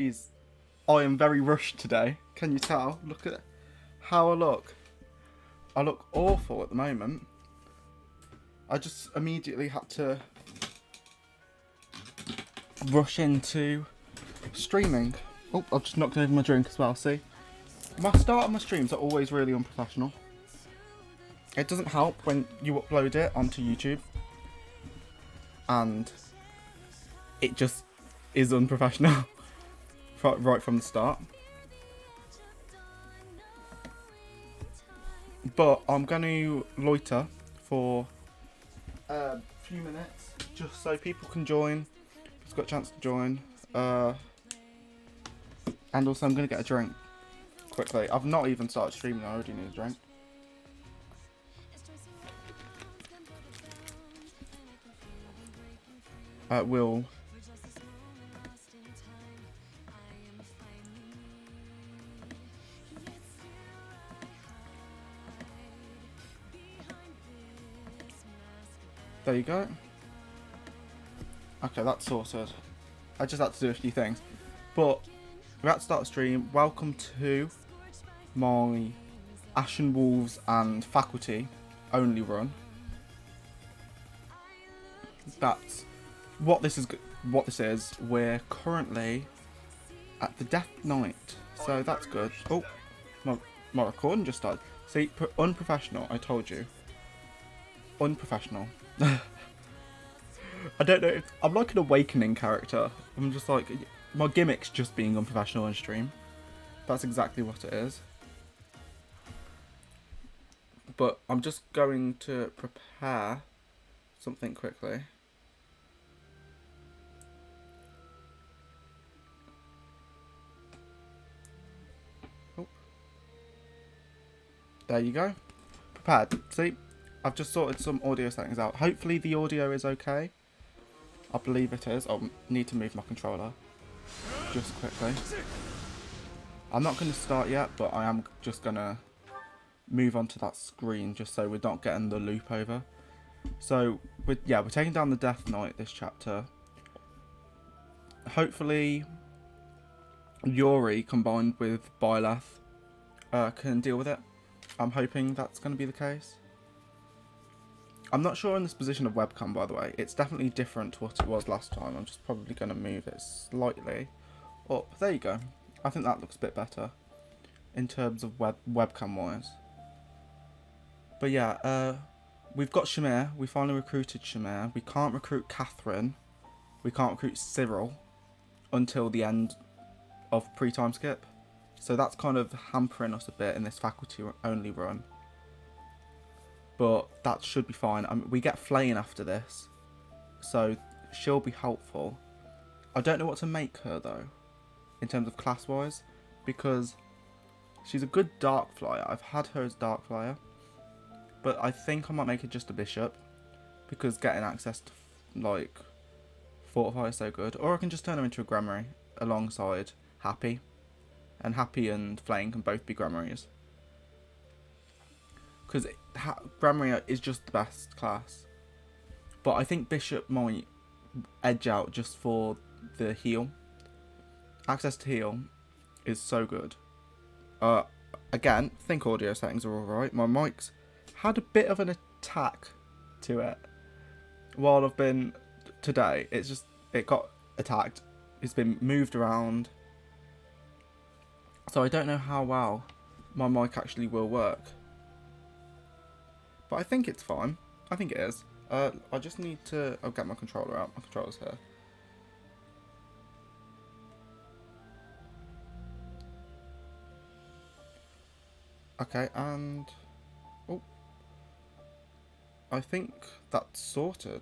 I am very rushed today. Can you tell? Look at how I look. I look awful at the moment. I just immediately had to rush into streaming. Oh, I've just knocked over my drink as well, see? My start of my streams are always really unprofessional. It doesn't help when you upload it onto YouTube and it just is unprofessional right from the start. But I'm going to loiter for a few minutes just so people can join. Who's got a chance to join. And also I'm going to get a drink quickly. I've not even started streaming, I already need a drink. Will there you go. Okay, that's sorted. I just had to do a few things. But we're about to start the stream. Welcome to my Ashen Wolves and faculty only run. That's what this is. What this is. We're currently at the Death Knight, so that's good. Oh, my recording just started. See, unprofessional. I told you. Unprofessional. I don't know. I'm like an awakening character. I'm just like, my gimmick's just being unprofessional on stream. That's exactly what it is. But I'm just going to prepare something quickly. Oh. There you go. Prepared. See, I've just sorted some audio settings out. Hopefully the audio is okay. I believe it is. I'll need to move my controller just quickly. I'm not going to start yet, but I am just going to move on to that screen just so we're not getting the loop over. So, we're taking down the Death Knight this chapter. Hopefully, Yuri combined with Byleth can deal with it. I'm hoping that's going to be the case. I'm not sure on this position of webcam, by the way. It's definitely different to what it was last time. I'm just probably going to move it slightly up. There you go. I think that looks a bit better in terms of webcam wise. But yeah, we've got Shamir. We finally recruited Shamir. We can't recruit Catherine. We can't recruit Cyril until the end of pre-time skip. So that's kind of hampering us a bit in this faculty only run. But that should be fine. We get Flaying after this, so she'll be helpful. I don't know what to make her though, in terms of class wise, because she's a good Dark Flyer. I've had her as Dark Flyer, but I think I might make her just a Bishop, because getting access to like Fortify is so good. Or I can just turn her into a Grammary alongside Happy, and Happy and Flaying can both be Grammaries. Because Grammar is just the best class. But I think Bishop might edge out just for the heal. Access to heal is so good. Again, I think audio settings are alright. My mic's had a bit of an attack to it while I've been today. It got attacked. It's been moved around. So I don't know how well my mic actually will work. But I think it's fine. I think it is. I just need to... I'll get my controller out. My controller's here. Okay, and... Oh. I think that's sorted.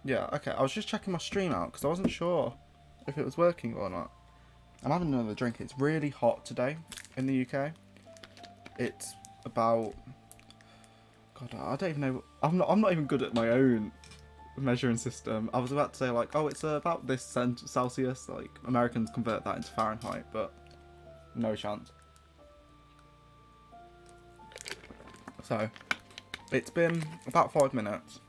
Yeah, okay. I was just checking my stream out because I wasn't sure if it was working or not. I'm having another drink. It's really hot today in the UK. It's about... God, I don't even know. I'm not even good at my own measuring system. I was about to say like, oh, it's about this Celsius. Like Americans convert that into Fahrenheit, but no chance. So it's been about 5 minutes.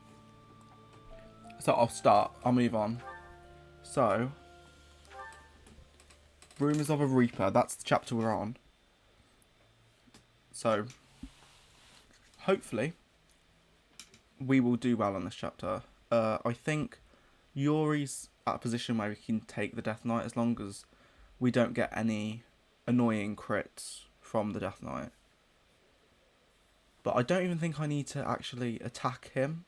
So I'll move on. So, Rumours of a Reaper, that's the chapter we're on. So, hopefully, we will do well on this chapter. I think Yuri's at a position where we can take the Death Knight as long as we don't get any annoying crits from the Death Knight. But I don't even think I need to actually attack him.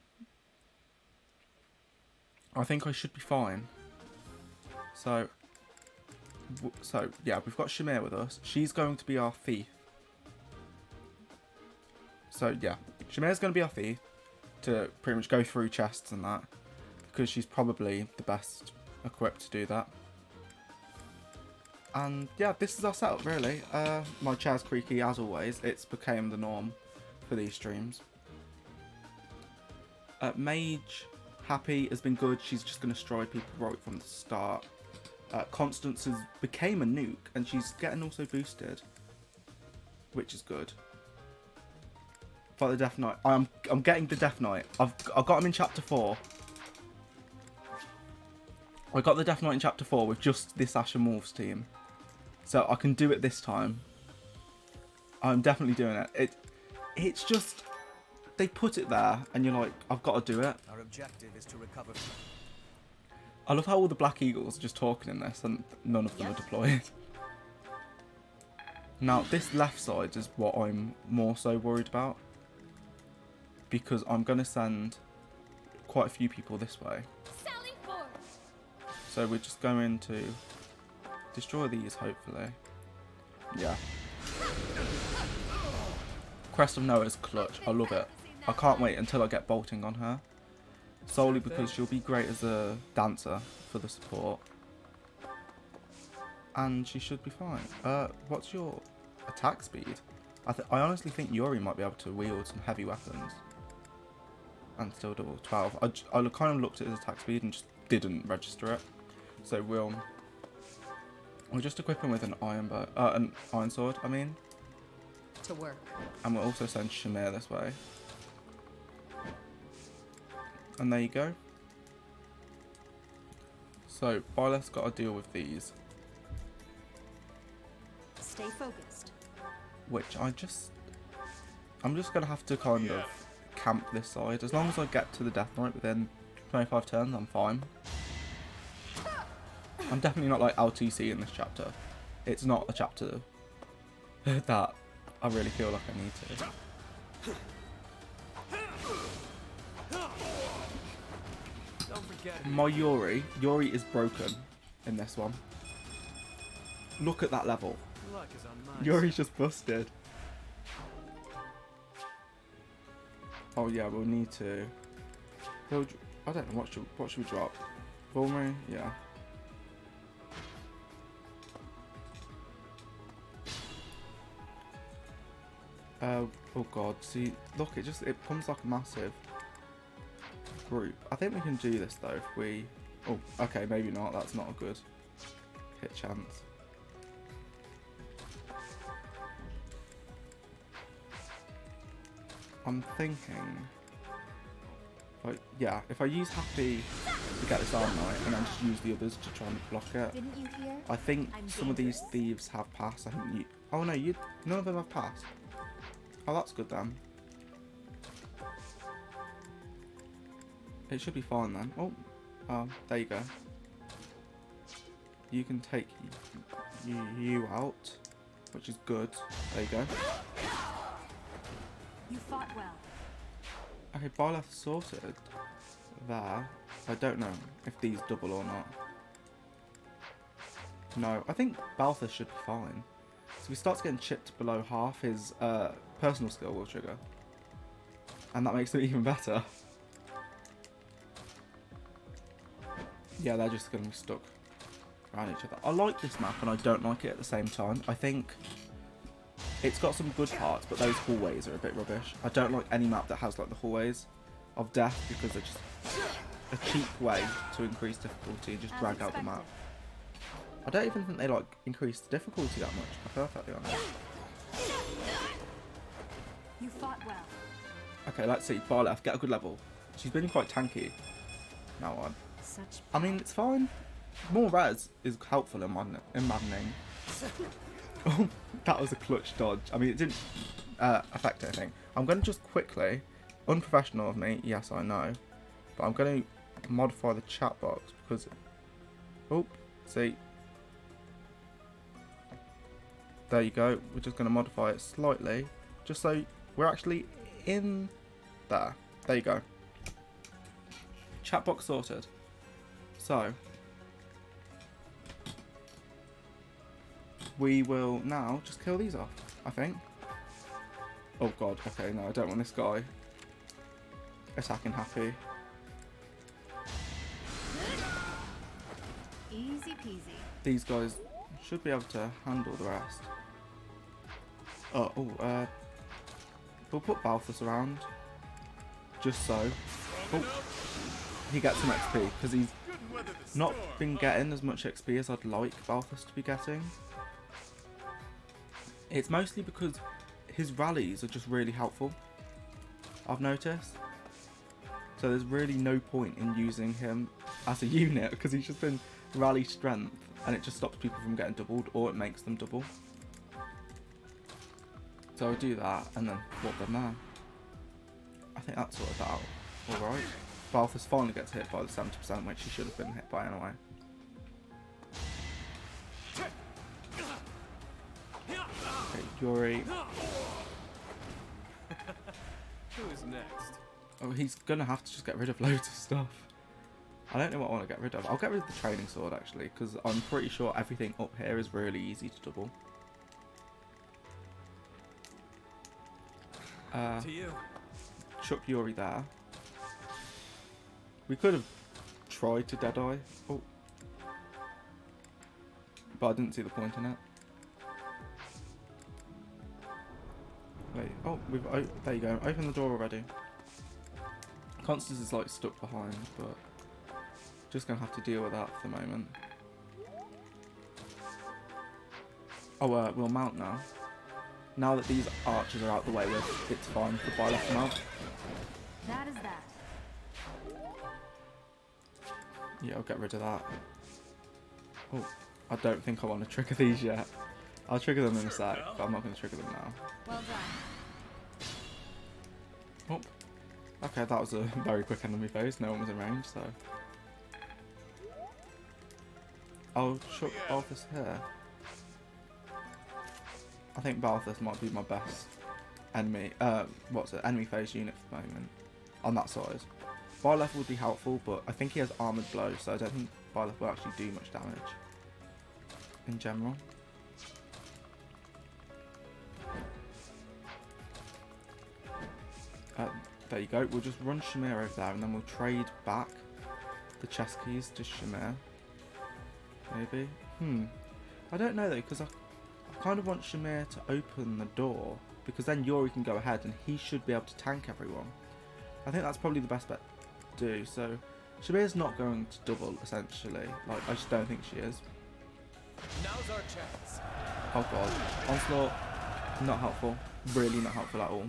I think I should be fine. So yeah, we've got Shamir with us. She's going to be our thief. So yeah, Shamir's going to be our thief to pretty much go through chests and that, because she's probably the best equipped to do that. And yeah, this is our setup really. My chair's creaky as always. It's became the norm for these streams. Mage Happy has been good. She's just going to destroy people right from the start. Constance has became a nuke and she's getting also boosted, which is good. For the Death Knight, I'm getting the Death Knight. I've got him in chapter 4. I got the Death Knight in chapter 4 with just this Ashen Wolves team, so I can do it this time. I'm definitely doing it. It's just they put it there, and you're like, I've got to do it. Our objective is to recover. I love how all the Black Eagles are just talking in this, and none of them are deployed. Now, this left side is what I'm more so worried about, because I'm going to send quite a few people this way. So we're just going to destroy these, hopefully. Yeah. Crest of Noah's clutch. I love it. I can't wait until I get bolting on her. Solely because she'll be great as a dancer for the support. And she should be fine. What's your attack speed? I honestly think Yuri might be able to wield some heavy weapons. And still double 12. I kind of looked at his attack speed and just didn't register it. So we'll just equip him with an iron sword, I mean. To work. And we'll also send Shamir this way. And there you go. So Byleth's got to deal with these. Stay focused. Which I'm just gonna have to kind of camp this side. As long as I get to the Death Knight within 25 turns, I'm fine. I'm definitely not like LTC in this chapter. It's not a chapter that I really feel like I need to. My Yuri is broken in this one. Look at that level. Yuri's just busted. Oh yeah, we'll need to. I don't know, what should we drop? Vulnerary? Yeah. Oh god, see, look, it becomes like a massive group. I think we can do this though if we... Oh, okay, maybe not, that's not a good hit chance. I'm thinking... Like, yeah, if I use Happy to get this arm right and then just use the others to try and block it. Didn't you hear? I think some of these thieves have passed. I think you... Oh no, none of them have passed. Oh, that's good then. It should be fine then. Oh, there you go. You can take you out, which is good. There you go. You fought well. Okay, Byleth sorted there. I don't know if these double or not. No, I think Balthus should be fine. So if he starts getting chipped below half, his personal skill will trigger. And that makes it even better. Yeah, they're just going to be stuck around each other. I like this map and I don't like it at the same time. I think it's got some good parts, but those hallways are a bit rubbish. I don't like any map that has like the hallways of death because they're just a cheap way to increase difficulty and just drag out the map. I don't even think they like increase the difficulty that much, to be perfectly honest. You fought well. Okay, let's see. Byleth, get a good level. She's been quite tanky. Now on. I mean, it's fine. More res is helpful in maddening. Oh, that was a clutch dodge. I mean, it didn't affect anything. I'm going to just quickly, unprofessional of me, yes I know, but I'm going to modify the chat box because, oh, see, there you go. We're just going to modify it slightly, just so we're actually in there. There you go. Chat box sorted. So, we will now just kill these off, I think. Oh god, okay, no, I don't want this guy attacking Happy. Easy peasy. These guys should be able to handle the rest. We'll put Balthus around, just so. Oh, he gets some XP, because he's not been getting as much XP as I'd like Balthus to be getting. It's mostly because his rallies are just really helpful, I've noticed. So there's really no point in using him as a unit, because he's just been rally strength, and it just stops people from getting doubled, or it makes them double. So I'll do that, and then put them there. I think that sorted that out alright. Balthus finally gets hit by the 70%, which he should have been hit by anyway. Okay, Yuri. Who is next? Oh, he's gonna have to just get rid of loads of stuff. I don't know what I want to get rid of. I'll get rid of the training sword actually, because I'm pretty sure everything up here is really easy to double. To you. Chuck Yuri there. We could have tried to Deadeye. Oh. But I didn't see the point in it. Wait, oh, there you go. Open the door already. Constance is like stuck behind, but just gonna have to deal with that for the moment. Oh, we'll mount now. Now that these archers are out the way, it's fine for Byleth to mount. That is that. Yeah, I'll get rid of that. Oh, I don't think I want to trigger these yet. I'll trigger them in a sec, but I'm not going to trigger them now. Well done. Oh, okay, that was a very quick enemy phase. No one was in range, so I'll chuck Balthus here. I think Balthus might be my best enemy. Enemy phase unit for the moment on that side. Byleth would be helpful, but I think he has armoured blow, so I don't think Byleth will actually do much damage in general. There you go. We'll just run Shamir over there, and then we'll trade back the chest keys to Shamir. Maybe. I don't know though, because I kind of want Shamir to open the door, because then Yuri can go ahead and he should be able to tank everyone. I think that's probably the best bet to do. So Shamir's not going to double essentially. Like, I just don't think she is. Now's our chance. Oh god. Onslaught, not helpful. Really not helpful at all.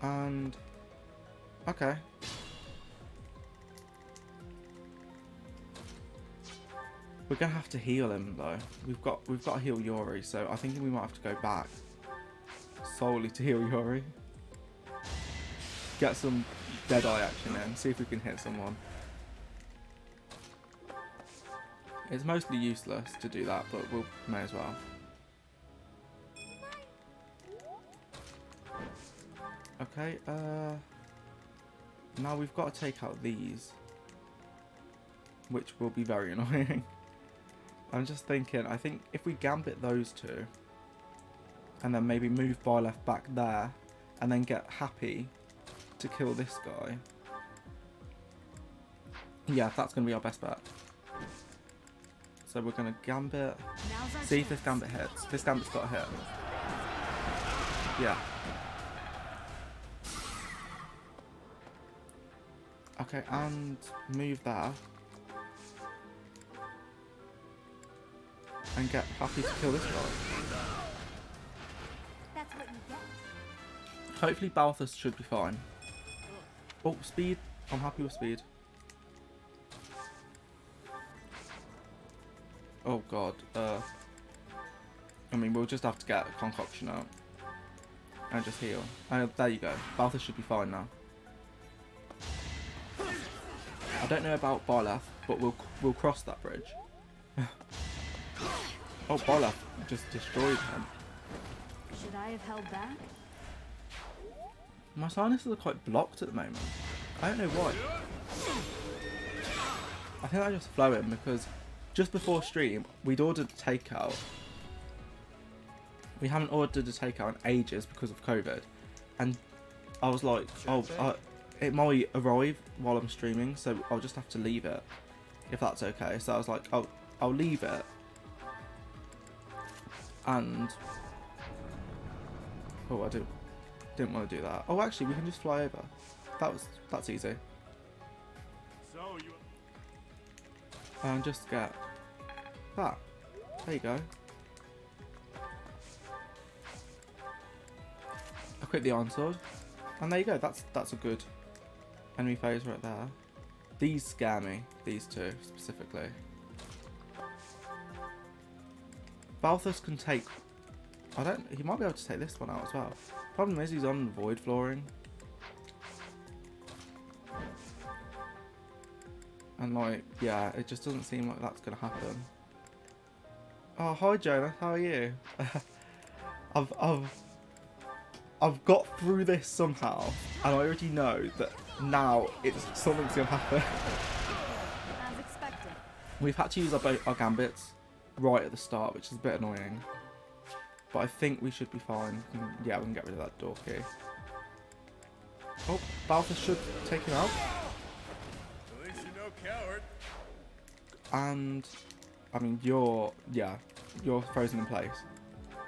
And okay. We're gonna have to heal him though. We've got to heal Yuri, so I think we might have to go back solely to heal Yuri. Get some Deadeye action in, see if we can hit someone. It's mostly useless to do that, but we may as well. Okay, now we've got to take out these, which will be very annoying. I'm just thinking, I think if we gambit those two, and then maybe move Byleth back there, and then get Happy to kill this guy. Yeah, that's going to be our best bet. So we're going to gambit, see if this gambit hits. This gambit's got a hit. Yeah. Okay, and move there. And get Happy to kill this guy. That's what you get. Hopefully Balthus should be fine. Oh, speed. I'm happy with speed. god. I mean, we'll just have to get a concoction out. And just heal. And there you go. Balthus should be fine now. I don't know about Byleth, but we'll cross that bridge. Oh, Byleth just destroyed him. Should I have held back? My sinuses are quite blocked at the moment. I don't know why. I think I just flow in because just before stream, we'd ordered takeout. We haven't ordered a takeout in ages because of COVID. And I was like, oh, it might arrive while I'm streaming, so I'll just have to leave it, if that's okay. So I was like, I'll leave it. And... oh, I didn't want to do that. Oh, actually, we can just fly over. That's easy. And just get that. There you go. Equip the Iron Sword. And there you go. That's a good enemy phase right there. These scare me. These two specifically. Balthus can take... he might be able to take this one out as well. Problem is he's on void flooring. And like, yeah, it just doesn't seem like that's gonna happen. Oh, hi Jonah, how are you? I've got through this somehow, and I already know that now something's gonna happen. As expected. We've had to use our gambits right at the start, which is a bit annoying. But I think we should be fine. Yeah, we can get rid of that door key. Oh, Balthus should take him out. At least you're no coward. And, I mean, you're frozen in place.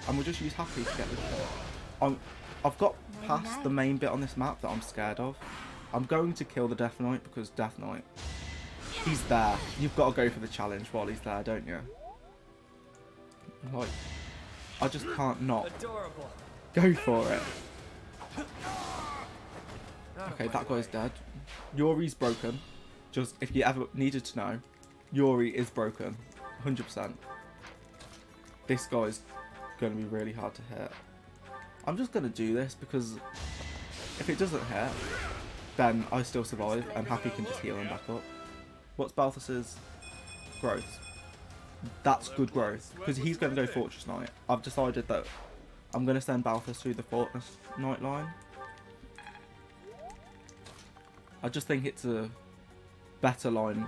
And we'll just use Happy to get this shot. I've got past the main bit on this map that I'm scared of. I'm going to kill the Death Knight because Death Knight, he's there. You've got to go for the challenge while he's there, don't you? Like, I just can't not Adorable. go for it. Okay, that guy's dead. Yori's broken. Just, if you ever needed to know, Yori is broken. 100%. This guy's going to be really hard to hit. I'm just going to do this because if it doesn't hit, then I still survive and Happy can just heal him back up. What's Balthus's growth? That's good growth because he's going to go Fortress Knight. I've decided that I'm going to send Balthus through the Fortress Knight line. I just think it's a better line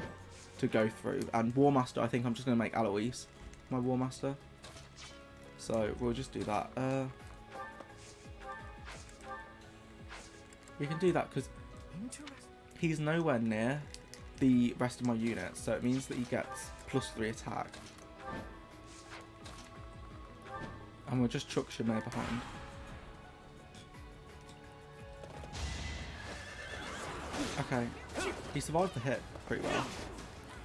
to go through. And War Master, I think I'm just going to make Alois my War Master. So we'll just do that. We can do that because he's nowhere near the rest of my units, so it means that he gets +3 attack. And we'll just chuck Shamir behind. Okay, he survived the hit pretty well,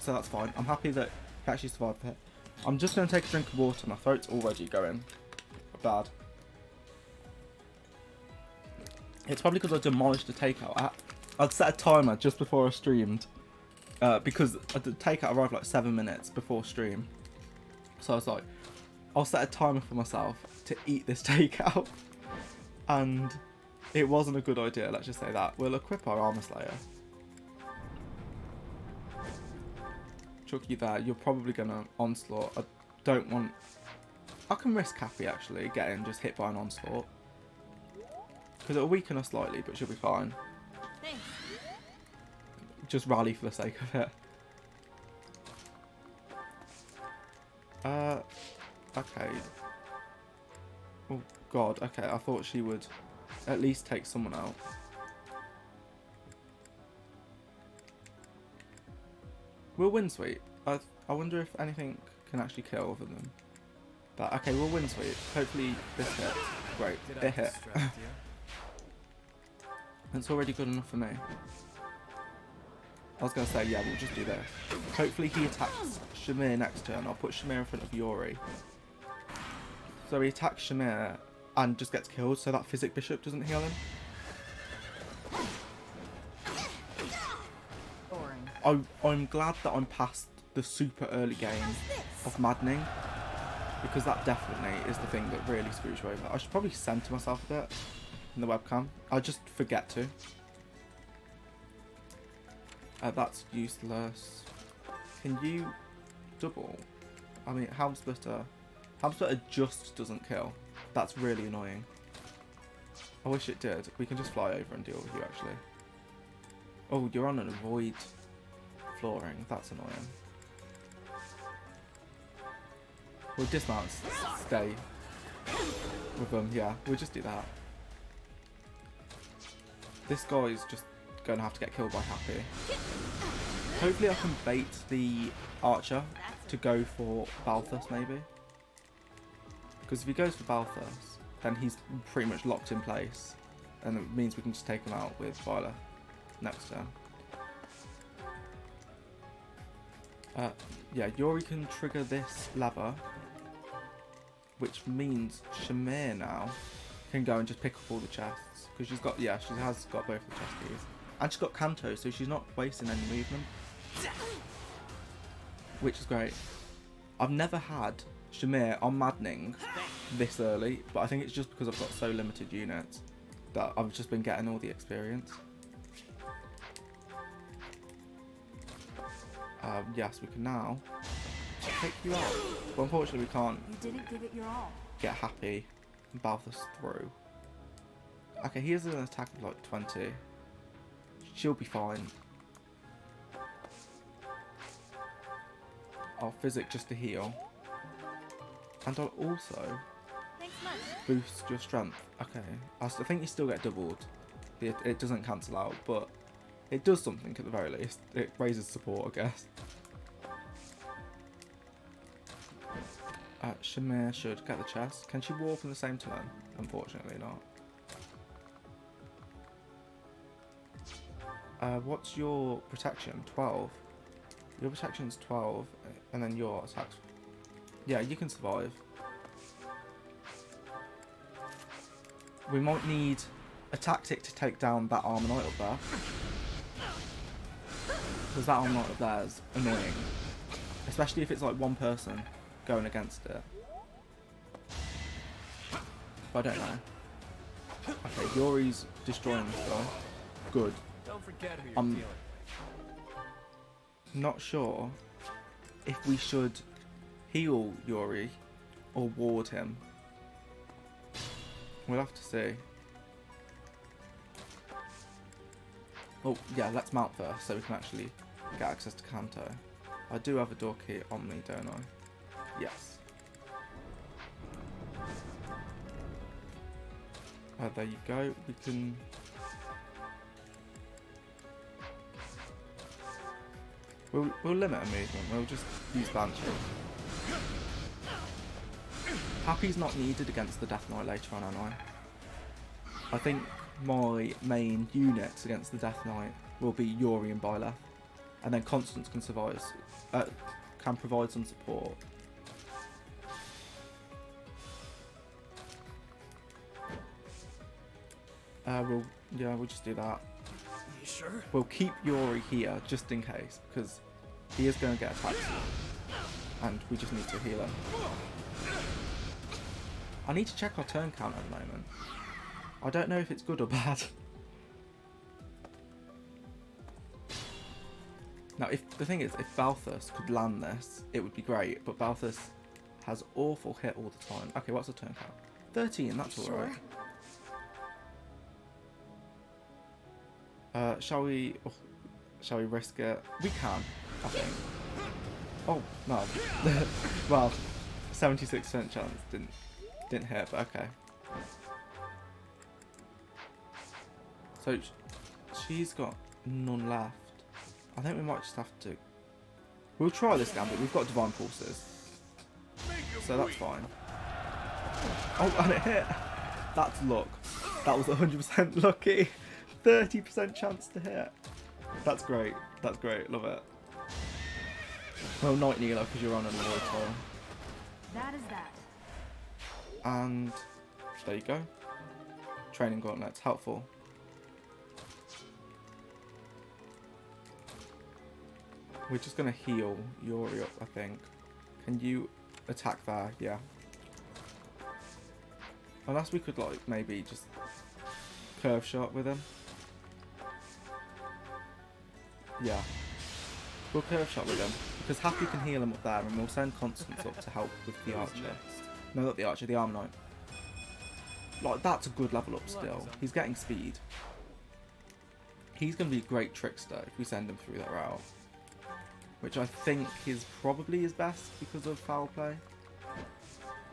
so that's fine. I'm happy that he actually survived the hit. I'm just going to take a drink of water, my throat's already going bad. It's probably because I demolished the takeout. I'd set a timer just before I streamed because the takeout arrived like 7 minutes before stream. So I was like, I'll set a timer for myself to eat this takeout. And it wasn't a good idea, let's just say that. We'll equip our Armor Slayer. Chuck you there. You're probably going to Onslaught. I don't want... I can risk Happy actually getting just hit by an Onslaught. Because it'll weaken us slightly, but she'll be fine. Thanks. Just rally for the sake of it. Okay. Oh god, okay, I thought she would at least take someone out. We'll win sweep. I wonder if anything can actually kill other than that. Okay, we'll win sweep. Hopefully this hits. Great, it hit. That's already good enough for me. I was going to say, yeah, we'll just do this. Hopefully he attacks Shamir next turn. I'll put Shamir in front of Yori. So he attacks Shamir and just gets killed so that Physic Bishop doesn't heal him. Boring. I'm glad that I'm past the super early game of Maddening, because that definitely is the thing that really screws you over. I should probably center myself a bit in the webcam. I just forget to. That's useless. Can you double? I mean, Helm Splitter just doesn't kill. That's really annoying. I wish it did. We can just fly over and deal with you, actually. Oh, you're on an avoid flooring. That's annoying. We'll dismount, stay with them. Yeah, we'll just do that. This guy's just going to have to get killed by Happy. Hopefully I can bait the archer to go for Balthus, maybe. Because if he goes for Balthus, then he's pretty much locked in place. And it means we can just take him out with Viola next turn. Yeah, Yori can trigger this lever, which means Shamir now can go and just pick up all the chests. Because she's got, yeah, she has got both the chest keys. And she's got Kanto, so she's not wasting any movement. Which is great. I've never had Shamir on Maddening this early, but I think it's just because I've got so limited units that I've just been getting all the experience. Yes, we can now take you out. But unfortunately we can't You didn't give it your all. get Happy and Balthus through. Okay, he has an attack of like 20. She'll be fine. I'll physic just to heal. And I'll also Thanks much. boost your strength. Okay, I think you still get doubled. It doesn't cancel out, but it does something at the very least. It raises support, I guess. Shamir should get the chest. Can she warp in the same turn? Unfortunately not. What's your protection? 12. Your protection's 12, and then your attack's... Yeah, you can survive. We might need a tactic to take down that Armor Knight up there. Because that Armor Knight up there is annoying. Especially if it's like one person going against it. But I don't know. Okay, Yori's destroying this guy. Good. Don't forget who you're I'm dealing with. not sure if we should heal Yori or ward him. We'll have to see. Oh, yeah, let's mount first so we can actually get access to Kanto. I do have a door key on me, don't I? Yes. There you go. We can... We'll limit our movement. We'll just use Banshee. Happy's not needed against the Death Knight later on, am I? I think my main units against the Death Knight will be Yori and Byleth. And then Constance can survive, can provide some support. We'll just do that. You sure? We'll keep Yori here just in case, because he is going to get attacked soon. And we just need to heal him. I need to check our turn count at the moment. I don't know if it's good or bad. Now, if the thing is, if Balthus could land this, it would be great. But Balthus has awful hit all the time. Okay, what's the turn count? 13, that's alright. Shall we risk it? We can, I think. Oh, no. Well, 76% chance didn't hit, but okay. So, she's got none left. I think we might just have to... We'll try this gambit. We've got Divine Pulses. So that's fine. Oh, and it hit! That's luck. That was 100% lucky. 30% chance to hit. That's great. That's great. Love it. Well, Night Kneeler, because you're on an avoid toil. That is that. And there you go. Training gauntlets. Helpful. We're just going to heal Yori up, I think. Can you attack there? Yeah. Unless we could like maybe just curve shot with him. Yeah. We'll curve shot with him because Happy can heal him up there, and we'll send Constance up to help with the archer. No, not the archer, the arm knight. Like that's a good level up still. He's getting speed. He's going to be a great trickster if we send him through that route. Which I think is probably his best because of foul play.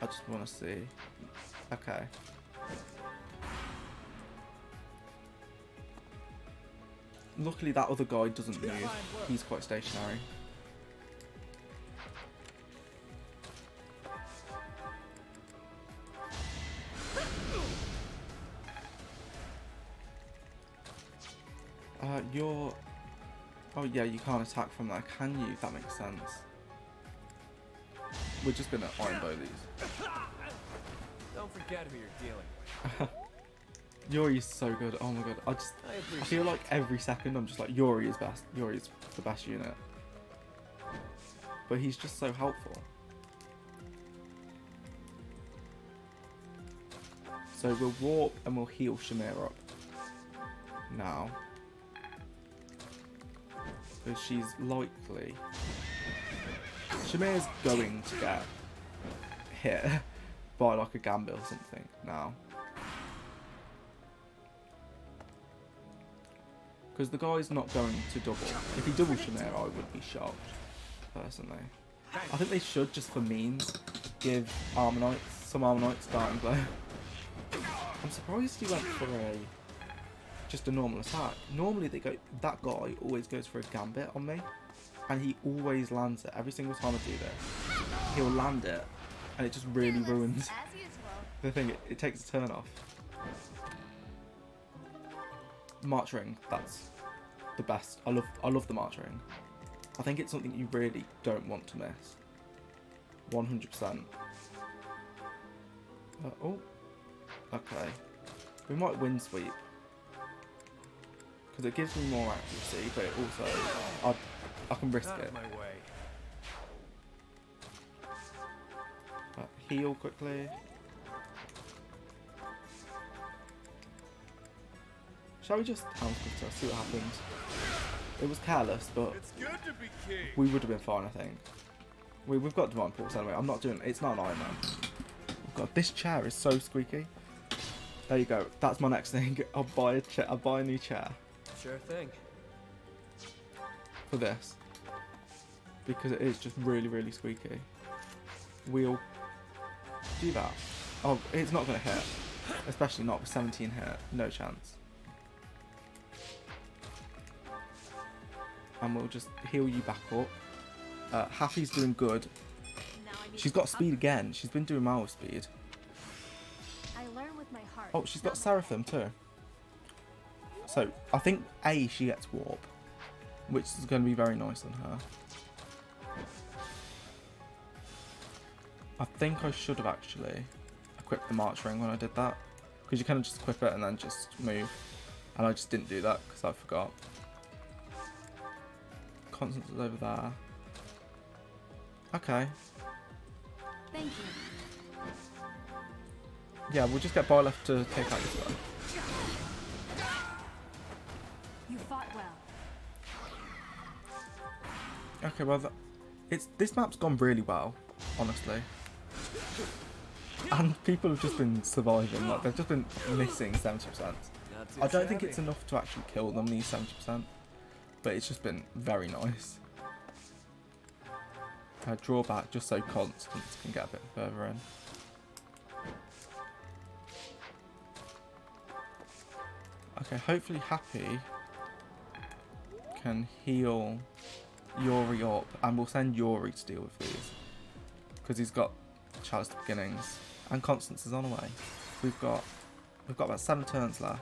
I just want to see. Okay. Luckily that other guy doesn't move. He's quite stationary. You're... Oh yeah, you can't attack from there, can you? That makes sense. We're just gonna iron bow these. Don't forget who you're dealing with. Yuri's so good. Oh my god, I feel like every second I'm just like, Yuri is best. Yuri's the best unit. But he's just so helpful. So we'll warp and we'll heal Shamir up. Now. Because she's likely... Shamir's going to get hit by like a Gambit or something now. Because the guy's not going to double. If he doubled Shamir, I would be shocked, personally. I think they should, just for memes, give some Armor Knights starting blow. I'm surprised he went for just a normal attack. Normally they go, that guy always goes for a Gambit on me, and he always lands it. Every single time I do this, he'll land it, and it just really ruins the thing. It takes a turn off. March Ring, that's the best. I love the March Ring. I think it's something you really don't want to miss. 100%. Oh, okay. We might wind sweep because it gives me more accuracy, but it also I can risk it. My way. Heal quickly. Shall we just Houndstooth see what happens? It was careless, but It's good to be king. we would have been fine, I think. We've got Divine Pulse anyway. I'm not doing it. It's not an Iron Man. Oh god, this chair is so squeaky. There you go. That's my next thing. I'll buy a chair. I'll buy a new chair Sure thing. for this because it is just really, really squeaky. We'll do that. Oh, it's not going to hit, especially not with 17 hit. No chance. And we'll just heal you back up. Happy's doing good. She's got speed again. She's been doing well with speed. I learn with my heart. Oh, she's got Seraphim too. So I think she gets warp, which is going to be very nice on her. I think I should have actually equipped the March Ring when I did that, because you kind of just equip it and then just move, and I just didn't do that because I forgot. Constance is over there. Okay. Thank you. Yeah, we'll just get Byleth to take out this guy. You fought well. Okay, well, this map's gone really well, honestly. And people have just been surviving, like they've just been missing 70%. I don't think it's enough to actually kill them, these 70%, but it's just been very nice. Drawback, just so Constance can get a bit further in. Okay, hopefully Happy can heal Yuri up, and we'll send Yuri to deal with these because he's got Chalice of Beginnings, and Constance is on the way. We've got about 7 turns left.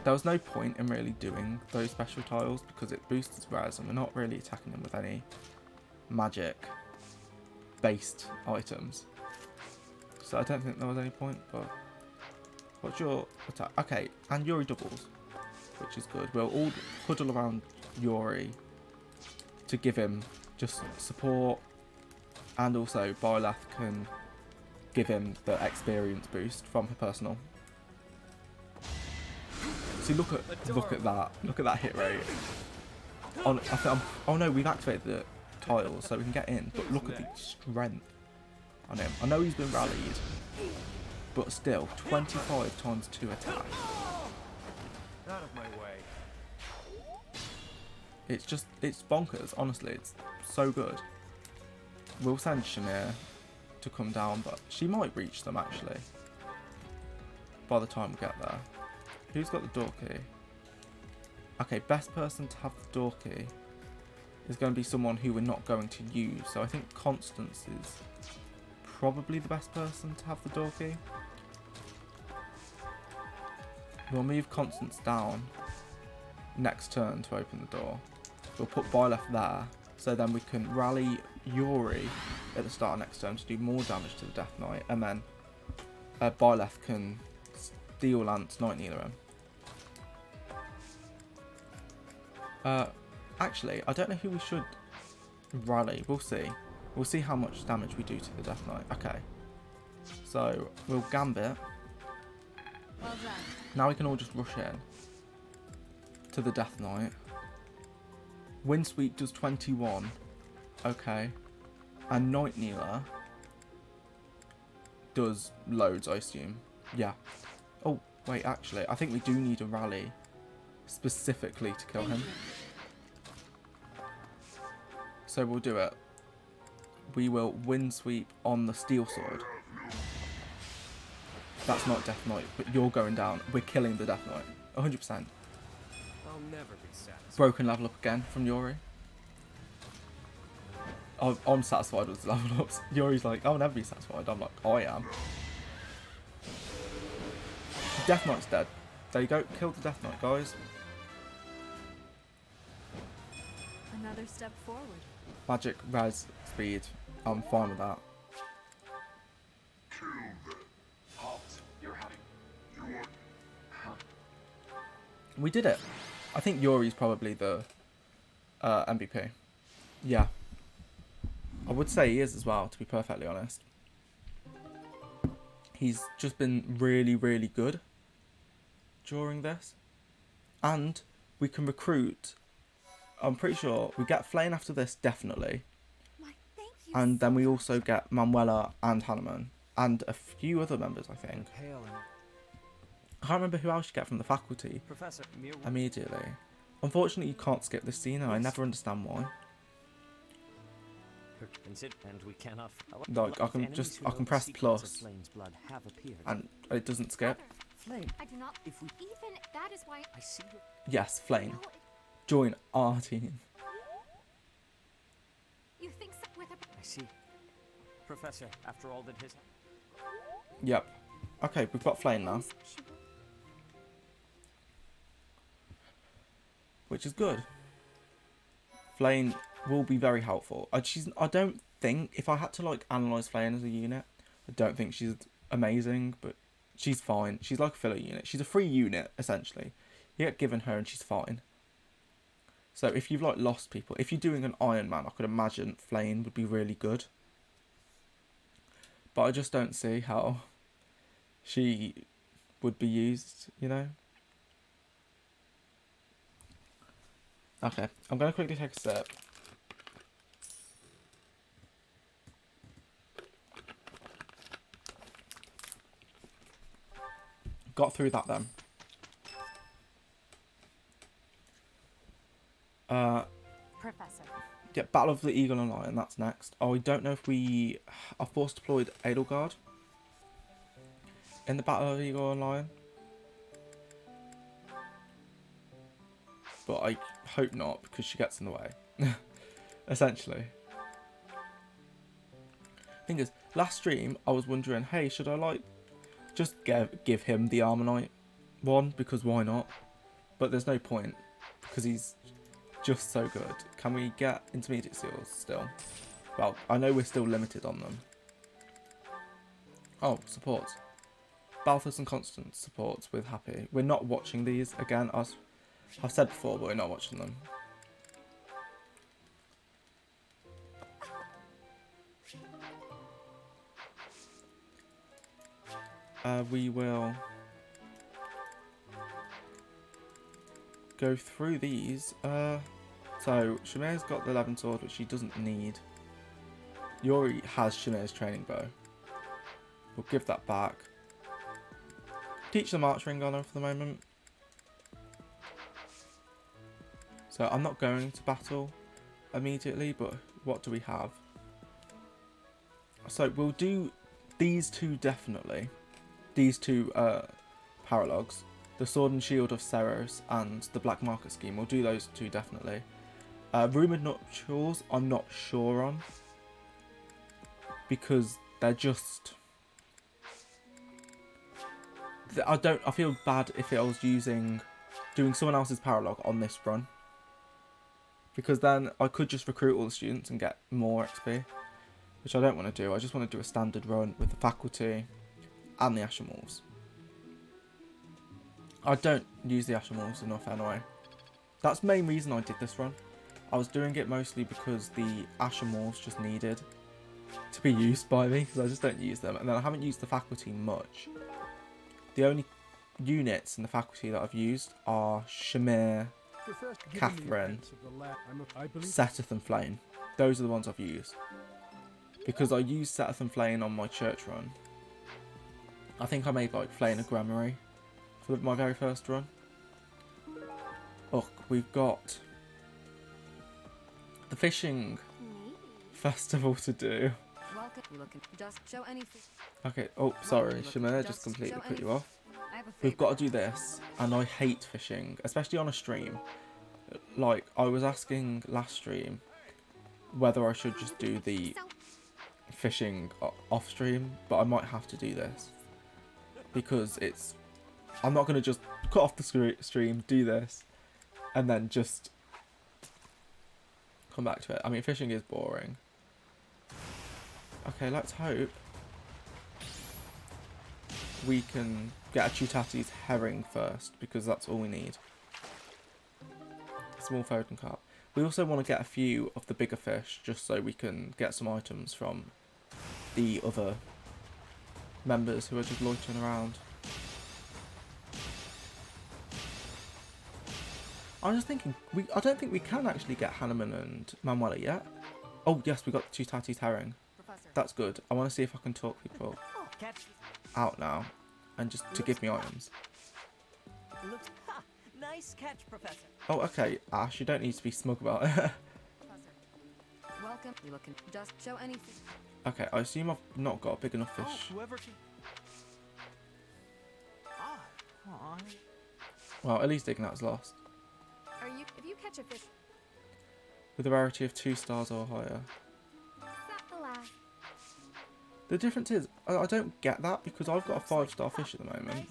There was no point in really doing those special tiles because it boosts his res, and we're not really attacking him with any magic based items. So I don't think there was any point, but what's your attack? Okay, and Yuri doubles, which is good. We'll all huddle around Yuri to give him just support, and also Byleth can give him the experience boost from her personal. See, look at that. Look at that hit rate. Oh no, we've activated the tiles so we can get in. But look at the strength on him. I know he's been rallied, but still, 25 times 2 attack. Out of my way. It's bonkers. Honestly, it's so good. We'll send Shamir to come down, but she might reach them actually by the time we get there. Who's got the door key? Okay, best person to have the door key is going to be someone who we're not going to use. So I think Constance is probably the best person to have the door key. We'll move Constance down next turn to open the door. We'll put Byleth there, so then we can rally Yuri at the start of next turn to do more damage to the Death Knight, and then Byleth can Steel Lance Night Kneeler him. Actually, I don't know who we should rally. We'll see. We'll see how much damage we do to the Death Knight. Okay. So, we'll Gambit. Well done. Now we can all just rush in to the Death Knight. Windsweep does 21. Okay. And Night Kneeler does loads, I assume. Yeah. Oh, wait, actually, I think we do need a rally specifically to kill him. So we'll do it. We will Windsweep on the Steel Sword. That's not Death Knight, but you're going down. We're killing the Death Knight. 100%. I'll never be satisfied. Broken level up again from Yuri. I'm satisfied with the level ups. Yuri's like, I'll never be satisfied. I'm like, I am. Death Knight's dead. There you go. Kill the Death Knight, guys. Another step forward. Magic, res, speed. I'm fine with that. We did it. I think Yuri's probably the MVP. Yeah. I would say he is as well, to be perfectly honest. He's just been really, really good during this. And we can recruit. I'm pretty sure we get Flame after this, definitely. Why, thank you And then so we much. also get Manuela and Hanneman. And a few other members, I think. Pale and I can't remember who else you get from the faculty Professor Mir. immediately. Unfortunately, you can't skip this scene, and I never understand why. And we cannot. Like, I can press plus, and it doesn't skip. Flame. I do not. If we Even that is why. I see you. Yes, Flame. No, Join our team. you think so with a. I see. Professor, after all that has Yep. Okay, we've got Flame now, She will- which is good. Flame will be very helpful. I don't think, if I had to like analyze Flame as a unit, I don't think she's amazing, but she's fine. She's like a filler unit. She's a free unit essentially. You get given her and she's fine. So if you've like lost people, if you're doing an Iron Man, I could imagine Flame would be really good. But I just don't see how she would be used, you know? Okay, I'm going to quickly take a sip. Got through that then. Professor. Yeah, Battle of the Eagle and Lion, that's next. Oh, I don't know if we are force deployed Edelgard in the Battle of the Eagle and Lion. But I hope not, because she gets in the way. Essentially. Thing is, last stream I was wondering, hey, should I like just give him the Armonite one, because why not? But there's no point, because he's just so good. Can we get intermediate seals still? Well, I know we're still limited on them. Oh, support. Balthus and Constance supports with Happy. We're not watching these again, as I've said before, but we're not watching them. we will go through these. So Shamir's got the 11 sword, which she doesn't need. Yuri has Shamir's training bow. We'll give that back. Teach the March Ring on her for the moment. So I'm not going to battle immediately, but what do we have? So we'll do these two definitely. These two paralogs. The Sword and Shield of Seiros and the Black Market Scheme. We'll do those two definitely. Rumoured Nuptials I'm not sure on. Because they're just... I feel bad if I was doing someone else's paralog on this run. Because then I could just recruit all the students and get more XP. Which I don't want to do. I just want to do a standard run with the faculty and the Ashen Wolves. I don't use the Ashen Wolves enough anyway. That's the main reason I did this run. I was doing it mostly because the Ashen Wolves just needed to be used by me. Because I just don't use them. And then I haven't used the faculty much. The only units in the faculty that I've used are Shamir, Catherine, Seteth and Flame. Those are the ones I've used. Because I used Seteth and Flame on my church run. I think I made like Flame a Grammary for my very first run. Look, we've got the fishing festival to do. Okay, oh sorry, Shamir, just completely cut you off. We've got to do this, and I hate fishing, especially on a stream. Like, I was asking last stream whether I should just do the fishing off stream, but I might have to do this. Because I'm not going to just cut off the stream, do this, and then just come back to it. I mean, fishing is boring. Okay, let's hope we can get a Chutati's herring first, because that's all we need. Small Foden carp. We also want to get a few of the bigger fish, just so we can get some items from the other members who are just loitering around. I'm just thinking, I don't think we can actually get Hanneman and Manuela yet. Oh yes, we got the Chutati's herring. That's good. I want to see if I can talk people out now, and just to give me items. Nice catch, Professor. Oh, okay, Ash, you don't need to be smug about it. Welcome. You looking? Just show anything. Okay, I assume I've not got a big enough fish. Whoever can... Well, at least Ignat's lost. If you catch a fish, With a rarity of 2 stars or higher. alas. The difference is, I don't get that, because I've got a 5-star fish at the moment.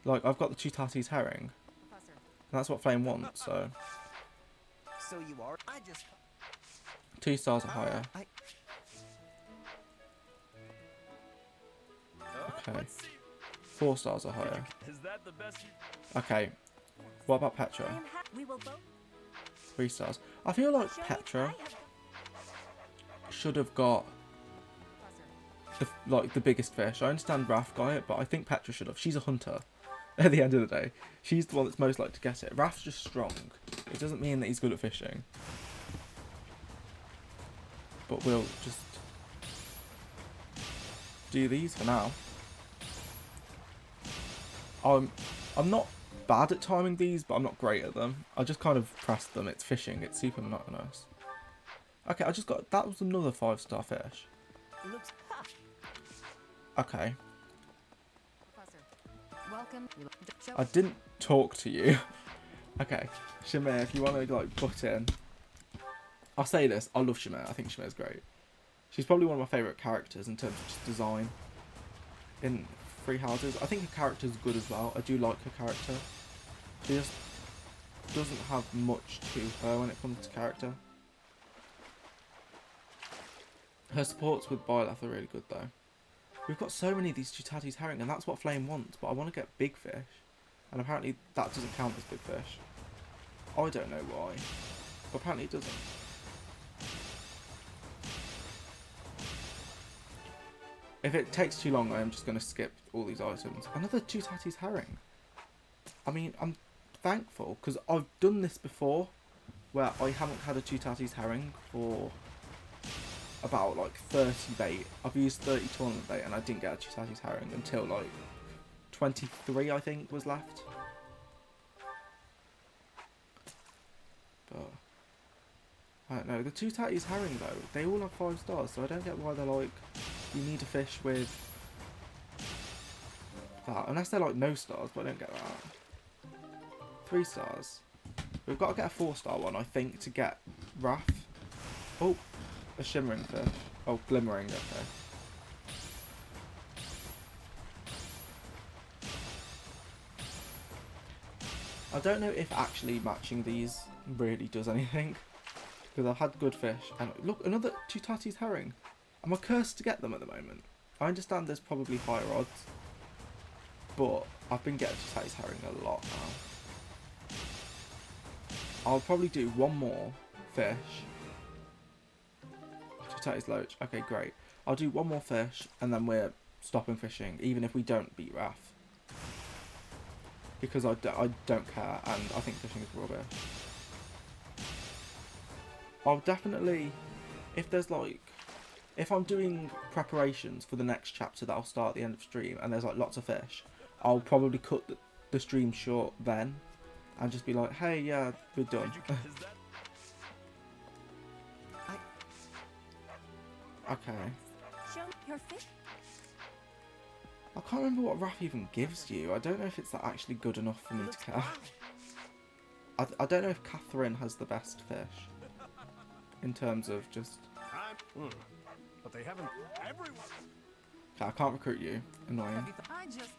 Like, I've got the Chutati's herring. Professor. And that's what Flame wants, so... So you are. I just. 2 stars or higher. Okay. 4 stars or higher. Is that the best you... Okay. What about Petra? We will both. 3 stars. I feel like Petra should have got the biggest fish. I understand Raph got it, but I think Petra should have. She's a hunter. At the end of the day, she's the one that's most likely to get it. Raph's just strong. It doesn't mean that he's good at fishing. But we'll just do these for now. I'm not bad at timing these, but I'm not great at them. I just kind of press them. It's fishing. It's super monotonous. Okay, I just got... That was another 5-star fish. Okay. Welcome. I didn't talk to you. Okay. Shamir, if you want to, like, butt in. I'll say this. I love Shamir. I think Shamir's great. She's probably one of my favourite characters in terms of just design in Three Houses. I think her character's good as well. I do like her character. She just doesn't have much to her when it comes to character. Her supports with Byleth are really good though. We've got so many of these Chutati's herring, and that's what Flame wants, but I want to get big fish. And apparently that doesn't count as big fish. I don't know why, but apparently it doesn't. If it takes too long, I am just going to skip all these items. Another two tatties herring. I mean, I'm thankful because I've done this before where I haven't had a two tatties herring for about like 30 bait. I've used 30 tournament bait and I didn't get a two tatties herring until like 23 I think was left. But I don't know. The two tatties herring though, they all have 5 stars, so I don't get why they're like, you need a fish with that. Unless they're like no stars, but I don't get that. 3 stars. We've got to get a 4-star one, I think, to get Wrath. Oh, a shimmering fish. Oh, glimmering, okay. I don't know if actually matching these really does anything. Because I've had good fish. And look, another two tatties herring. Am I cursed to get them at the moment? I understand there's probably higher odds. But I've been getting two tatties herring a lot now. I'll probably do one more fish. Two tatties loach. Okay, great. I'll do one more fish and then we're stopping fishing. Even if we don't beat Wrath. Because I don't care and I think fishing is rubbish. I'll definitely, if there's like, if I'm doing preparations for the next chapter that I'll start at the end of stream and there's like lots of fish, I'll probably cut the stream short then and just be like, hey, yeah, we're done. Okay. Show your fish. I can't remember what Wrath even gives you. I don't know if it's actually good enough for me to care. I don't know if Catherine has the best fish. In terms of just... But they haven't... Everyone... Okay, I can't recruit you. Annoying. I just...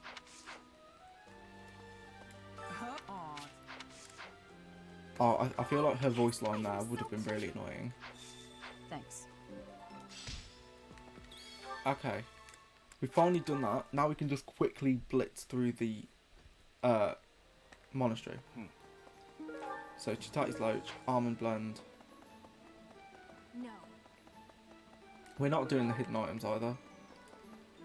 Oh, I feel like her voice line there would have been really annoying. Thanks. Okay. We've finally done that. Now we can just quickly blitz through the monastery. So, Chitati's Loach, Almond Blend. No. We're not doing the hidden items either.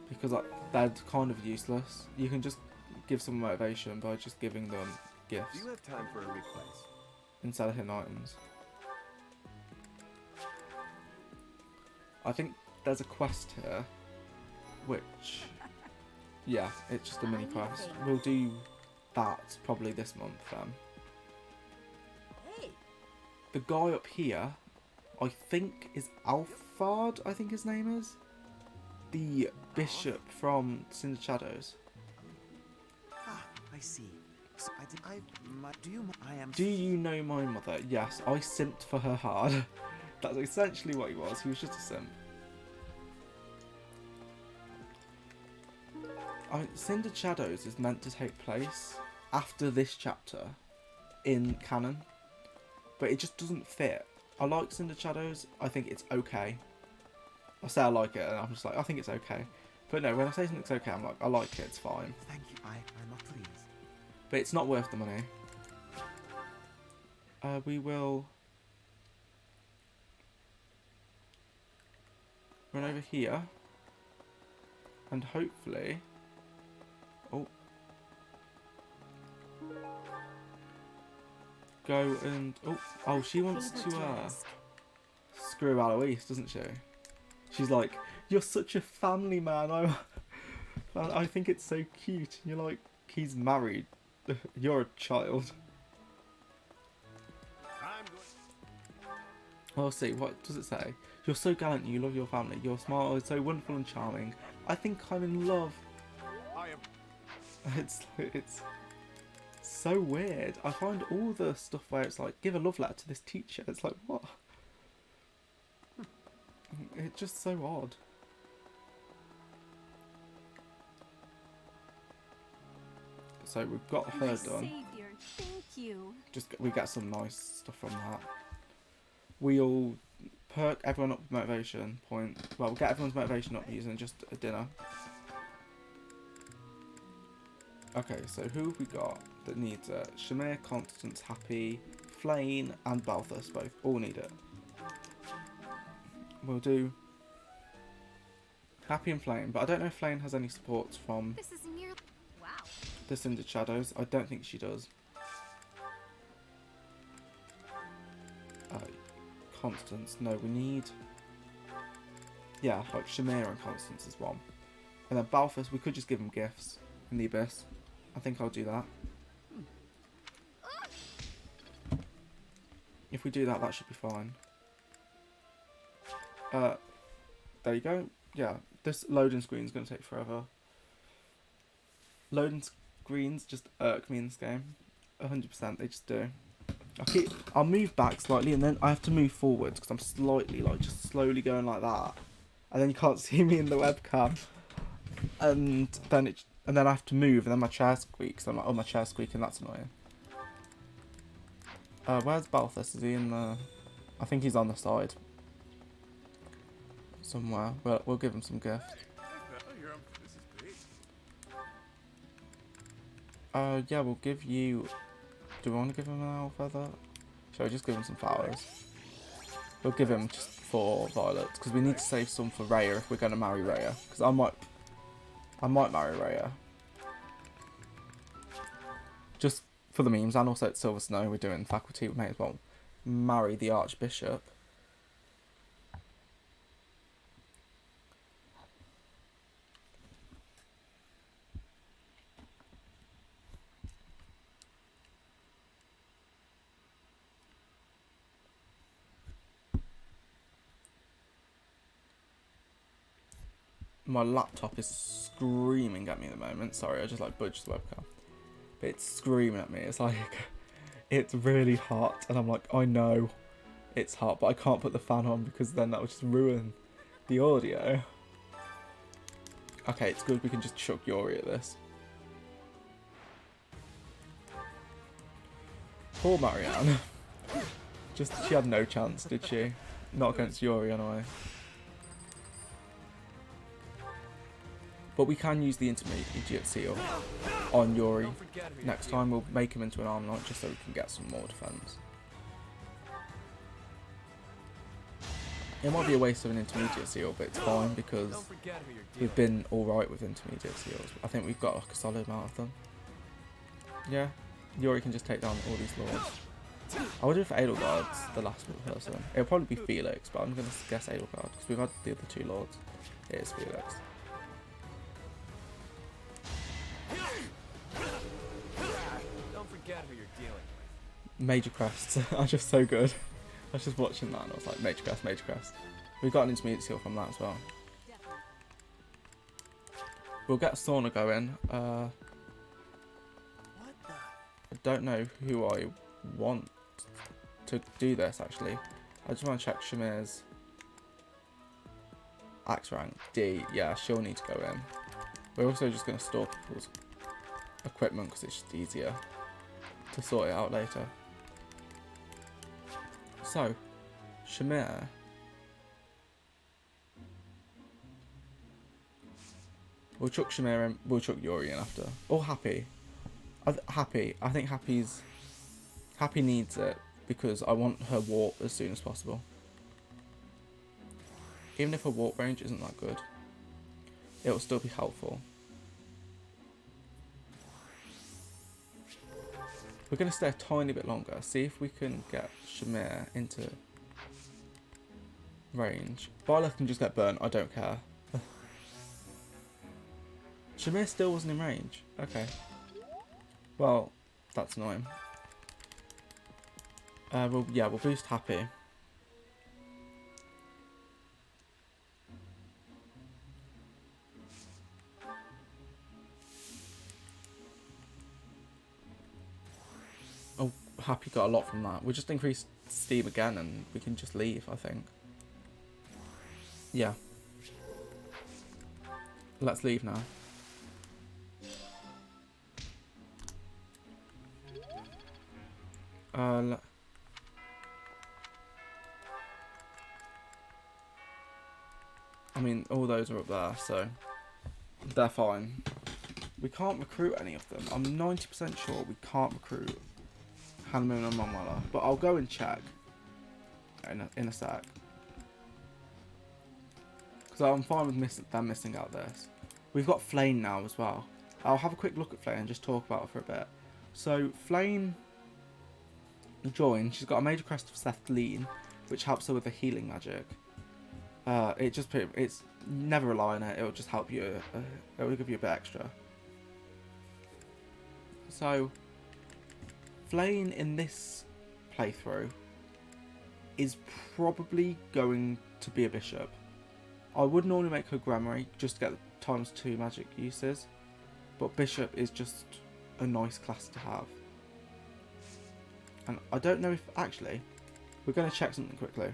Because they're kind of useless. You can just give some motivation by just giving them gifts. Do you have time for a replace? Instead of hidden items. I think there's a quest here. Which... Yeah, it's just a mini quest. We'll do that probably this month then. Hey. The guy up here, I think is Alfard, I think his name is. The bishop from Cinder Shadows. Ah, I see. So Do you know my mother? Yes, I simped for her hard. That's essentially what he was. He was just a simp. Cinder Shadows is meant to take place after this chapter in canon, but it just doesn't fit. I like Cinder Shadows. I think it's okay. I say I like it, and I'm just like, I think it's okay. But no, when I say something's okay, I'm like, I like it. It's fine. Thank you. I'm not pleased. But it's not worth the money. We will run over here, and hopefully. Oh. Go and... Oh, she wants to screw Alois, doesn't she? She's like, you're such a family man. I think it's so cute. And you're like, he's married. You're a child. I'll see. What does it say? You're so gallant. You love your family. You're smart. So wonderful and charming. I think I'm in love. I am... It's so weird. I find all the stuff where it's like, give a love letter to this teacher. It's like, what? It's just so odd. So we've got her done. Savior, thank you. We get some nice stuff from that. We'll perk everyone up with motivation point. Well, we'll get everyone's motivation up using just a dinner. Okay, so who have we got that needs it? Shamir, Constance, Happy, Flane, and Balthus both all need it. We'll do Happy and Flame, but I don't know if Flame has any supports from This is near. Wow. the Cindered Shadows. I don't think she does. Constance, no, we need... Yeah, like Shamira and Constance is one. And then Balthus, we could just give him gifts in the Abyss. I think I'll do that. If we do that, that should be fine. There you go. Yeah, this loading screen is going to take forever. Loading screens just irk me in this game. 100%, they just do. I'll move back slightly and then I have to move forwards because I'm slightly, like, just slowly going like that. And then you can't see me in the webcam. And then I have to move and then my chair squeaks. I'm like, oh, my chair's squeaking, that's annoying. Where's Balthus? Is he in the... I think he's on the side. Somewhere. We'll give him some gifts. Yeah, we'll give you... Do we want to give him an owl feather? Shall we just give him some flowers? We'll give him just 4 violets, because we need to save some for Rhea if we're going to marry Rhea. Because I might marry Rhea. Just for the memes, and also at Silver Snow, we're doing faculty, we may as well marry the Archbishop. My laptop is screaming at me at the moment. Sorry, I just like budged the webcam. But it's screaming at me. It's like, it's really hot. And I'm like, I know it's hot, but I can't put the fan on because then that would just ruin the audio. Okay, it's good we can just chuck Yori at this. Poor Marianne. She had no chance, did she? Not against Yori anyway. But we can use the intermediate seal on Yori. Next time we'll make him into an arm knight just so we can get some more defense. It might be a waste of an intermediate seal, but it's fine because we've been alright with intermediate seals. I think we've got like a solid amount of them. Yeah, Yori can just take down all these lords. I wonder if Edelgard's the last person. It'll probably be Felix, but I'm going to guess Edelgard because we've had the other 2 lords. It is Felix. Who you're dealing with. Major crests are just so good. I was just watching that and I was like, major crest, major crest. We got an intermediate seal from that as well. We'll get Sauna going. I don't know who I want to do this actually. I just want to check Shamir's axe rank. D, yeah, she'll need to go in. We're also just going to store people's equipment because it's just easier to sort it out later. So, Shamir. We'll chuck Shamir in, we'll chuck Yori in after. Or Happy. Happy. I think Happy needs it because I want her warp as soon as possible. Even if her warp range isn't that good, it will still be helpful. We're going to stay a tiny bit longer. See if we can get Shamir into range. Violet can just get burnt. I don't care. Shamir still wasn't in range. Okay. Well, that's annoying. We'll boost Happy. Oh, Happy got a lot from that. We'll just increase steam again and we can just leave, I think. Yeah. Let's leave now. I mean, all those are up there, so they're fine. We can't recruit any of them. I'm 90% sure we can't recruit Hanmoon and Monwella, but I'll go and check in a sec. Because So I'm fine with them missing out this. We've got Flame now as well. I'll have a quick look at Flame and just talk about her for a bit. So Flame joined. She's got a major crest of Sethlene, which helps her with the healing magic. It's never rely on it. It'll just help you. It will give you a bit extra. So Flame in this playthrough is probably going to be a bishop. I would normally make her Grammary just to get the ×2 magic uses, but bishop is just a nice class to have. And I don't know if actually we're going to check something quickly.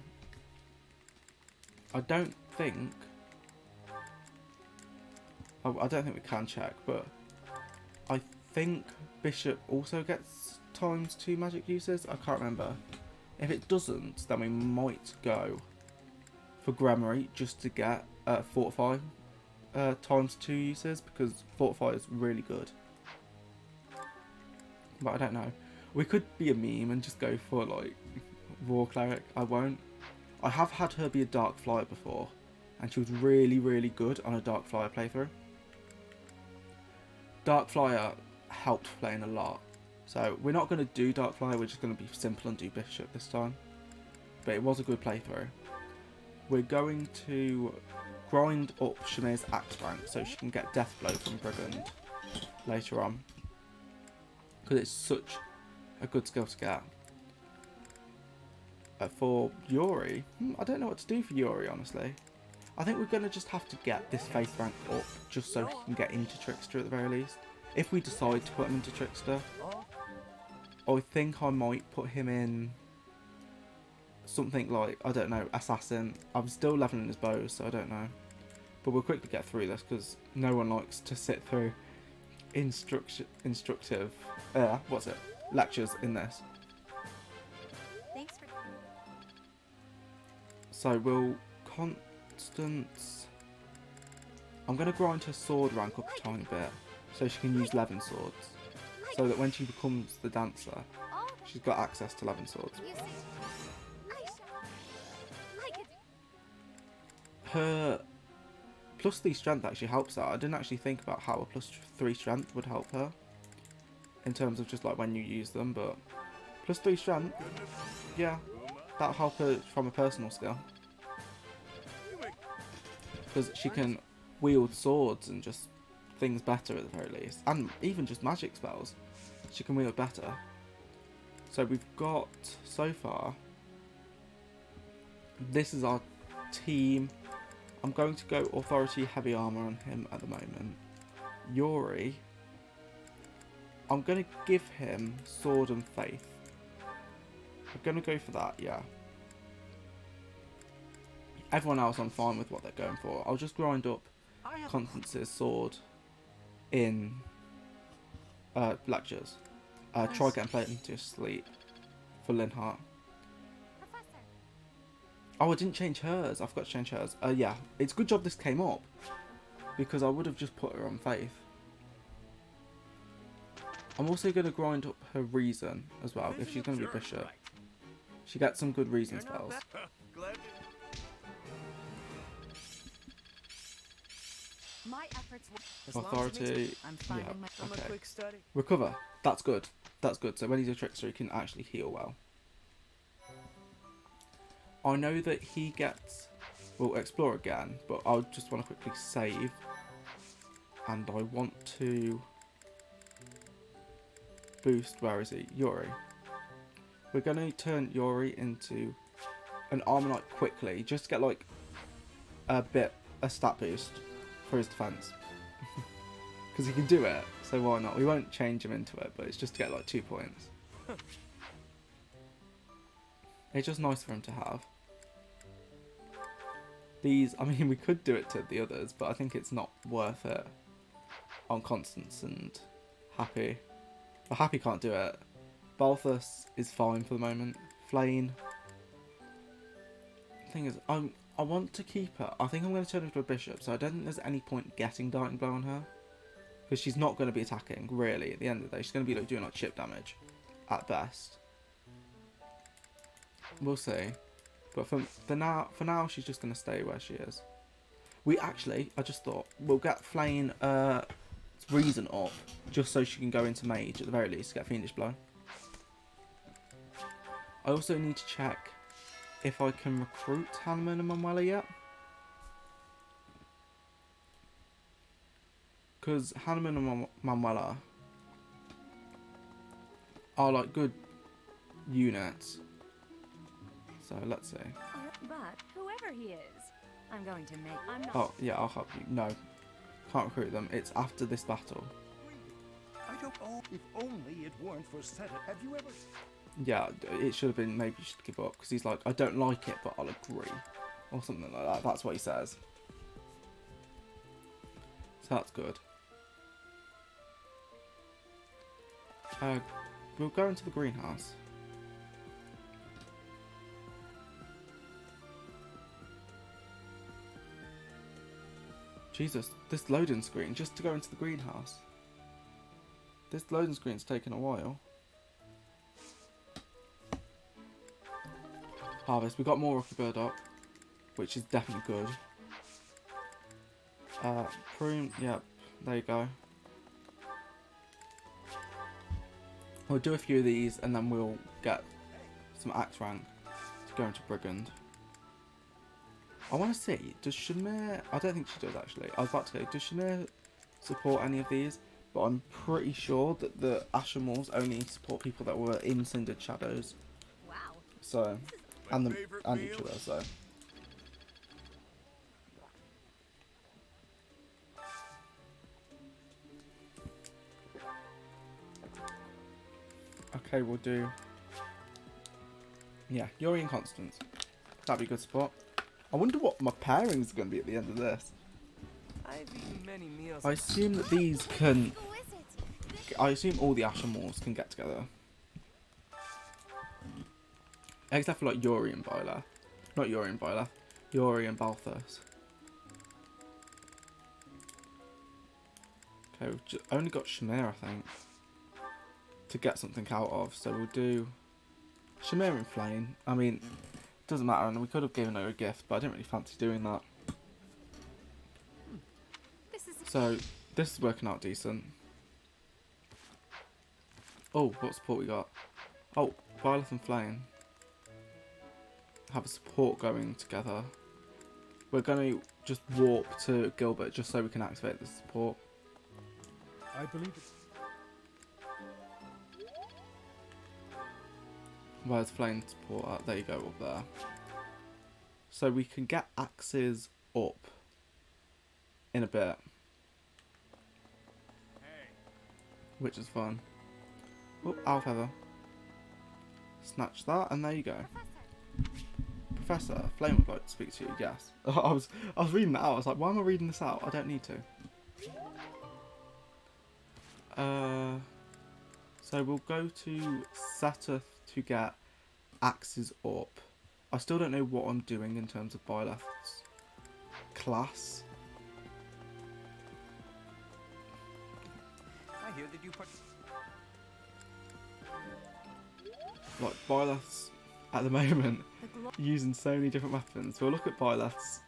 I don't think we can check, but I think bishop also gets ×2 magic uses. I can't remember. If it doesn't, then we might go for Grammary just to get Fortify ×2 uses, because Fortify is really good. But I don't know. We could be a meme and just go for like War Cleric. I won't. I have had her be a Dark Flyer before, and she was really, really good on a Dark Flyer playthrough. Dark Flyer helped playing a lot. So we're not going to do Dark Flyer, we're just going to be simple and do Bishop this time. But it was a good playthrough. We're going to grind up Shamir's Axe rank so she can get Death Blow from Brigand later on. Because it's such a good skill to get. For Yuri, I don't know what to do for Yuri, honestly. I think we're going to just have to get this faith rank up just so he can get into Trickster at the very least. If we decide to put him into Trickster, I think I might put him in something like, I don't know, Assassin. I'm still leveling his bows, so I don't know. But we'll quickly get through this because no one likes to sit through instructive lectures in this. Thanks for. So we'll Constance. I'm going to grind her sword rank up a tiny bit so she can use Levin swords. So that when she becomes the dancer, she's got access to Levin swords. Her +3 strength actually helps her. I didn't actually think about how a +3 strength would help her in terms of just like when you use them, but +3 strength, yeah, that'll help her from a personal skill. Because she can wield swords and just things better at the very least. And even just magic spells, she can wield better. So we've got, so far, this is our team. I'm going to go Authority Heavy Armor on him at the moment. Yuri, I'm going to give him Sword and Faith. I'm going to go for that, yeah. Everyone else I'm fine with what they're going for. I'll just grind up Constance's sword in lectures. Try getting played into sleep for Linhart. Oh, I didn't change hers. I forgot to change hers. Yeah, it's a good job this came up because I would have just put her on Faith. I'm also going to grind up her Reason as well if she's going to be Bishop. She gets some good Reason spells. My efforts Authority, I'm yeah, finding my From a okay. quick study. Recover, that's good. That's good. So when he's a Trickster, he can actually heal well. I know that he gets, we'll explore again, but I just want to quickly save. And I want to boost, where is he? Yuri. We're going to turn Yuri into an Armor Knight quickly, just to get like a stat boost for his defense. Because he can do it, so why not? We won't change him into it, but it's just to get like 2 points. It's just nice for him to have. These, I mean, we could do it to the others, but I think it's not worth it on Constance and Happy. But Happy can't do it. Balthus is fine for the moment. Flane. The thing is, I want to keep her. I think I'm going to turn her into a bishop, so I don't think there's any point getting Darting Blow on her. Because she's not going to be attacking, really, at the end of the day. She's going to be like, doing like chip damage, at best. We'll see. But for now, she's just going to stay where she is. We actually, I just thought, we'll get Flame reason up, just so she can go into mage at the very least, get Fiendish Blow. I also need to check if I can recruit Hanman and Manuela yet. Because Hanman and Manuela are like good units. So let's see. But whoever he is, I'm going to make. I'm not. Oh, yeah, I'll help you. No, can't recruit them. It's after this battle. I don't know if only it weren't for Seta. Have you ever? Yeah, it should have been maybe you should give up. Because he's like, I don't like it, but I'll agree. Or something like that. That's what he says. So that's good. We'll go into the greenhouse. Jesus, this loading screen, just to go into the greenhouse. This loading screen's taken a while. Harvest, we got more Rocky Burdock, which is definitely good. Prune, yep, there you go. We'll do a few of these and then we'll get some axe rank to go into Brigand. I want to see, does Shamir, I don't think she does actually, I was about to go, does Shamir support any of these? But I'm pretty sure that the Ashen Wolves only support people that were in Cindered Shadows. Wow. So, and each other, so. Okay, we'll do, yeah, Yuri and Constance. That'd be a good spot. I wonder what my pairings are going to be at the end of this. I've eaten many meals. I assume that these can, I assume all the Ashen Wolves can get together. Except for like Yuri and Byleth. Not Yuri and Byleth. Yuri and Balthus. Okay, we've only got Shamir, I think, to get something out of. So we'll do Shamir and Flame. I mean, it doesn't matter, and we could have given her a gift, but I didn't really fancy doing that. So this is working out decent. Oh, what support we got? Oh, Violet and Flame have a support going together. We're going to just warp to Gilbert just so we can activate the support. I believe it. Where's Flame support at? There you go, up there. So we can get axes up in a bit. Which is fun. Oh, owl feather. Snatch that, and there you go. Professor, Flame would like to speak to you. Yes. I was reading that out. I was like, why am I reading this out? I don't need to. So we'll go to Seta to get axes up. I still don't know what I'm doing in terms of Byleth's class. I hear that you put. Like, Byleth's, at the moment, using so many different weapons. We'll look at Byleth's.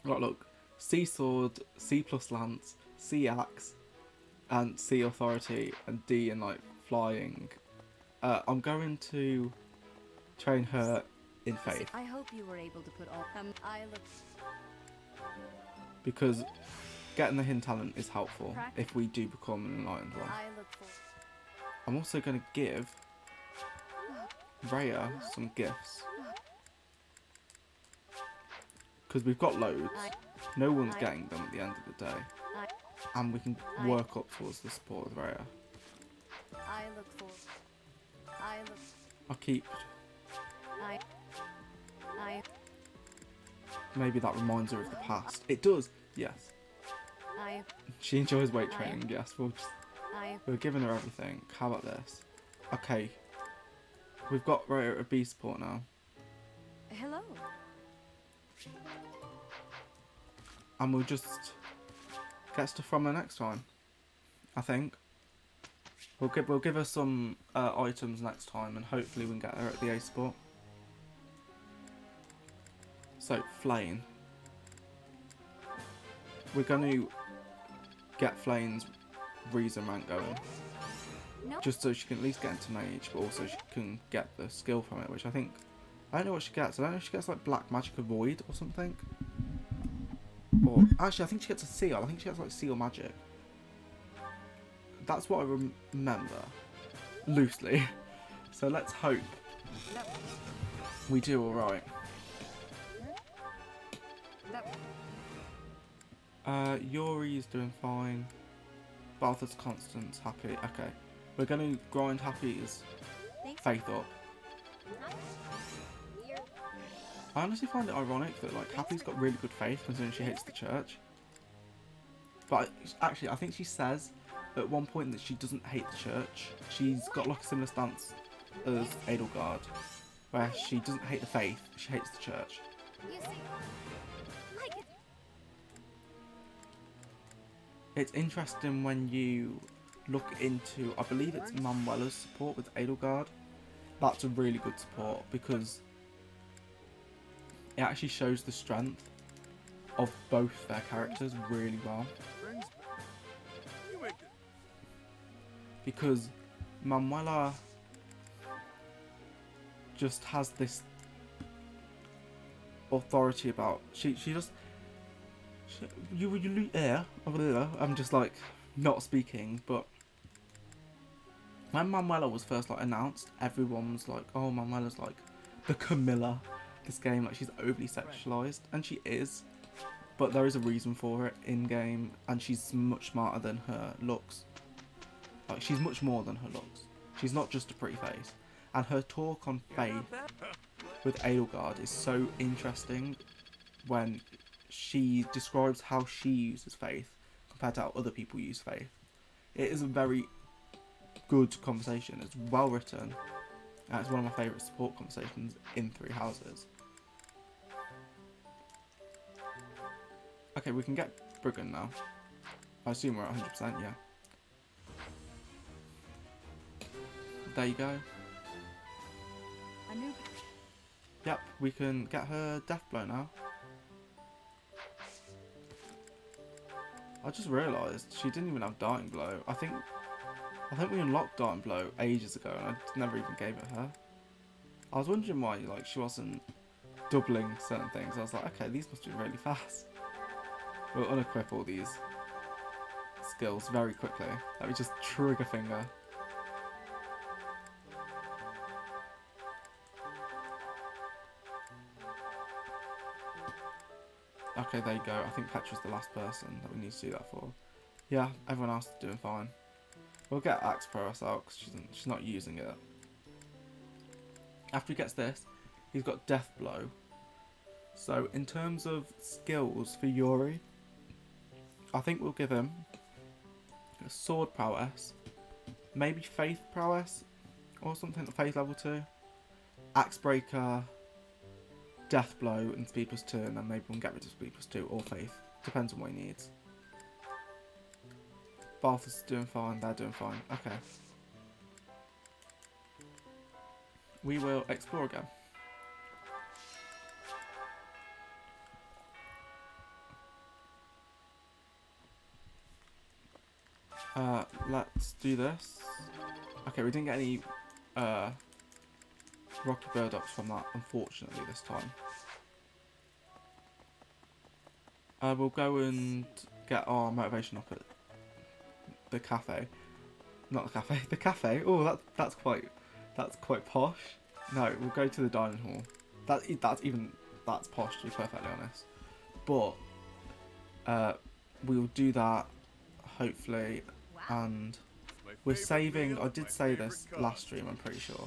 Right, look. C Sword, C plus Lance, C Axe, and C Authority, and D in, like, Flying. I'm going to train her in Faith. I hope you were able to put all. I look. Because getting the hidden talent is helpful if we do become an enlightened one. I look for. I'm also going to give Rhea some gifts. Because we've got loads. No one's getting them at the end of the day. And we can work up towards the support of Rhea. I look for. I look. I'll keep... I. Maybe that reminds her of the past. It does, yes. I. She enjoys weight training, yes. I. We're giving her everything. How about this? Okay. We've got Rhea at a B support now. Hello. And we'll just get stuff from her next time, I think. We'll give her some items next time, and hopefully we can get her at the A spot. So, Flame. we're going to get Flane's reason rank going. No. Just so she can at least get into mage, but also she can get the skill from it, which I think... I don't know what she gets. I don't know if she gets like Black Magic Avoid or something. Or actually, I think she gets a seal. I think she gets like Seal Magic. That's what I remember. Loosely. So let's hope we do alright. Yuri's doing fine. Balthus Constance happy. Okay. We're going to grind Happy's faith up. I honestly find it ironic that like Happy's got really good faith considering she hates the church. But actually, I think she says at one point that she doesn't hate the church. She's got like a similar stance as Edelgard, where she doesn't hate the faith, she hates the church. You see, I could. It's interesting when you look into, I believe it's Manuela's support with Edelgard. That's a really good support because it actually shows the strength of both their characters really well. Because Manuela just has this authority about I'm just like not speaking, but when Manuela was first like announced, everyone was like, oh, Manuela's like the Camilla this game, like she's overly sexualized, and she is, but there is a reason for it in game, and she's much smarter than her looks. Like she's much more than her looks. She's not just a pretty face. And her talk on faith with Edelgard is so interesting when she describes how she uses faith compared to how other people use faith. It is a very good conversation. It's well written. And it's one of my favourite support conversations in Three Houses. Okay, we can get Brigand now. I assume we're at 100%, yeah. There you go. A new. Yep, we can get her Death Blow now. I just realised she didn't even have Dying Blow. I think we unlocked Dying Blow ages ago and I never even gave it her. I was wondering why like she wasn't doubling certain things. I was like, okay, these must be really fast. We'll unequip all these skills very quickly. Let me just trigger finger. Okay, there you go. I think Petra's the last person that we need to do that for. Yeah, everyone else is doing fine. We'll get Axe Prowess out because she's not using it. After he gets this, he's got Death Blow. So in terms of skills for Yuri, I think we'll give him a Sword Prowess, maybe Faith Prowess, or something at Faith level 2, Axe Breaker, Death Blow and Speed plus 2, and then maybe we can get rid of Speed plus 2 or Faith. Depends on what he needs. Balthus is doing fine, they're doing fine. Okay. We will explore again. Let's do this. Okay, we didn't get any Rocky Burdocks from that, unfortunately, this time. We'll go and get our motivation up at the cafe. Not the cafe, the cafe. Oh, that's quite posh. No, we'll go to the dining hall. That's posh, to be perfectly honest. But we'll do that hopefully, and we're saving. I did say this last stream, I'm pretty sure.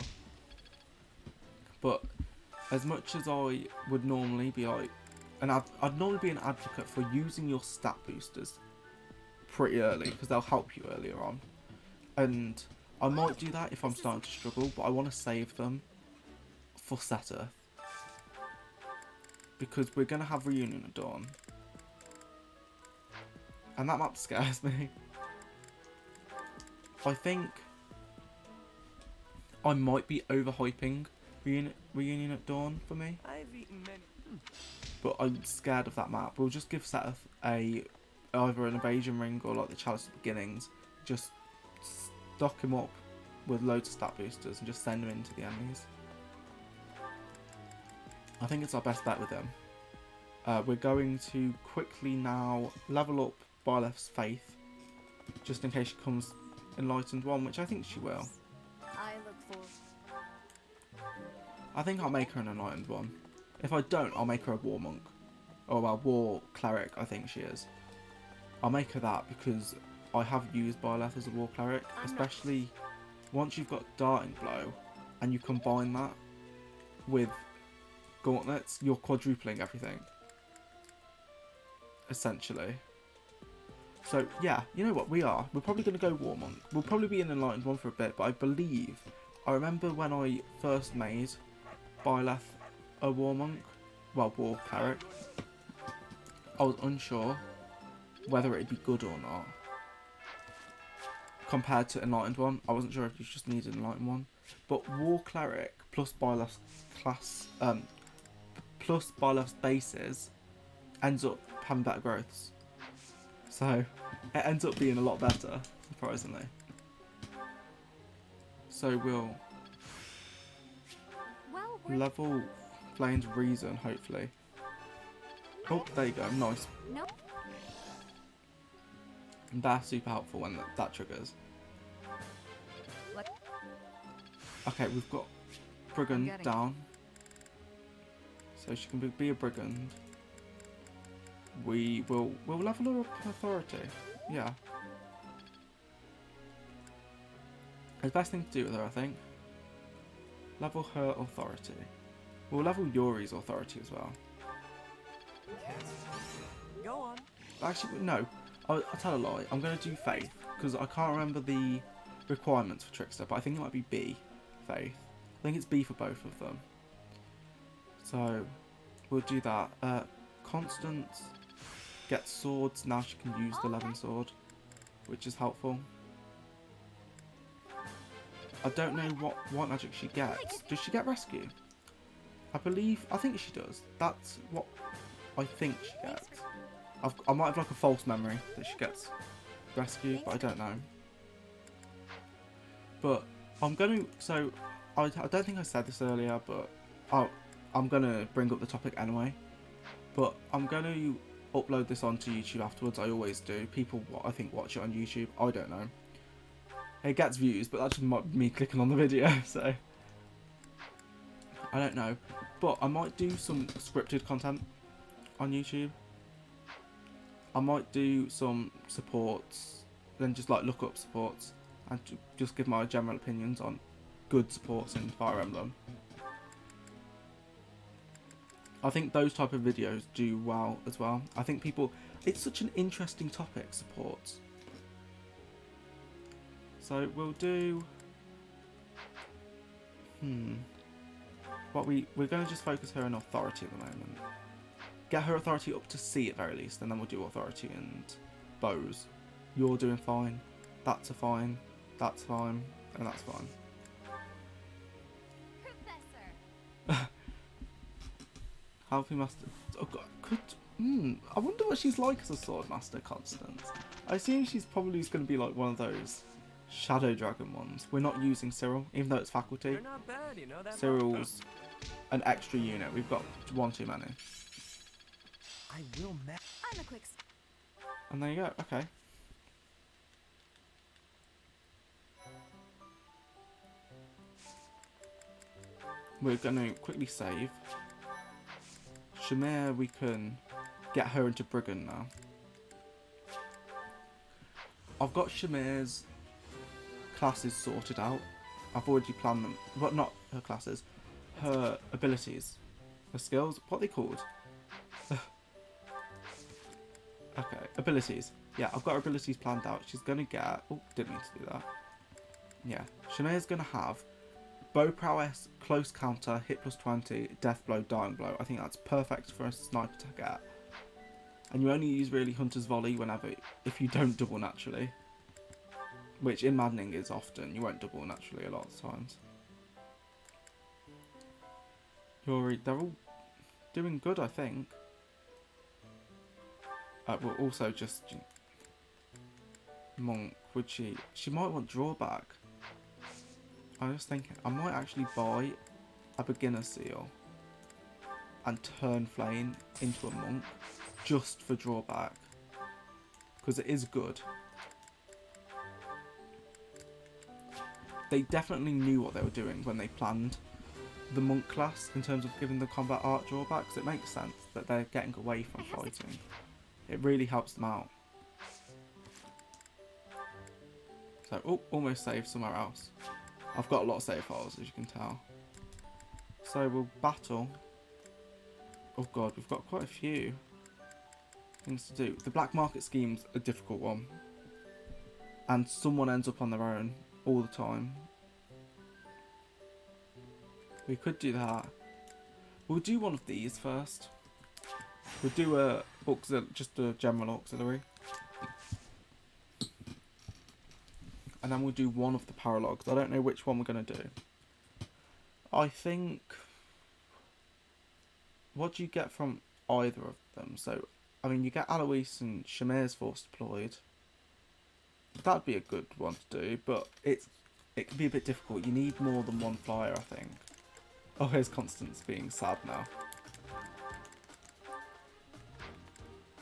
But as much as I would normally be like, I'd normally be an advocate for using your stat boosters pretty early because they'll help you earlier on, and I might do that if I'm starting to struggle, but I want to save them for Seta because we're going to have Reunion at Dawn, and that map scares me. I think I might be overhyping Reunion at Dawn for me, I've eaten many. but I'm scared of that map. We'll just give Seta a either an evasion ring or like the chalice of beginnings, just stock him up with loads of stat boosters and just send him into the enemies. I think it's our best bet with him. We're going to quickly now level up Byleth's faith, just in case she comes enlightened 1, which I think she will. I look forward. I think I'll make her an enlightened 1. If I don't, I'll make her a war monk. Or well, war cleric, I think she is. I'll make her that because I have used Byleth as a war cleric, especially once you've got darting blow and you combine that with gauntlets, you're quadrupling everything. Essentially. So yeah, you know what, we're probably going to go war monk. We'll probably be an enlightened 1 for a bit, but I remember when I first made Byleth a war monk, well, war cleric, I was unsure whether it'd be good or not. Compared to enlightened 1, I wasn't sure if you just needed an enlightened 1. But war cleric plus Byleth's class, plus Byleth's bases ends up having better growths. So it ends up being a lot better, surprisingly. So we'll level Flame's Reason, hopefully. Oh, there you go, nice. Nope. And that's super helpful when that triggers. What? Okay, we've got Brigand down. So she can be a Brigand. We'll level her up authority. Yeah. It's the best thing to do with her, I think. Level her authority. We'll level Yuri's authority as well. Go on. Actually, no. I'll tell a lie. I'm going to do Faith, because I can't remember the requirements for Trickster, but I think it might be B, Faith. I think it's B for both of them. So, we'll do that. Constance gets swords, now she can use the 11 sword, which is helpful. I don't know what white magic she gets. Does she get rescue? I think she does. That's what I think she gets. I might have like a false memory that she gets rescue, but I don't know. But I'm going to, so I don't think I said this earlier, but I'm going to bring up the topic anyway. But I'm going to upload this onto YouTube afterwards. I always do. People, I think, watch it on YouTube. I don't know. It gets views, but that's just me clicking on the video, so I don't know. But I might do some scripted content on YouTube. I might do some supports, then just like look up supports and just give my general opinions on good supports in Fire Emblem. I think those type of videos do well as well. I think people, it's such an interesting topic, supports. So we'll do, we're going to just focus her on authority at the moment. Get her authority up to C at very least, and then we'll do authority and bows. You're doing fine, that's a fine, that's fine, and that's fine. Professor. Helping Master. Oh God, I wonder what she's like as a sword master, Constance. I assume she's probably going to be like one of those Shadow Dragon ones. We're not using Cyril, even though it's faculty. You're not bad, you know that. Cyril's an extra unit. We've got one too many. I will I'm a quick. And there you go. Okay. We're going to quickly save. Shamir, we can get her into Brigand now. I've got Shamir's classes sorted out. I've already planned them, but not her classes, her abilities, her skills. What are they called? Okay, abilities. Yeah, I've got her abilities planned out. She's gonna get. Oh, didn't mean to do that. Yeah, Shamir's gonna have bow prowess, close counter, hit plus 20, death blow, dying blow. I think that's perfect for a sniper to get. And you only use really Hunter's Volley whenever, if you don't double naturally. Which in Maddening is often, you won't double naturally a lot of times. They're all doing good, I think. We'll also just monk. Would she? She might want drawback. I was thinking I might actually buy a beginner seal and turn Flame into a monk just for drawback because it is good. They definitely knew what they were doing when they planned the monk class in terms of giving the combat art drawbacks. It makes sense that they're getting away from fighting. It really helps them out. So, oh, almost saved somewhere else. I've got a lot of save files, as you can tell. So we'll battle. Oh god, we've got quite a few things to do. The black market scheme's a difficult one. And someone ends up on their own all the time. We could do that. We'll do one of these first. We'll do just a general auxiliary. And then we'll do one of the paralogs. I don't know which one we're going to do. I think... What do you get from either of them? So, I mean, you get Alois and Shamir's force deployed. That'd be a good one to do, but it can be a bit difficult. You need more than one flyer, I think. Oh, here's Constance being sad now.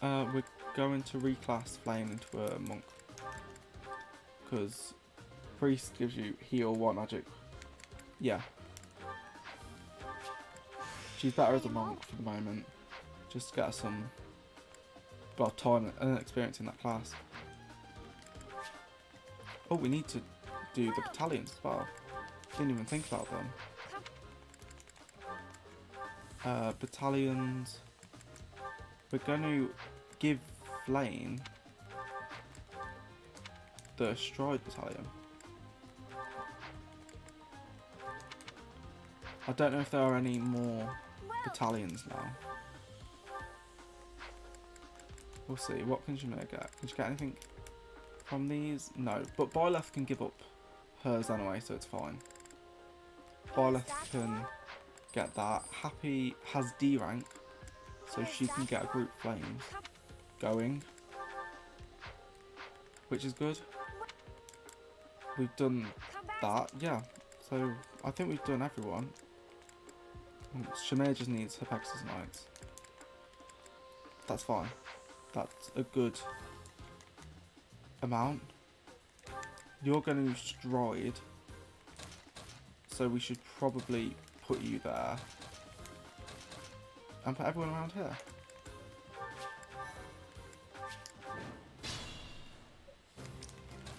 We're going to reclass Flame into a monk. Because Priest gives you heal 1 magic. Yeah. She's better as a monk for the moment. Just to get her some time and experience in that class. Oh, we need to do the battalions as well. Didn't even think about them. Battalions. We're going to give Flame the Stride Battalion. I don't know if there are any more battalions now. We'll see. What can Shamir get? Can she get anything from these? No. But Byleth can give up hers anyway, so it's fine. Byleth can get that. Happy has D rank, so she can get a group Flames going, which is good. We've done that, yeah. So I think we've done everyone. Shamir just needs her Pegasus Knights. That's fine. That's a good amount. You're going to Stride, so we should probably put you there and put everyone around here.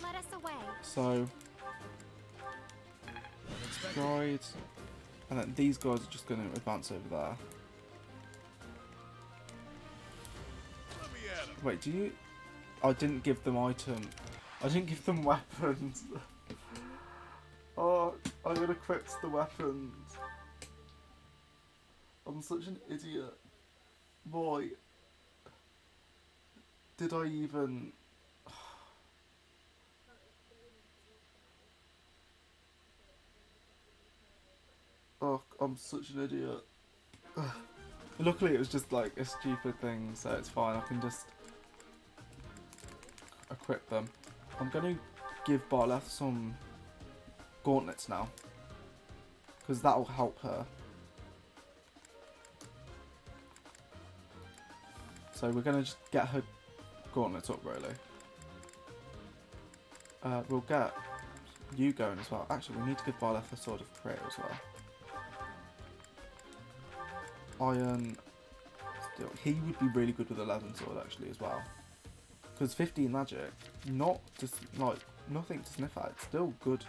Let us away. So Stride, and then these guys are just going to advance over there. Wait, do you... I didn't give them item. I didn't give them weapons. Oh, I'm going to equip the weapons. I'm such an idiot. Why did I even... Oh, I'm such an idiot. Luckily it was just like a stupid thing, so it's fine. I can just equip them. I'm going to give Byleth some gauntlets now, because that will help her. So we're going to just get her gauntlets up, really. We'll get you going as well. Actually, we need to give Byleth a Sword of Prayer as well. Iron Steel. He would be really good with a Leathern Sword, actually, as well. Because 15 magic, not just like nothing to sniff at. It's still good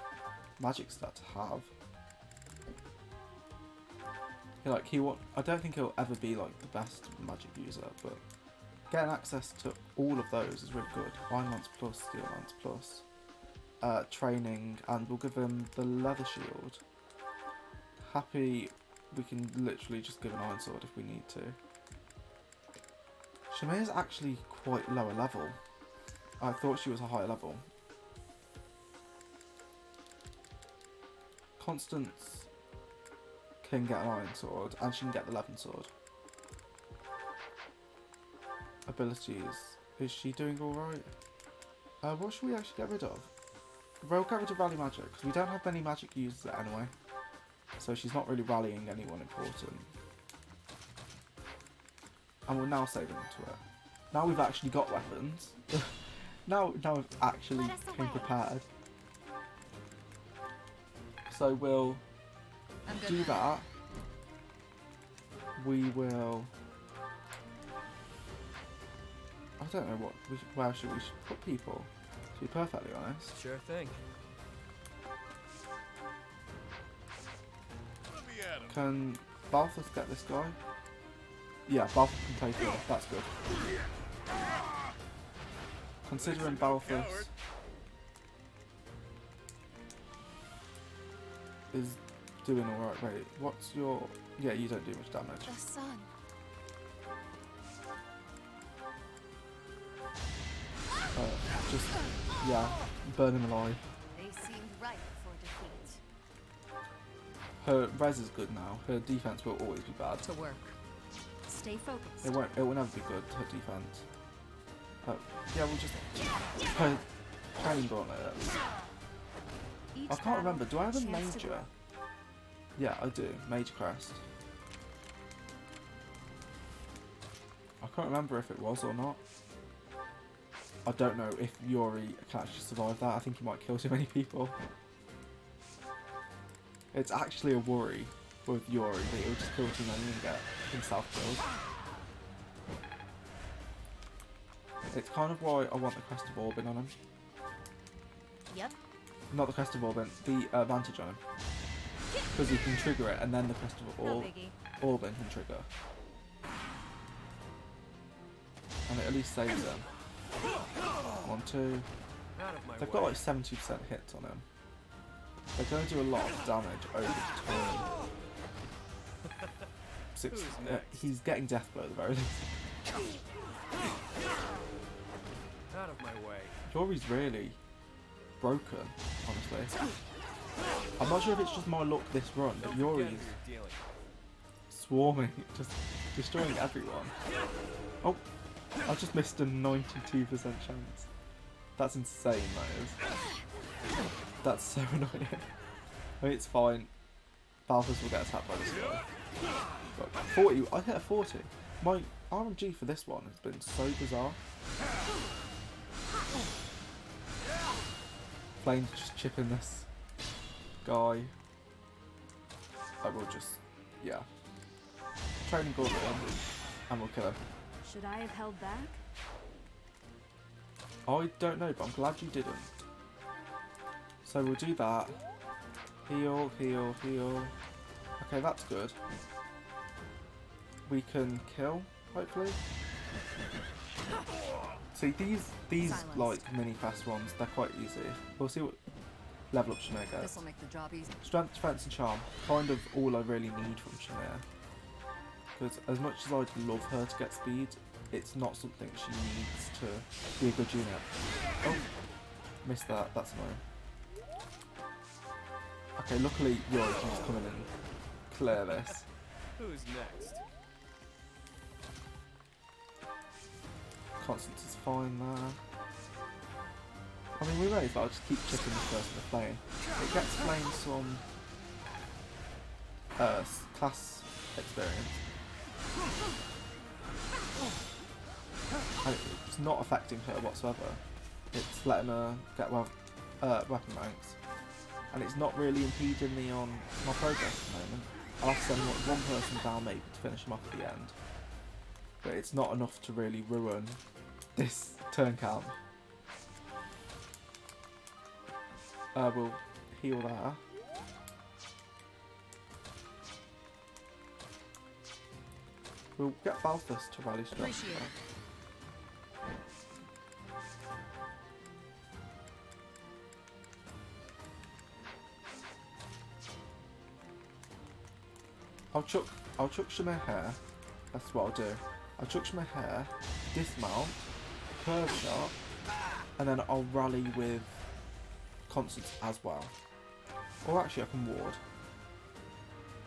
magic stat to have. I don't think he'll ever be like the best magic user, but getting access to all of those is really good. Iron Lance plus, Steel Lance plus, training, and we'll give him the Leather Shield. Happy, we can literally just give an Iron Sword if we need to. Shamir's actually quite lower level. I thought she was a higher level. Constance can get an Iron Sword, and she can get the Leathern Sword. abilities. Is she doing alright? What should we actually get rid of? We'll get rid of rally magic, because we don't have many magic users anyway. So she's not really rallying anyone important. And we're now saving to it. Now we've actually got weapons. now we've actually been prepared. So we'll do that. We will... I don't know where should we put people, to be perfectly honest. Sure thing. Can Balthus get this guy? Yeah, Balthus can take him. That's good. Considering Balthus is doing alright. Wait, what's your... Yeah, you don't do much damage. The sun. Just, yeah, burn him alive. They seemed ripe for defeat. Her res is good now. Her defense will always be bad. To work. Stay focused. It will never be good, her defense. Yeah, we'll just... Her training gauntlet. I can't remember, do I have a major? Yeah, I do. Major crest. I can't remember if it was or not. I don't know if Yuri can actually survive that. I think he might kill too many people. It's actually a worry with Yuri that he'll just kill too many and get himself killed. It's kind of why I want the Crest of Orbin on him. Yep. Not the Crest of Orbin, the advantage on him. Because he can trigger it and then the Crest of Orbin can trigger. And it at least saves them. 1, 2. They've got like 70% hits on him. They're going to do a lot of damage over the turn. He's getting death blow at the very least. Out of my way. Yuri's really broken, honestly. I'm not sure if it's just my luck this run, but Yuri's swarming, just destroying everyone. Oh, I just missed a 92% chance. That's insane, that is. That's so annoying. I mean, it's fine. Balthus will get attacked by this guy. But 40, I hit a 40. My RNG for this one has been so bizarre. Flame's just chipping this guy. I will just, yeah. Training gauntlet on and we'll kill him. Should I have held back? I don't know, but I'm glad you didn't. So we'll do that. Heal, heal, heal. Okay, that's good. We can kill, hopefully. See, these like mini fast ones, they're quite easy. We'll see what level up Shamir gets. This'll make the job easy. Strength, defense, and charm. Kind of all I really need from Shamir. Because as much as I'd love her to get speed, it's not something she needs to be a good unit. Oh, missed that. That's annoying. Okay, luckily Yuri can just come in and clear this. Who's next? Constance is fine there. I mean, we may as well just keep chipping this person with Flame. It gets Flame some class experience. And it's not affecting her whatsoever. It's letting her get weapon ranks. And it's not really impeding me on my progress at the moment. I'll have to send one person down maybe to finish him off at the end. But it's not enough to really ruin this turn count. We'll heal there. We'll get Balthus to rally strength. I'll chuck Shamir here. That's what I'll do. I'll chuck Shamir here, dismount, curve shot, and then I'll rally with Constance as well. Or actually I can ward.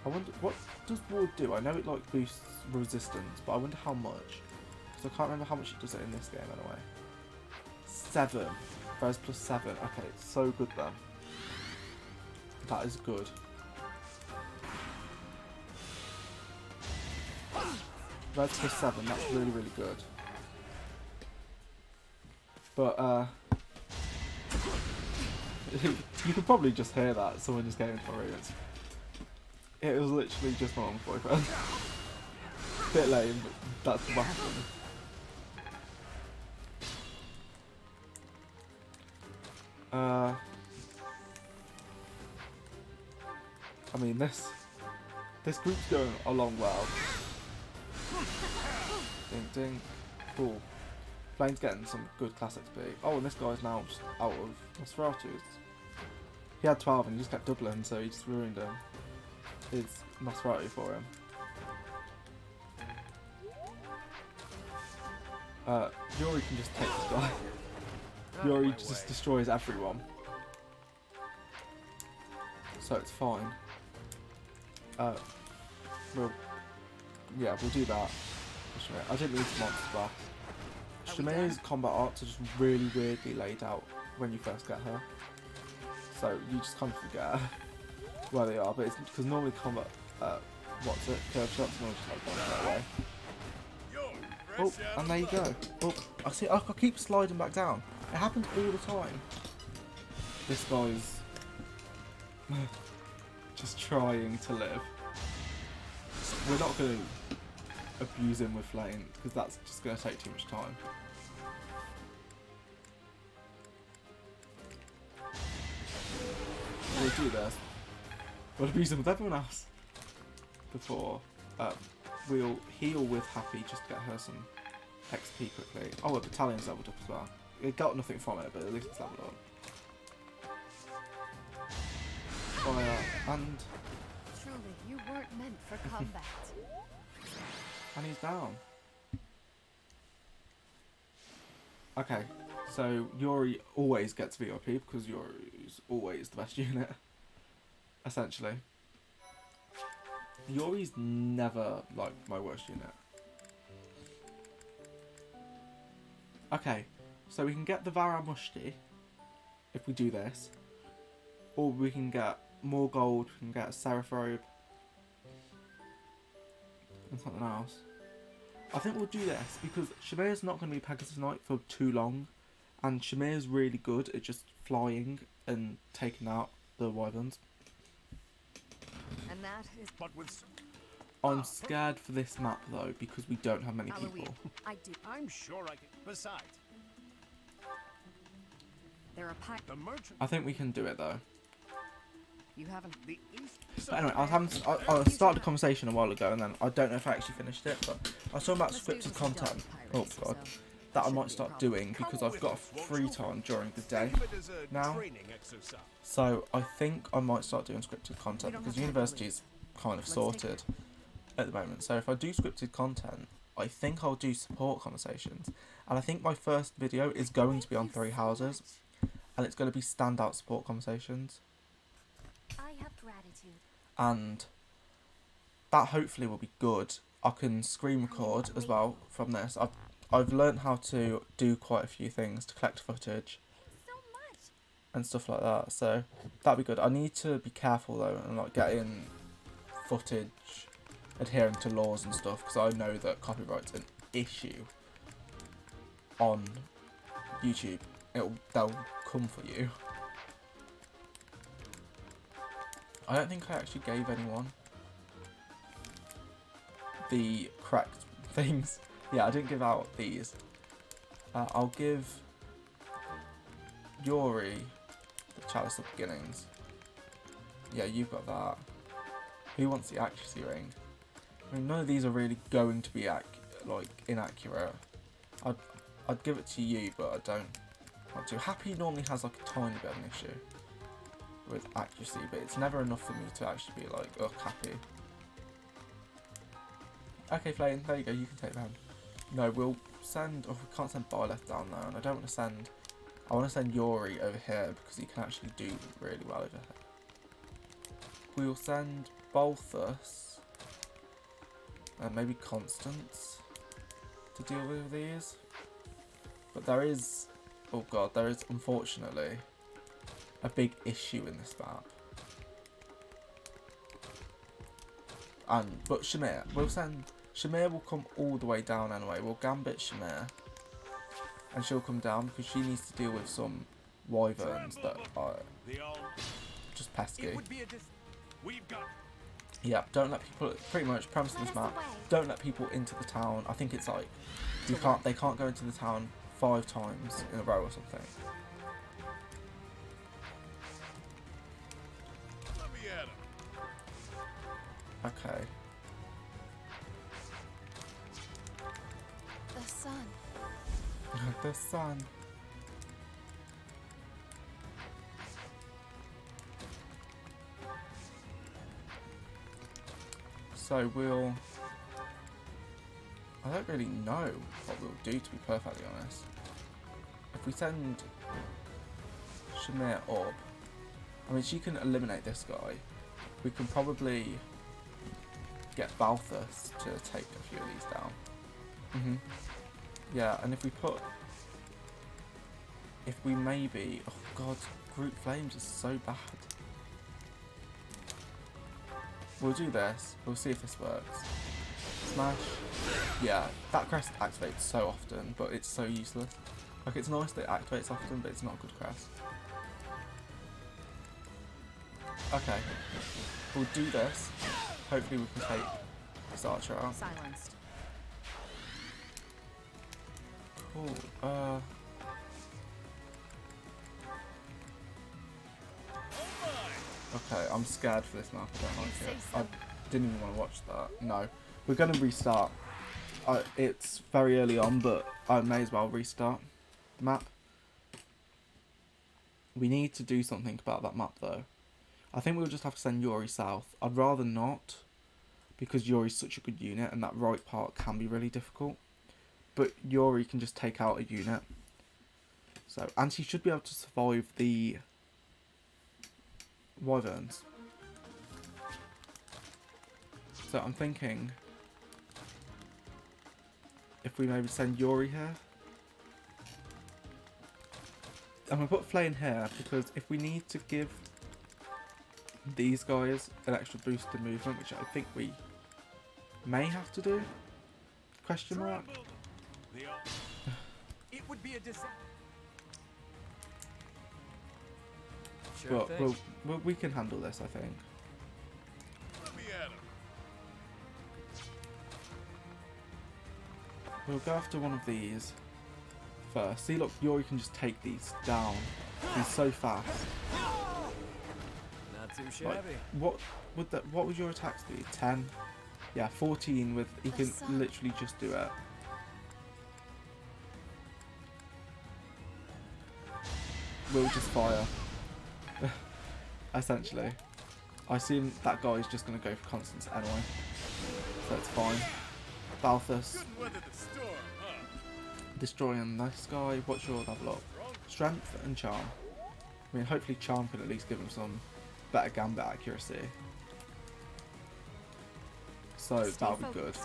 I wonder, what does ward do? I know it like boosts resistance, but I wonder how much. So I can't remember how much it does it in this game anyway. 7. Res plus 7. Okay, it's so good then. That is good. Res plus 7, that's really, really good. But, you could probably just hear that, someone just getting for it. It was literally just my mum's boyfriend. Bit lame, but that's what happened. I mean, this group's going along well. Ding ding. Cool. Flame's getting some good class XP. Oh, and this guy's now just out of Nosferatu's. He had 12 and he just kept doubling, so he just ruined him. His Nosferatu for him. Yuri can just take this guy. Yuri just destroys everyone. So it's fine. We'll do that. I didn't need to monster blast. Shimea's combat arts are just really weirdly laid out when you first get her. So you just kind of forget where they are, but it's because normally combat, curve shots normally just like going that way. Oh, and there you go. Oh, I see. I keep sliding back down. It happens all the time. This guy's just trying to live. We're not going to abuse him with flame because that's just going to take too much time. We'll do this. We'll abuse him with everyone else before we'll heal with Happy just to get her some XP quickly. Oh, a battalion's leveled up as well. It got nothing from it, but at least it's leveled up. Fire and Truly, you weren't meant for combat. and he's down. Okay, so Yuri always gets VIP because Yuri's always the best unit, essentially. Yuri's never like my worst unit. Okay, so we can get the Vara Mushti if we do this, or we can get more gold, we can get a Seraph Robe and something else. I think we'll do this because Shimea's not going to be Pegasus Knight for too long, and Shimea's really good at just flying and taking out the wyverns. And that is But with I'm scared for this map though because we don't have many Halloween. people. I do. I'm sure I can. Besides, There are the merchant. I think we can do it though. You haven't. The east. But anyway, I started a conversation a while ago and then I don't know if I actually finished it, but I was talking about scripted content. Oh god. That I might start doing because I've got free time during the day now. So I think I might start doing scripted content because university's kind of sorted at the moment. So if I do scripted content, I think I'll do support conversations. And I think my first video is going to be on 3 houses. And it's going to be standout support conversations. I have gratitude. And that hopefully will be good. I can screen record as well from this. I've learned how to do quite a few things to collect footage So much. and stuff like that, so that'd be good. I need to be careful though and like getting footage adhering to laws and stuff because I know that copyright's an issue on YouTube. They'll come for you. I don't think I actually gave anyone the correct things. Yeah, I didn't give out these. I'll give Yuri the Chalice of Beginnings. Yeah, you've got that. Who wants the accuracy ring? I mean, none of these are really going to be inaccurate. I'd give it to you, but I don't want to. Happy normally has like a tiny bit of an issue with accuracy, but it's never enough for me to actually be like, ugh, Happy. Okay, Flame, there you go, you can take them. No, we'll send... Oh, we can't send Byleth down there, and I don't want to send... I want to send Yuri over here, because he can actually do really well over here. We'll send Balthus, and maybe Constance, to deal with these. But there is, oh god, there is unfortunately a big issue in this map. But Shamir, Shamir will come all the way down anyway. We'll gambit Shamir, and she'll come down because she needs to deal with some wyverns that are just pesky. Yeah, don't let people, pretty much premise of this map, don't let people into the town. I think it's like they can't go into the town 5 times in a row or something. Okay. The sun. The sun. So we'll... I don't really know what we'll do, to be perfectly honest. If we send Shamir up, I mean, she can eliminate this guy. We can probably get Balthus to take a few of these down. Yeah, and if we maybe... Oh god, group flames is so bad. We'll do this. We'll see if this works. Smash. Yeah, that crest activates so often, but it's so useless. Like, it's nice that it activates often, but it's not a good crest. Okay. We'll do this. Hopefully we can take this archer out. Silenced. Cool. Okay, I'm scared for this map. I don't like it. I didn't even want to watch that. No. We're going to restart. It's very early on, but I may as well restart the map. We need to do something about that map, though. I think we'll just have to send Yuri south. I'd rather not, because Yuri's such a good unit, and that right part can be really difficult. But Yuri can just take out a unit. So, and she should be able to survive the wyverns. So I'm thinking if we maybe send Yuri here. I'm going to put Flay in here because if we need to give these guys an extra boost to movement, which I think we may have to do, question mark. It would be a But we can handle this, I think. We'll go after one of these first. See, look, Yuri can just take these down. He's so fast. Not too shabby. Like, what would your attacks be? 10? Yeah, 14 with... He can literally just do it. We'll just fire. Essentially. I assume that guy is just going to go for Constance anyway. So it's fine. Balthus. Destroying this guy. What's your level up? Strength and Charm. I mean, hopefully Charm can at least give him some better gambit accuracy. So that'll be good.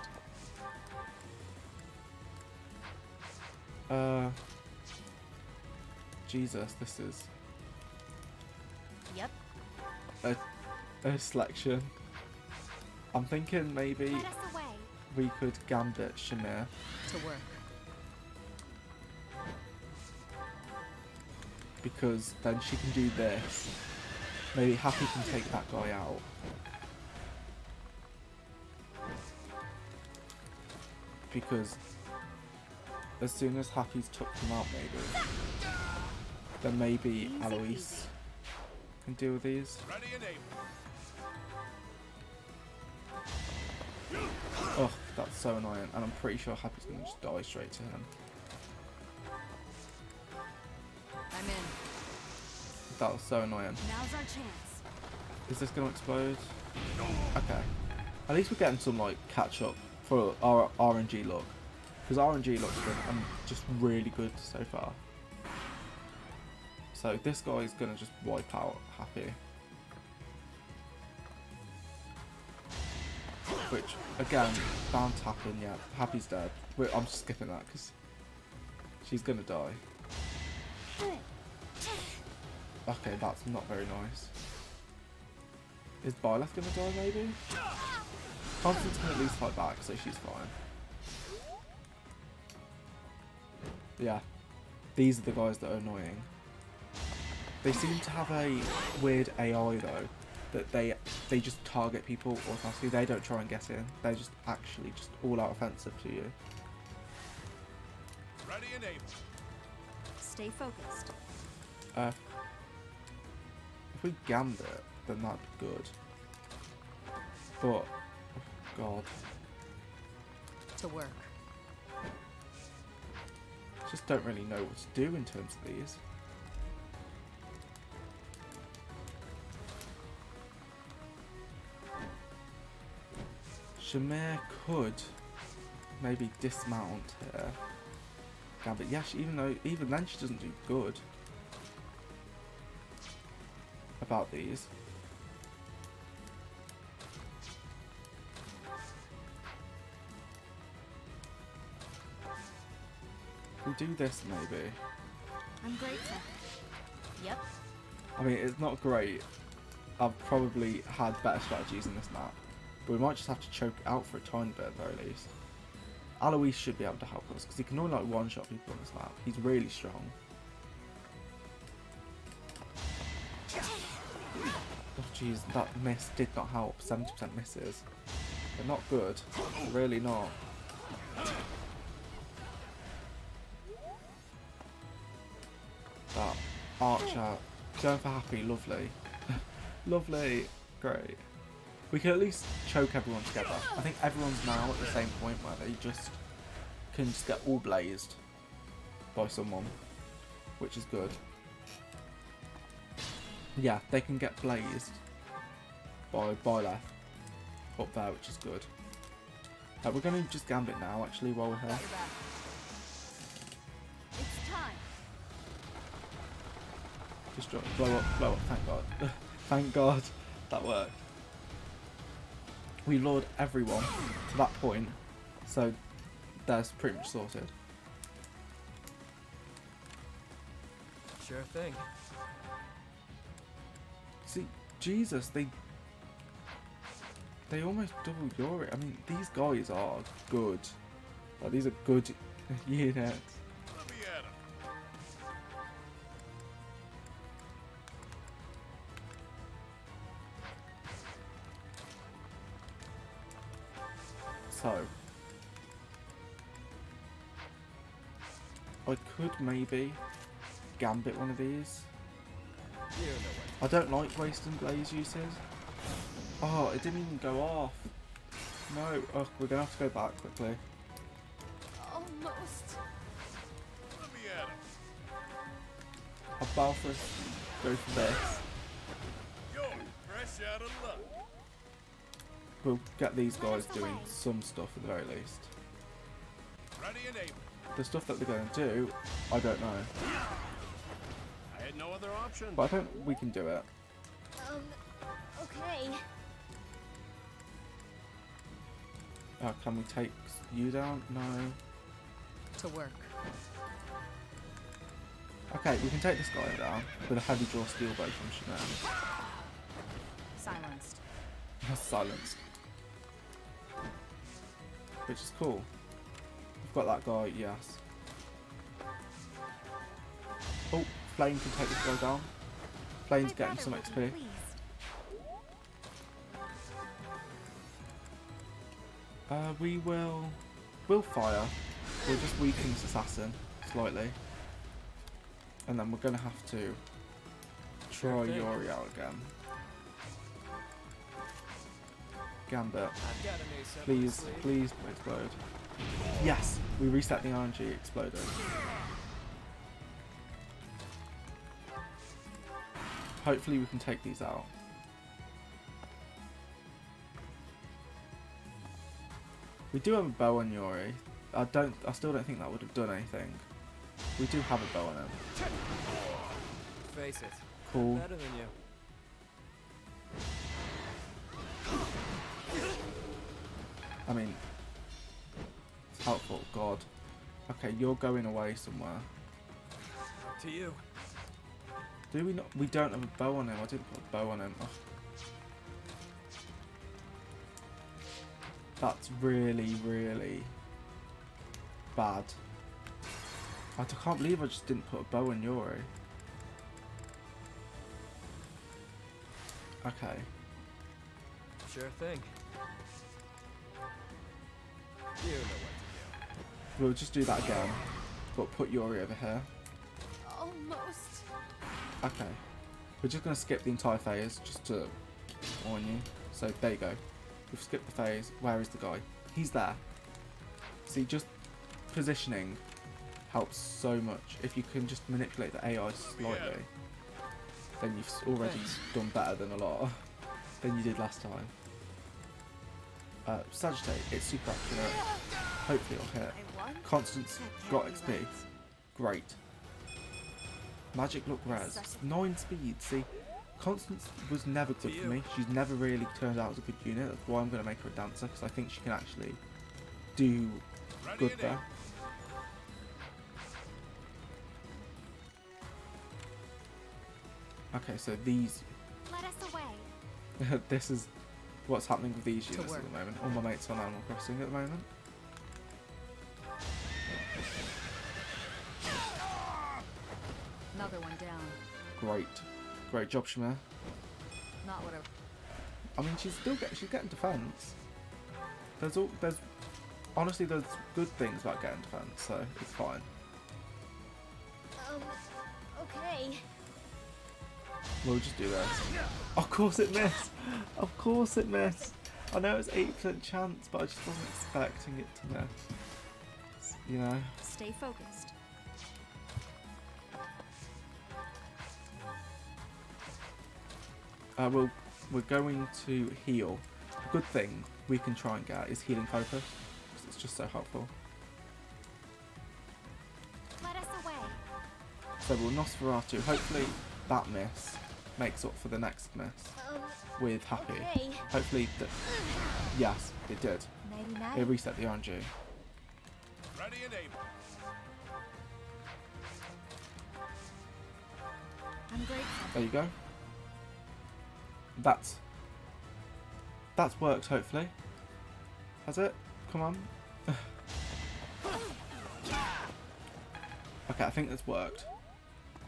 Jesus, this is... Yep. a selection. I'm thinking maybe we could gambit Shamir. To work. Because then she can do this. Maybe Happy can take that guy out. Because as soon as Happy's took him out, maybe, then maybe Alois can deal with these. Oh, that's so annoying, and I'm pretty sure Happy's gonna just die straight to him. I'm in. That was so annoying. Now's our chance. Is this gonna explode? Okay. At least we're getting some like catch up for our RNG look, because RNG looks good and just really good so far. So this guy is gonna just wipe out Happy. which again, bound to happen. Yeah, Happy's dead. I'm skipping that because she's gonna die. Okay, that's not very nice. Is Byleth gonna die maybe? Constance can at least fight back, so she's fine. Yeah, these are the guys that are annoying. They seem to have a weird AI though, that they just target people automatically. They don't try and get in. They're just actually just all out offensive to you. Ready and able. Stay focused. If we Gambit, then that'd be good. But, oh God. To work. Just don't really know what to do in terms of these. Shamir could maybe dismount here. Gambit, yeah, even then she doesn't do good about these. We do this maybe. I'm grateful. Yep. I mean, it's not great. I've probably had better strategies in this map, but we might just have to choke it out for a tiny bit at the very least. Alois should be able to help us because he can only like one-shot people on this map. He's really strong. Oh jeez, that miss did not help. 70% misses. They're not good. They're really not. That Archer going for Happy, lovely. Lovely, great. We can at least choke everyone together. I think everyone's now at the same point where they just can just get all blazed by someone, which is good. Yeah, they can get blazed by Byleth up there, which is good. We're going to just Gambit now, actually, while we're here. It's time. Just blow up, thank God. Thank God that worked. We lured everyone to that point, so that's pretty much sorted. Sure thing. See, Jesus, they almost double Yuri. I mean, these guys are good. Like, these are good units. Let me at him. So, I could maybe Gambit one of these. You know I don't like wasting blaze uses. Oh, it didn't even go off. No, oh, we're gonna have to go back quickly. Almost. Let me at him. I'll Balfour go for this. Yo, fresh out of luck. We'll get these guys doing some stuff at the very least. Ready and able. The stuff that they're going to do, I don't know. I had no other option. But I think we can do it. Okay. Can we take you down? No. To work. Okay, we can take this guy down with a heavy draw steel bow from Chanel. Silenced. Silenced. Which is cool. We've got that guy, yes. Oh, Flame can take this guy down. Flame's getting some XP. We'll fire. We'll just weaken this assassin slightly. And then we're gonna have to try Yuri out again. Gambit. I've got an ace up my Please, sleeve. please explode. Yes! We reset the RNG, exploded. Hopefully we can take these out. We do have a bow on Yuri. I still don't think that would have done anything. We do have a bow on him. Face it. Cool. Better than you. I mean, it's helpful. God. Okay, you're going away somewhere. Up to you. Do we not? We don't have a bow on him. I didn't put a bow on him. Oh. That's really, really bad. I can't believe I just didn't put a bow on Yuri. Okay. Sure thing. You know what to do. We'll just do that again. But put Yuri over here. Almost. Okay. We're just going to skip the entire phase just to warn you. So there you go. We've skipped the phase. Where is the guy? He's there. See, just positioning helps so much. If you can just manipulate the AI slightly, then you've already done better than a lot than you did last time. Sagitate, it's super accurate. Hopefully it'll hit. Constance got XP. Great. Magic look res. 9 speed. See, Constance was never good for me. She's never really turned out as a good unit. That's why I'm going to make her a dancer, because I think she can actually do good there. Okay, so these... Let us away. this is what's happening with these units at the moment. All my mates are on Animal Crossing at the moment. Another one down. Great. Great job, Shamir. Not what I... I mean, she's getting defense. Honestly, there's good things about getting defense, so it's fine. Okay. We'll just do this. Of course it missed! Of course it missed! I know it's 8% chance, but I just wasn't expecting it to miss. You know? Stay focused. We're going to heal. A good thing we can try and get is healing focus, because it's just so helpful. Let us away. So we'll Nosferatu. Hopefully that miss makes up for the next miss with Happy. Okay. Hopefully yes, it did. Nighty-night. It reset the RNG. Ready and able. I'm grateful. There you go. That's worked, hopefully. Has it? Come on. Okay, I think that's worked.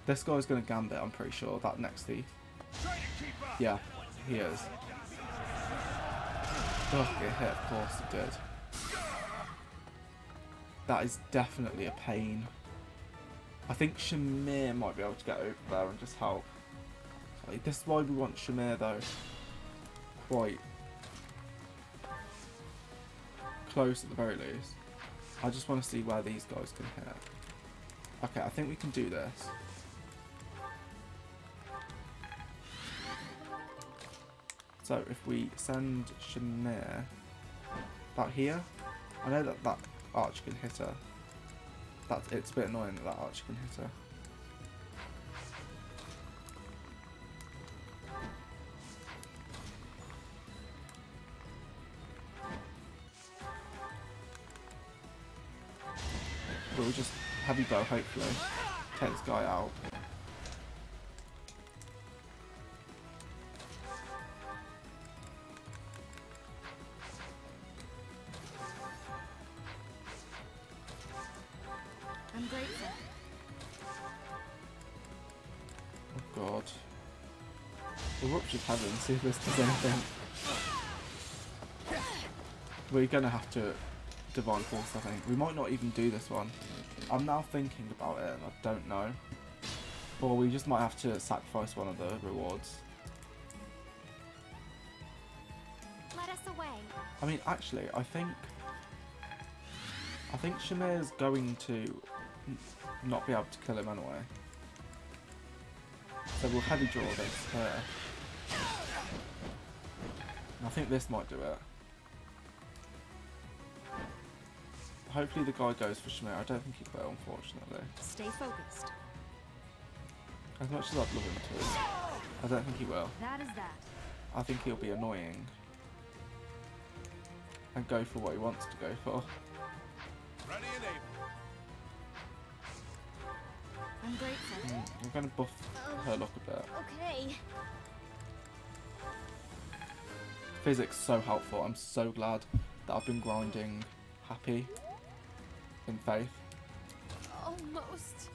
This guy's going to gambit, I'm pretty sure, that next thief. Yeah, he is. Oh, it hit, of course it did. That is definitely a pain. I think Shamir might be able to get over there and just help. Like, this is why we want Shamir though. Quite close at the very least. I just want to see where these guys can hit. Okay, I think we can do this. So if we send Shamir about here, I know that that archer can hit her. It's a bit annoying that that archer can hit her. We'll just heavy bow, hopefully. Take this guy out. I'm grateful. Oh god. We'll rupture heaven, see if this does anything. We're gonna have to Divine Force, I think. We might not even do this one. I'm now thinking about it and I don't know. Or we just might have to sacrifice one of the rewards. Let us away. I mean, actually, I think Shamir's going to not be able to kill him anyway. So we'll heavy draw this here. And I think this might do it. Hopefully the guy goes for Shamir. I don't think he will, unfortunately. Stay focused. As much as I'd love him to, I don't think he will. That is that. I think he'll be annoying. and go for what he wants to go for. Ready and able. I'm grateful. I'm going to buff her luck a bit. Okay. Physics so helpful. I'm so glad that I've been grinding happy in faith. Almost.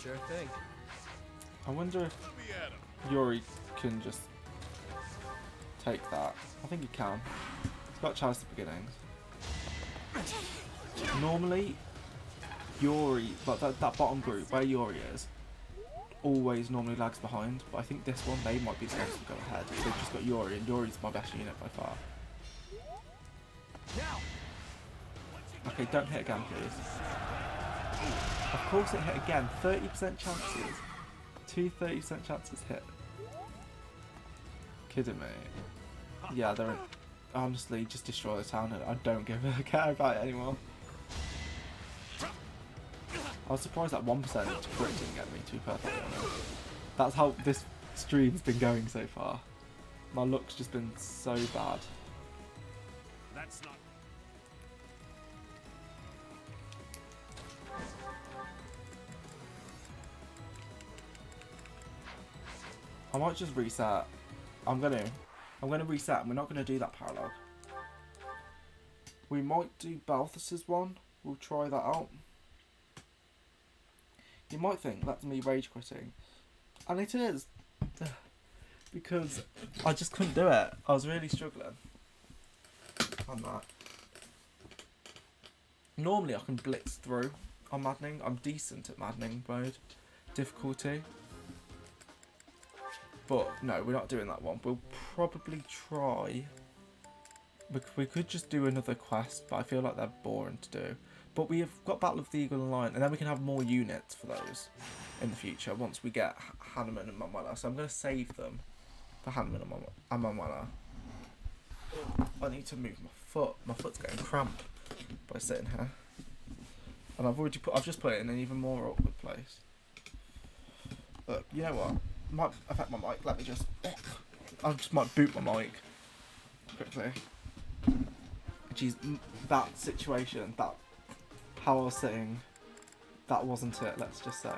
Sure thing. I wonder if Let me at him. Yuri can just take that. I think he can. He's got chalice at beginnings. Normally, Yuri, like that bottom group where Yuri is, always normally lags behind. But I think this one, they might be the ones to go ahead. So they've just got Yuri, and Yuri's my best unit by far. Okay, don't hit again, please. Of course it hit again. 30% chances. Two 30% chances hit. Kidding me? Yeah, they're honestly just destroy the town. I don't give a care about it anymore. I was surprised that 1% crit didn't get me, to be perfectly honest. That's how this stream's been going so far. My luck's just been so bad. That's not. I might just reset. I'm gonna reset and we're not gonna do that parallel. We might do Balthus's one. We'll try that out. You might think that's me rage quitting. And it is. Because I just couldn't do it. I was really struggling on that. Normally I can blitz through on Maddening. I'm decent at Maddening mode difficulty. But no, we're not doing that one. We'll probably try. We could just do another quest, but I feel like they're boring to do. But we have got Battle of the Eagle and Lion, and then we can have more units for those in the future once we get Hanneman and Manuela. So I'm going to save them for Hanneman and Manuela. I need to move my foot. My foot's getting cramped by sitting here. And I've just put it in an even more awkward place. Look, you know what? Might affect my mic. Let me just. I just might boot my mic quickly. Jeez, that situation, that how I was sitting, that wasn't it. Let's just say.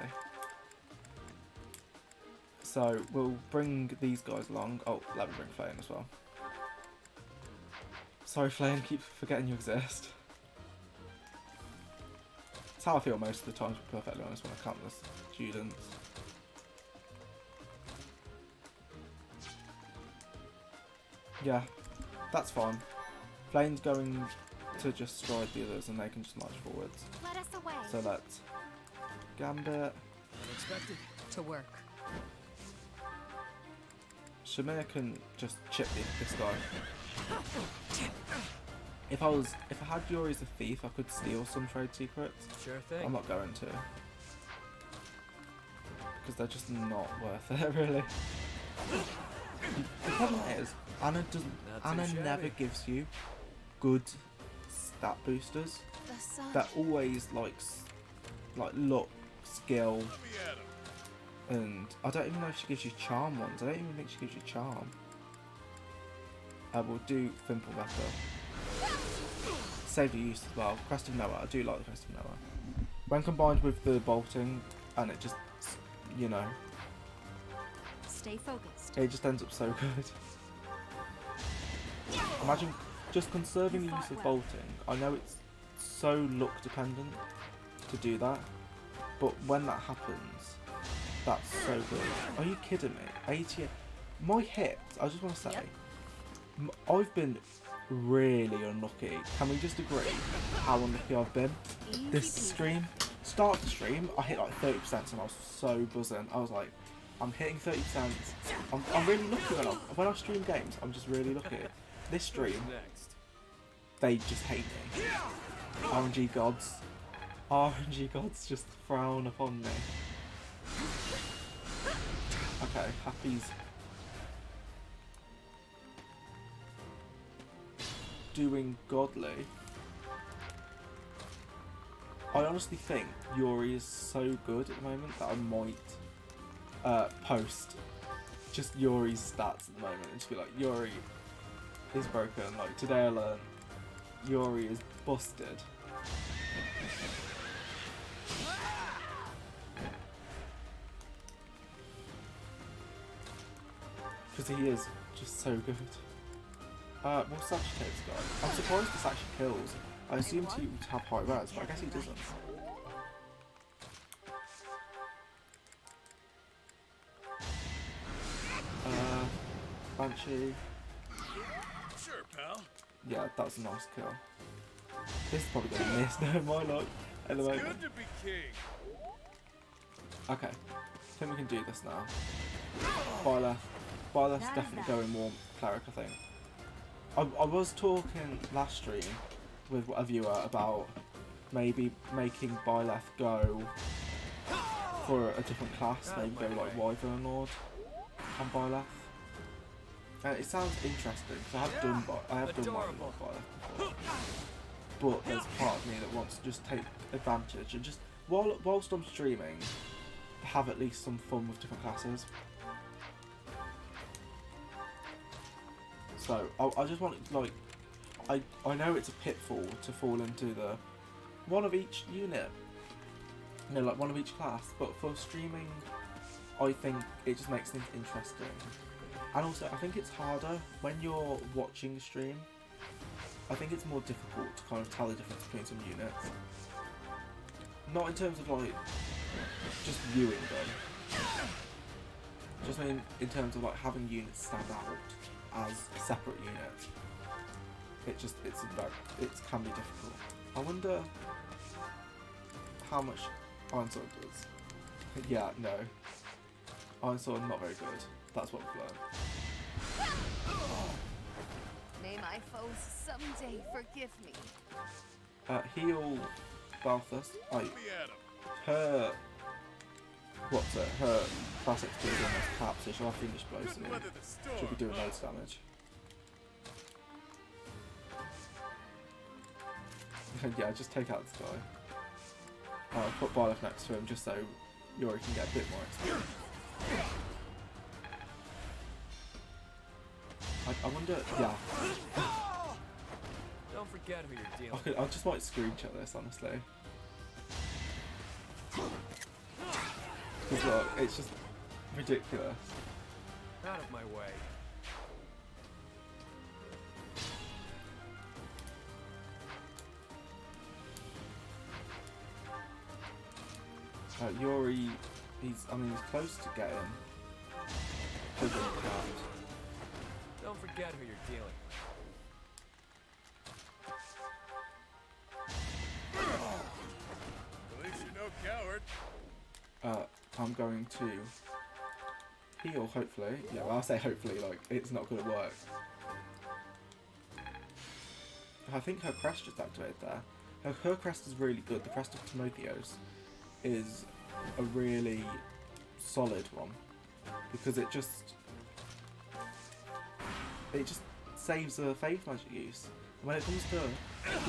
So we'll bring these guys along. Oh, let me bring Flame as well. Sorry, Flame. Keep forgetting you exist. That's how I feel most of the time, to be perfectly honest, when I count the students. Yeah, that's fine. Flame's going to just stride the others and they can just march forwards. Let us away. So let's Gambit. Unexpected. To work. Shamir can just chip this guy. If I had Yuri as a thief, I could steal some trade secrets. Sure thing. I'm not going to. Because they're just not worth it, really. The problem is, Anna never gives you good stat boosters. The sun. They're always like luck, skill, Let me at him. and I don't even know if she gives you charm ones. I don't even think she gives you charm. We'll do Thimple better. Save the use as well. Crest of Noah. I do like the Crest of Noah. When combined with the bolting, and it just, you know, Stay focused. it just ends up so good. Imagine just conserving the use of bolting. I know it's so luck dependent to do that, but when that happens, that's so good. Are you kidding me? 80. My hits, I just want to say, Yep. I've been really unlucky. Can we just agree how unlucky I've been? Easy This peasy. stream, start the stream, I hit like 30% and I was so buzzing. I was like, I'm hitting 30%. I'm really lucky when I stream games. I'm just really lucky. This stream, Next. they just hate me. RNG gods. RNG gods just frown upon me. Okay, Happy's doing godly. I honestly think Yuri is so good at the moment that I might post just Yuri's stats at the moment and just be like, Yuri is broken. Like today I learned Yuri is busted. Because he is just so good. What's Sagittarius got? I'm surprised this actually kills. I assumed he would have high res, but I guess he doesn't. Banshee. Sure, pal. Yeah, that's a nice kill. This is probably gonna miss, no, my luck. At the moment. Good to be king. Okay, I think we can do this now. Byleth's definitely going more cleric, I think. I was talking last stream with a viewer about maybe making Byleth go for a different class, maybe go like Wyvern Lord on Byleth. It sounds interesting because I have done Wyvern Lord Byleth before, but there's a part of me that wants to just take advantage and just whilst I'm streaming, have at least some fun with different classes. So I just want like I know it's a pitfall to fall into the one of each unit, you know, like one of each class. But for streaming, I think it just makes things interesting. And also, I think it's harder when you're watching stream. I think it's more difficult to kind of tell the difference between some units. Not in terms of like just viewing them. Just mean in terms of like having units stand out as separate units. It can be difficult. I wonder how much Iron Sword does. Yeah, no. Iron Sword not very good. That's what we've learned. May my foes someday forgive me. Heal Balthus. Be at 'em. Her her classic speed is almost capped, so she'll have Fiendish Blow soon. Couldn't weather the storm. She'll be doing loads of damage. Yeah, just take out this guy. I'll put Byleth next to him just so Yuri can get a bit more experience. I wonder, yeah. Don't forget who you're dealing with. I just might screenshot this, honestly. Because look, it's just ridiculous. Out of my way. Yuri, he's close to getting bigger than that. Don't forget who you're dealing with. At least you're no coward. I'm going to heal, hopefully. Yeah, well, I'll say hopefully, like, it's not going to work. I think her crest just activated there. Her crest is really good. The crest of Timotheos is a really solid one because it just saves a faith magic use. And when it comes to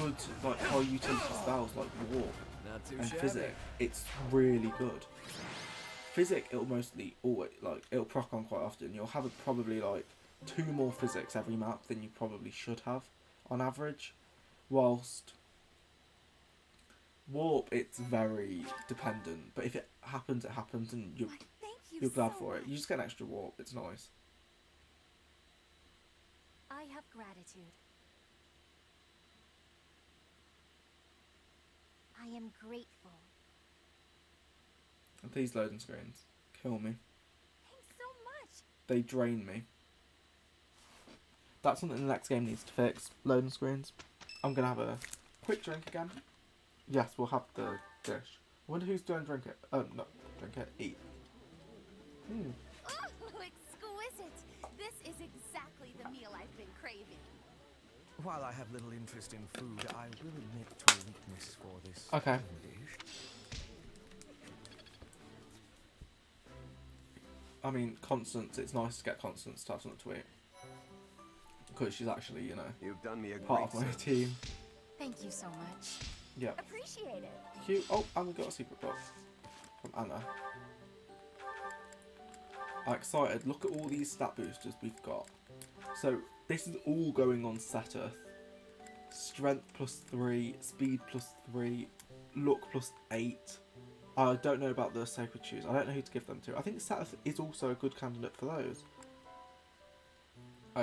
good like high utility spells like Warp Not too and shabby. Physic, it's really good. Physic, it'll mostly always it'll proc on quite often. You'll have probably like 2 more physics every map than you probably should have on average. Whilst Warp, it's very dependent, but if it happens, it happens, and you're Thank you glad so for it. much. You just get an extra Warp. It's nice. I have gratitude. I am grateful. And these loading screens kill me. Thanks so much. They drain me. That's something the next game needs to fix. Loading screens. I'm gonna have a quick drink again. Yes, we'll have the dish. I wonder who's doing drink it. Oh, no, drink it. Eat. Oh, exquisite. This is exactly the meal I've been craving. While I have little interest in food, I will admit to a weakness for this Okay. dish. I mean, Constance, it's nice to get Constance to have something to eat. Because she's actually, you know, You've done me a part great of my service. team. Thank you so much. Yeah. Appreciate it. Cute. Oh, and we got a secret book from Anna. excited. Look at all these stat boosters we've got. So this is all going on Seteth. Strength +3, speed +3, luck +8. I don't know about the sacred shoes. I don't know who to give them to. I think Seteth is also a good candidate for those.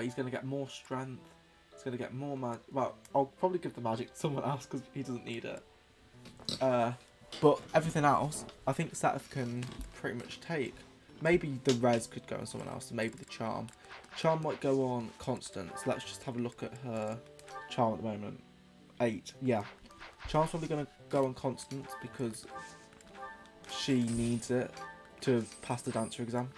He's going to get more strength. He's going to get more magic. Well, I'll probably give the magic to someone else because he doesn't need it. But everything else, I think Seteth can pretty much take. Maybe the res could go on someone else, and maybe the charm. Charm might go on Constance. Let's just have a look at her charm at the moment. 8, yeah. Charm's probably going to go on Constance because she needs it to pass the dancer exam.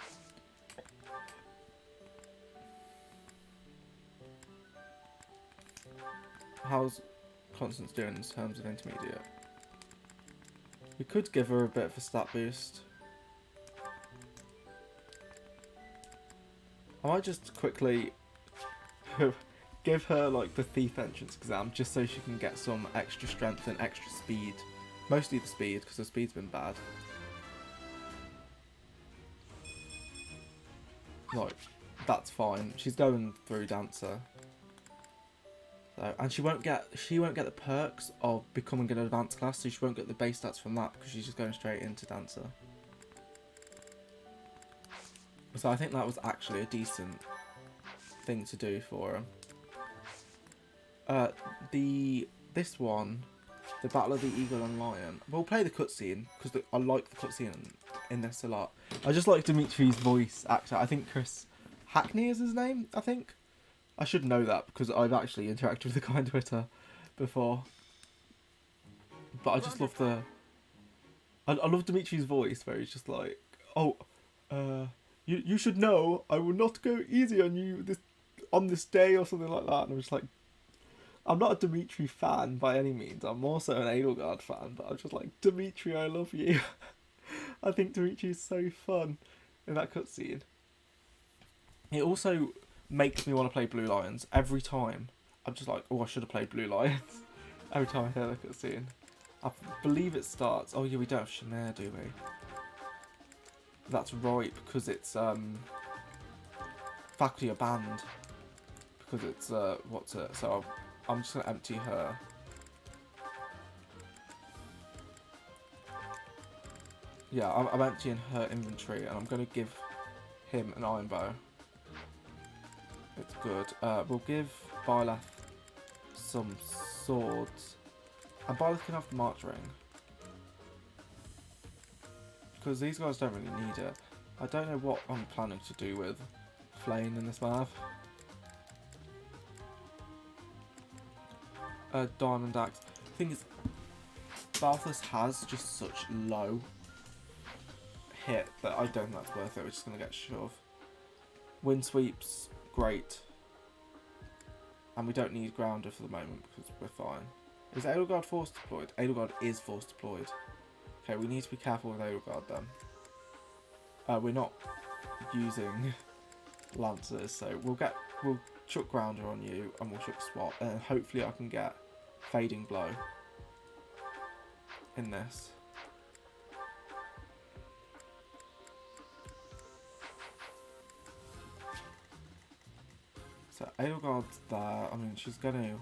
How's Constance doing in terms of intermediate? We could give her a bit of a stat boost. I might just quickly give her like the thief entrance exam just so she can get some extra strength and extra speed. Mostly the speed because her speed's been bad. Like, that's fine. She's going through dancer. So, and she won't get the perks of becoming an advanced class, so she won't get the base stats from that because she's just going straight into dancer. So I think that was actually a decent thing to do for her. This one, the Battle of the Eagle and Lion. We'll play the cutscene because I like the cutscene in this a lot. I just like Dimitri's voice actor. I think Chris Hackney is his name. I think. I should know that because I've actually interacted with the guy on Twitter before. But I just love I love Dimitri's voice where he's just like, oh, you should know I will not go easy on you on this day or something like that. And I'm just like, I'm not a Dimitri fan by any means. I'm also an Edelgard fan, but I'm just like, Dimitri, I love you. I think Dimitri is so fun in that cutscene. It also makes me want to play Blue Lions every time. I'm just like, oh, I should have played Blue Lions. Every time I hear the cutscene. I believe it starts. Oh yeah, we don't have Shanair, do we? That's right, because it's faculty are banned. Because it's what's it? So I'm just gonna empty her. Yeah, I'm emptying her inventory, and I'm gonna give him an iron bow. It's good. We'll give Byleth some swords. And Byleth can have the March Ring. Because these guys don't really need it. I don't know what I'm planning to do with Flame in this map. Diamond Axe. The thing is, Balthus has just such low hit that I don't think that's worth it. We're just going to get shoved. Wind Sweeps. Great. And we don't need Grounder for the moment because we're fine. Is Edelgard force deployed? Edelgard is force deployed. Okay, we need to be careful with Edelgard then. We're not using Lancers, so we'll chuck Grounder on you and we'll chuck Swat, and hopefully I can get Fading Blow in this. So Edelgard's there. I mean, she's going to...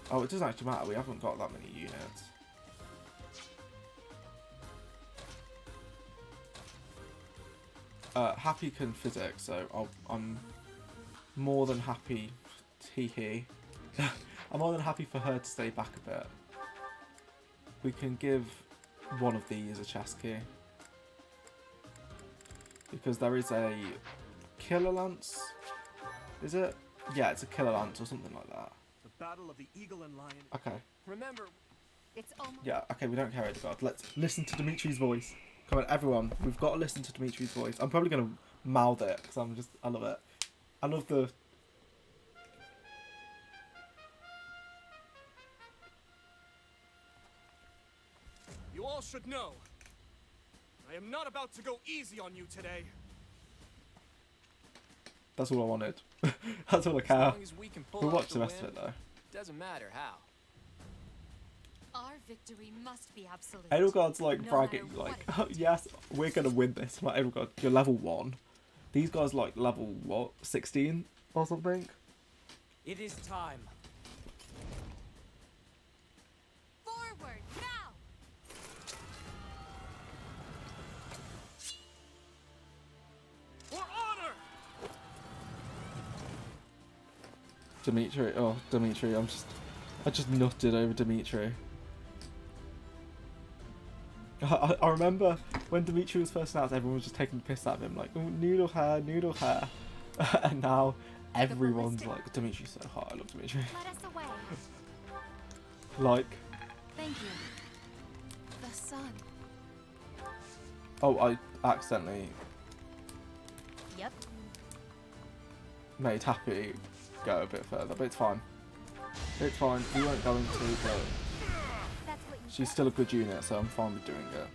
Oh, it doesn't actually matter. We haven't got that many units. Happy can physics, so I'm more than happy. I'm more than happy for her to stay back a bit. We can give one of these a chest key. Because there is a Killer Lance, is it? Yeah, it's a Killer Lance or something like that. The Battle of the Eagle and Lion. Okay. Remember, It's almost. Yeah, okay, we don't care, Edelgard. Let's listen to Dimitri's voice. Come on, everyone. We've got to listen to Dimitri's voice. I'm probably going to mouth it because I love it. I love the... you all should know, I am not about to go easy on you today. That's all I wanted. That's all I As care. long as we can pull We'll off watch the rest of win, it though. doesn't matter how. Our victory must be absolute. Edelgard's like No bragging, matter like, what oh, yes, we're gonna win this. I'm like, Edelgard, you're level 1. These guys like level what, 16 or something? It is time. Forward now. For honor! Dimitri, oh Dimitri, I just nutted over Dimitri. I remember when Dimitri was first announced, everyone was just taking the piss out of him, like, oh, noodle hair. And now everyone's like, Dimitri's so hot, I love Dimitri. Let us away. Like, Thank you. The sun. oh, I accidentally Yep. made Happy go a bit further, but it's fine. It's fine, we weren't going to, but That's what you she's still a good unit, so I'm fine with doing it.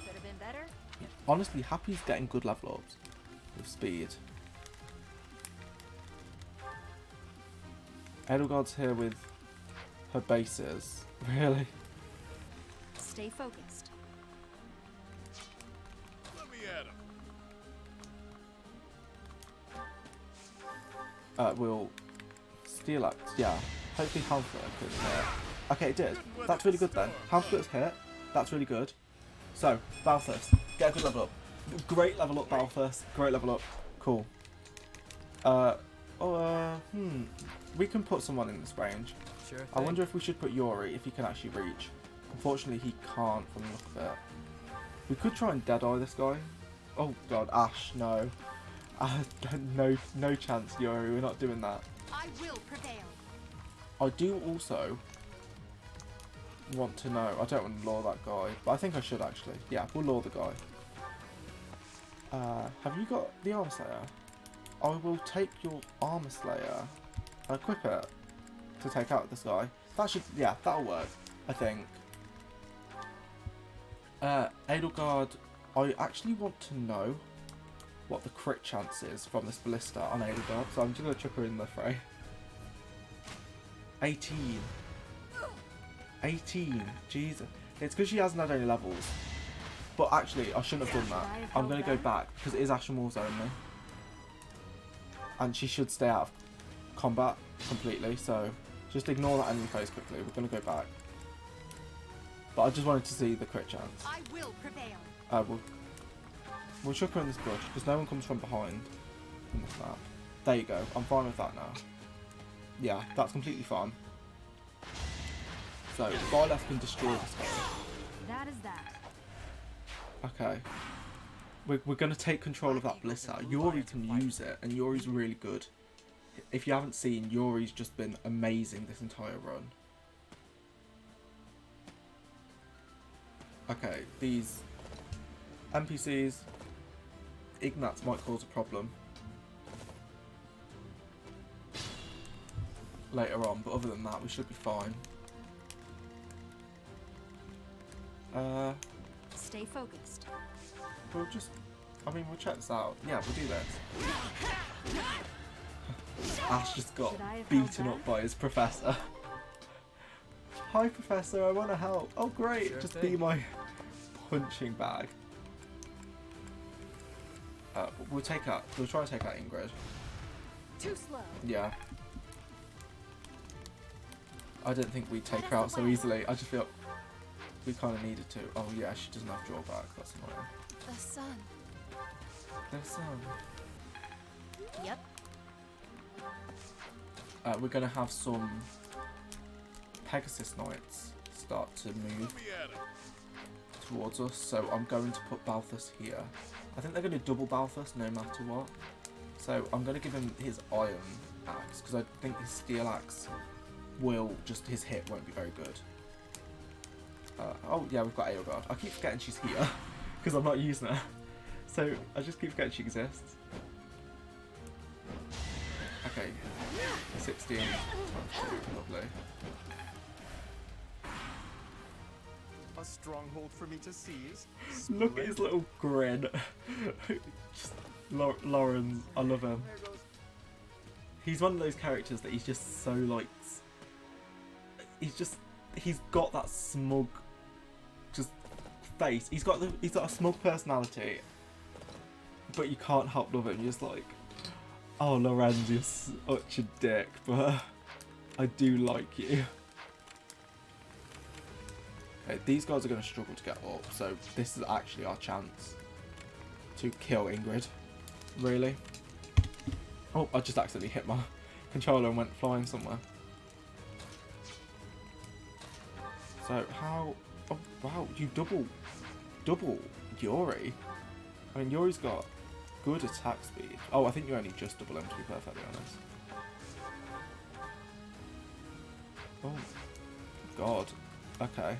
could have been better. Honestly, Happy's getting good level ups with speed. Edelgard's here with her bases. Really? Stay focused. Let me at him. We'll steal axe, yeah. Hopefully Halflet could hit. Okay, it did. That's really good then. Halflet's hit. That's really good. So, Balthus, get a good level up. Great level up, Balthus. Great level up. Cool. We can put someone in this range. Sure thing. I wonder if we should put Yori, if he can actually reach. Unfortunately, he can't from the look of it. We could try and Deadeye this guy. Oh god, Ash, no. No chance, Yori, we're not doing that. I will prevail. I do also want to know, I don't want to lure that guy, but I think I should actually. Yeah, we'll lure the guy. Have you got the Armor Slayer? I will take your Armor Slayer and equip it to take out this guy. That should, yeah, that'll work, I think. Edelgard, I actually want to know what the crit chance is from this Ballista on Edelgard, so I'm just going to chuck her in the fray. 18. 18, Jesus. It's because she hasn't had any levels. But actually, I shouldn't have done that. I'm going to go back, because it is Ashen Wolves only. And she should stay out of combat completely, so just ignore that enemy phase quickly. We're going to go back. But I just wanted to see the crit chance. I will prevail. We'll chuck her in this bush, because no one comes from behind in this map. There you go. I'm fine with that now. Yeah, that's completely fine. So, Byleth can destroy this guy. That is that. Okay. We're going to take control of that Ballista. Yori can use it, and Yori's really good. If you haven't seen, Yori's just been amazing this entire run. Okay, these NPCs, Ignats might cause a problem later on, but other than that, we should be fine. Stay focused. We'll just, we'll check this out. Yeah, we'll do this. Ash just got Should I have held beaten back? up by his professor. Hi, Professor, I want to help. Oh, great, Sure just thing. be my punching bag. We'll try and take out Ingrid. Too slow. Yeah. I don't think we'd take her out so easily. I just feel we kind of needed to. Oh yeah, she doesn't have drawback. That's annoying. The sun. There's some. Yep. We're gonna have some Pegasus Knights start to move Let me at him. towards us, so I'm going to put Balthus here. I think they're going to double Balthus no matter what. So I'm going to give him his Iron Axe, because I think his Steel Axe will just, his hit won't be very good. Oh yeah, we've got Edelgard. I keep forgetting she's here, because I'm not using her. So I just keep forgetting she exists. Okay, 16 times 2, lovely. A stronghold for me to seize. Look at his little grin. Just Lawrence, I love him. There goes. He's one of those characters that he's just so like, he's just he's got that smug, just face. He's got a smug personality, but you can't help love him. You're just like, oh, Lorenz, you're such a dick, but I do like you. Okay, these guys are going to struggle to get up, so this is actually our chance to kill Ingrid. Really? Oh, I just accidentally hit my controller and went flying somewhere. So how... Oh, wow, you double Yuri. I mean, Yuri's got good attack speed. Oh, I think you only just double him, to be perfectly honest. Oh, God. Okay.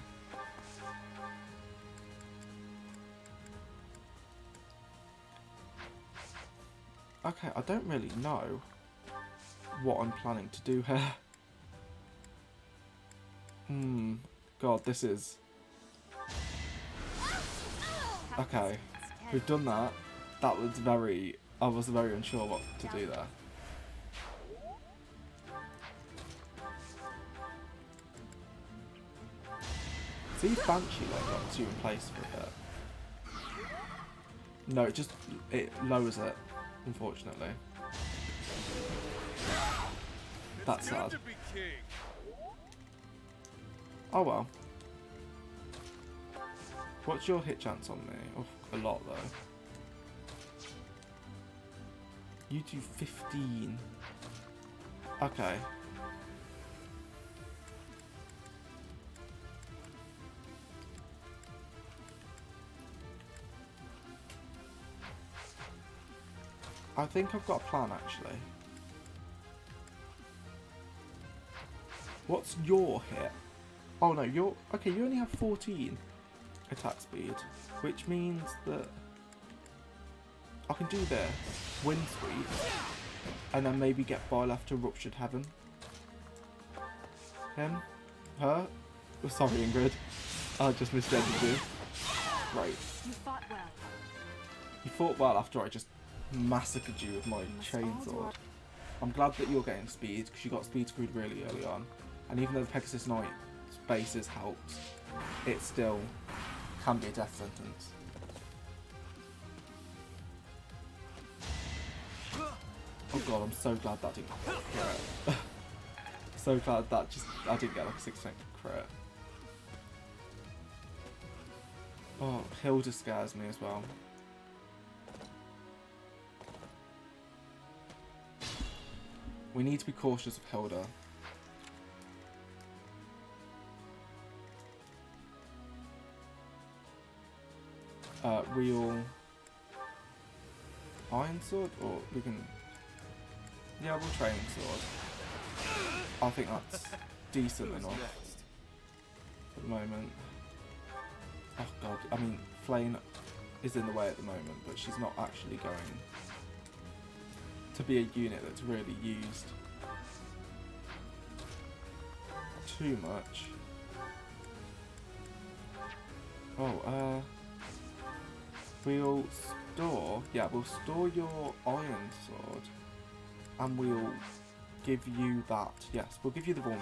Okay, I don't really know what I'm planning to do here. God, this is... Okay, we've done that. That was very... I was very unsure what to do there. See Banshee like locks you in place for a bit. No, it lowers it, unfortunately. That's sad. Oh well. What's your hit chance on me? Oh, a lot though. You do 15. Okay. I think I've got a plan actually. What's your hit? Oh no, you only have 14 attack speed, which means that I can do this, wind sweep, and then maybe get Byleth to Ruptured Heaven. Him? Her? Oh, sorry Ingrid, I just misgendered you. Right. You fought well. You fought well after I just massacred you with my chainsword. I'm glad that you're getting speed, because you got speed screwed really early on. And even though the Pegasus Knight bases helped, it still can be a death sentence. Oh god, I'm so glad that didn't crit. So glad that I didn't get like a 6% crit. Oh, Hilda scares me as well. We need to be cautious of Hilda. Real Iron Sword, or we can... Yeah, we'll Training Sword. I think that's decent enough at the moment. Oh god, I mean, Flame is in the way at the moment, but she's not actually going to be a unit that's really used too much. Oh, we'll store your Iron Sword, and we'll give you that. Yes, we'll give you the Vormir.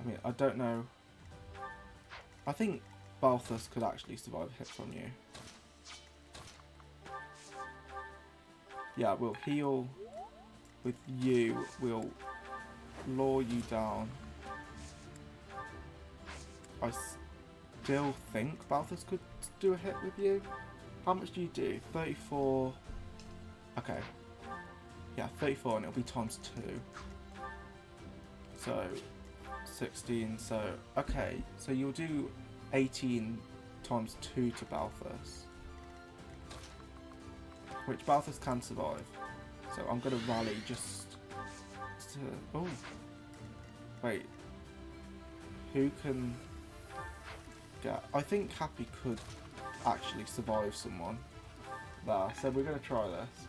I mean, I don't know. I think Balthus could actually survive a hit from you. Yeah, we'll heal with you. We'll lure you down. I still think Balthus could do a hit with you. How much do you do? 34. Okay. Yeah, 34, and it'll be times 2. So 16. So okay. So you'll do 18 times 2 to Balthus, which Balthus can survive. So I'm gonna rally just to... Oh, wait. Who can get... I think Happy could actually survive someone there. So we're gonna try this.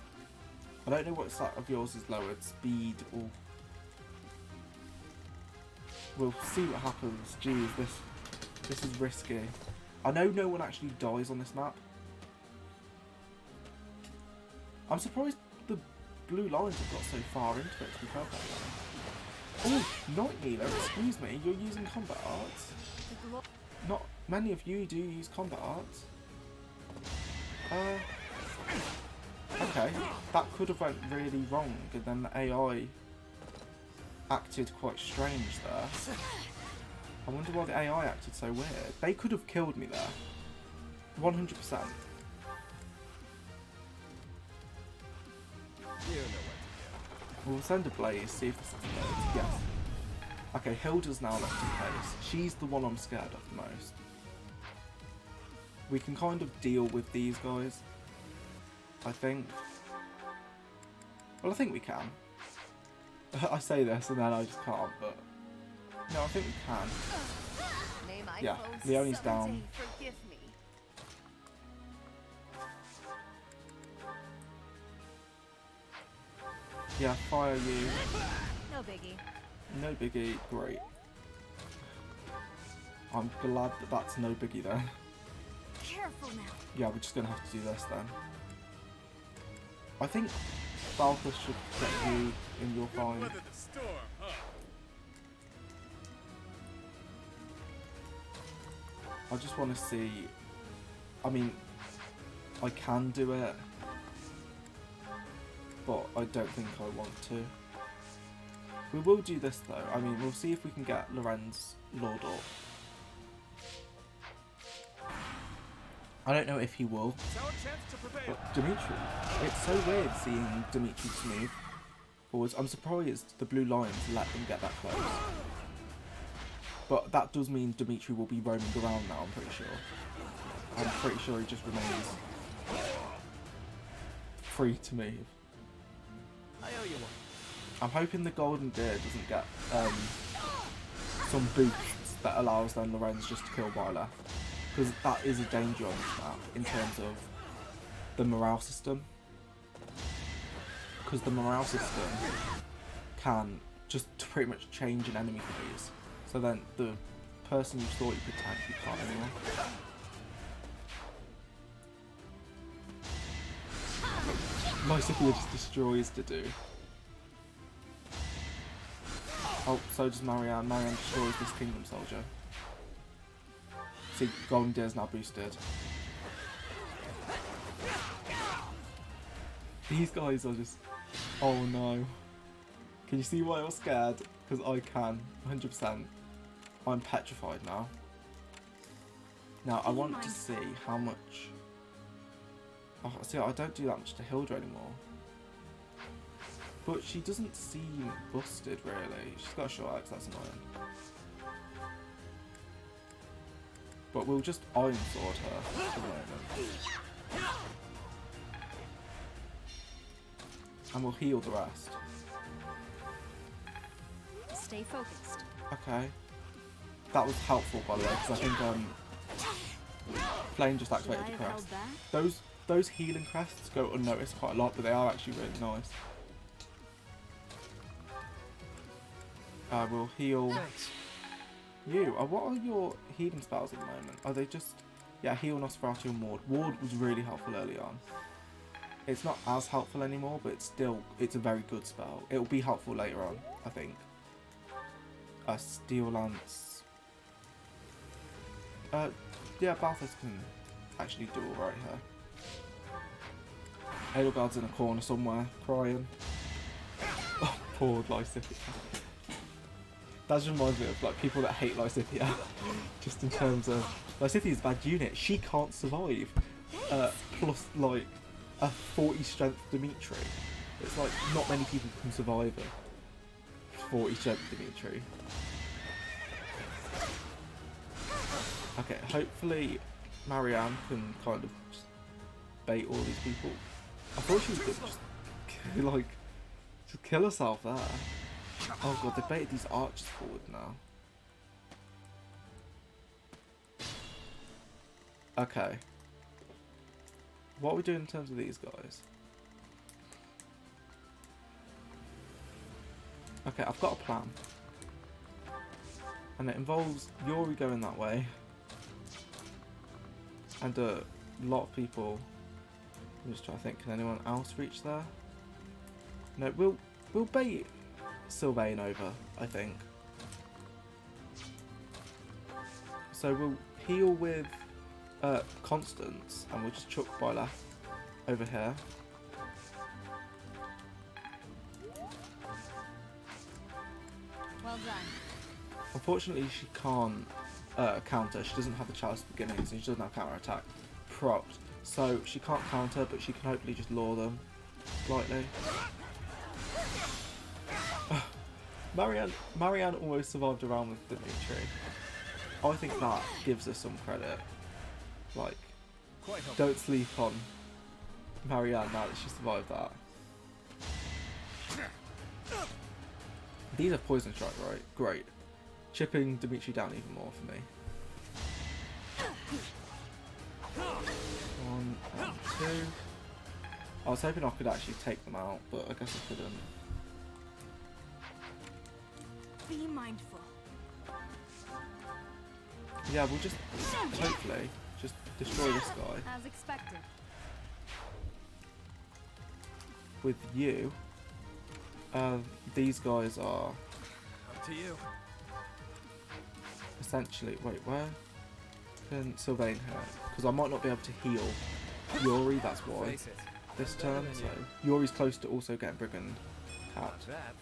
I don't know what stat of yours is lowered. Speed or... We'll see what happens. Jeez, this is risky. I know no one actually dies on this map. I'm surprised the blue lines have got so far into it, to be fair. Oh, Night Healer, excuse me, you're using combat arts? Not many of you do use combat arts. Okay, that could have went really wrong, and then the AI acted quite strange there. I wonder why the AI acted so weird. They could have killed me there. 100%. We'll send a blaze, see if this is blaze. Yes. Okay, Hilda's now left in place. She's the one I'm scared of the most. We can kind of deal with these guys, I think. Well, I think we can. I say this and then I just can't, but no, I think we can. May my Yeah, foes Leonie's down. someday forgive me. Yeah, fire you. No biggie. No biggie, great. I'm glad that that's no biggie then. Careful now. Yeah, we're just gonna have to do this then. I think Balthus should get you in your fight. Weather the storm, huh? I just want to see. I mean, I can do it, but I don't think I want to. We will do this though. I mean, we'll see if we can get Lorenz Lord up. I don't know if he will, It's our chance to prevail. but Dimitri, it's so weird seeing Dimitri move forwards. I'm surprised the Blue Lions let them get that close. But that does mean Dimitri will be roaming around now, I'm pretty sure. I'm pretty sure he just remains free to move. I owe you one. I'm hoping the Golden Deer doesn't get some boosts that allows then Lorenz just to kill Byleth. Because that is a danger on this map in terms of the morale system. Because the morale system can just pretty much change an enemy phase. So then the person you thought you could tank, you can't anymore. Lysithea just destroys to do. Oh, so does Marianne. Marianne destroys this Kingdom Soldier. See, Golden Deer is now boosted. These guys are just... Oh no. Can you see why I was scared? Because I can, 100%. I'm petrified now. Now, I want to see how much... Oh, see, I don't do that much to Hilda anymore. But she doesn't seem busted, really. She's got a short axe, that's annoying. But we'll just Iron Sword her for the moment. And we'll heal the rest. Stay focused. Okay. That was helpful, by the way, because I think Flame just activated the crest. Those healing crests go unnoticed quite a lot, but they are actually really nice. I will heal you. What are your healing spells at the moment? Are they just... Yeah, heal Nosferatu and Ward. Ward was really helpful early on. It's not as helpful anymore, but it's a very good spell. It will be helpful later on, I think. Steel Lance. Yeah, Balthus can actually do alright here. Edelgard's in a corner somewhere, crying. Oh, poor Lysithea. That just reminds me of like people that hate Lysithea. Just in terms of Lysithea's a bad unit. She can't survive. Plus like a 40 strength Dimitri. It's like not many people can survive a 40 strength Dimitri. Okay, hopefully Marianne can kind of just bait all these people. I thought she was gonna just kill herself there. Oh god, they baited these archers forward now. Okay. What are we doing in terms of these guys? Okay, I've got a plan. And it involves Yuri going that way. And a lot of people... I'm just trying to think, can anyone else reach there? No, we'll bait Sylvain over, I think. So we'll heal with Constance, and we'll just chuck Byleth over here. Well done. Unfortunately, she can't counter. She doesn't have the chalice at the beginning, so she doesn't have counter attack propped. So she can't counter, but she can hopefully just lure them slightly. Marianne almost survived a round with Dimitri. I think that gives her some credit. Like, don't sleep on Marianne now that she survived that. These are poison strike, right? Great. Chipping Dimitri down even more for me. 1 and 2. I was hoping I could actually take them out, but I guess I couldn't. Be mindful. Yeah, we'll just hopefully just destroy this guy. As expected. With you, these guys are Up to you. essentially. Wait, where can Sylvain hurt? Because I might not be able to heal Yuri. That's why Face it. this turn. So Yuri's close to also getting Brigand capped. That.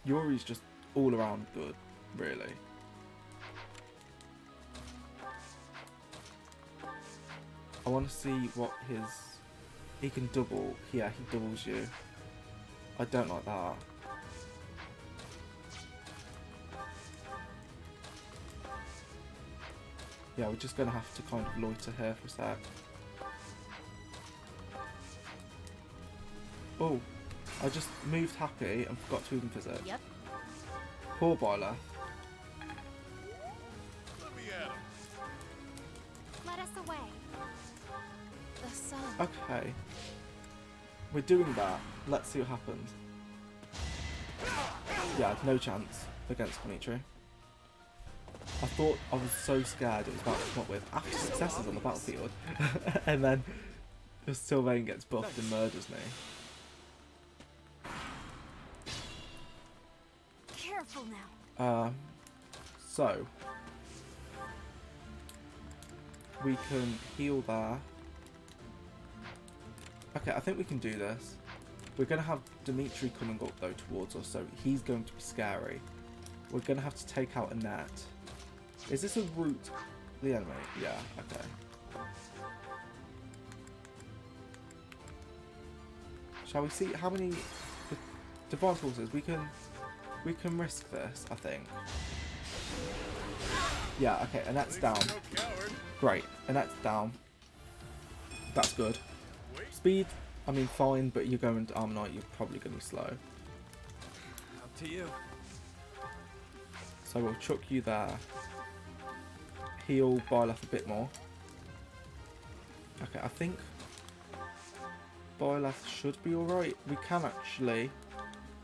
Yuri's just all around good, really. I want to see what his... He can double. Yeah, he doubles you. I don't like that. Yeah, we're just going to have to kind of loiter here for a sec. Oh, I just moved happy and forgot to even visit. Yep. Poor Byleth. Let us away. The sun. Okay. We're doing that. Let's see what happens. Yeah, no chance against Dimitri. I thought I was so scared it was about to come up with after successes on the battlefield. And then just Sylvain gets buffed and murders me. Careful now. So we can heal there. Okay, I think we can do this. We're going to have Dimitri coming up though towards us, so he's going to be scary. We're going to have to take out a net. Is this a route the enemy? Yeah, okay. Shall we see how many divine forces we can risk this, I think. Yeah, okay, Annette's down. Great, Annette's down. That's good. Speed, I mean fine, but you're going to Arm Knight, you're probably going to be slow. Up to you. So we'll chuck you there. Heal Byleth a bit more. Okay, I think Byleth should be alright. We can actually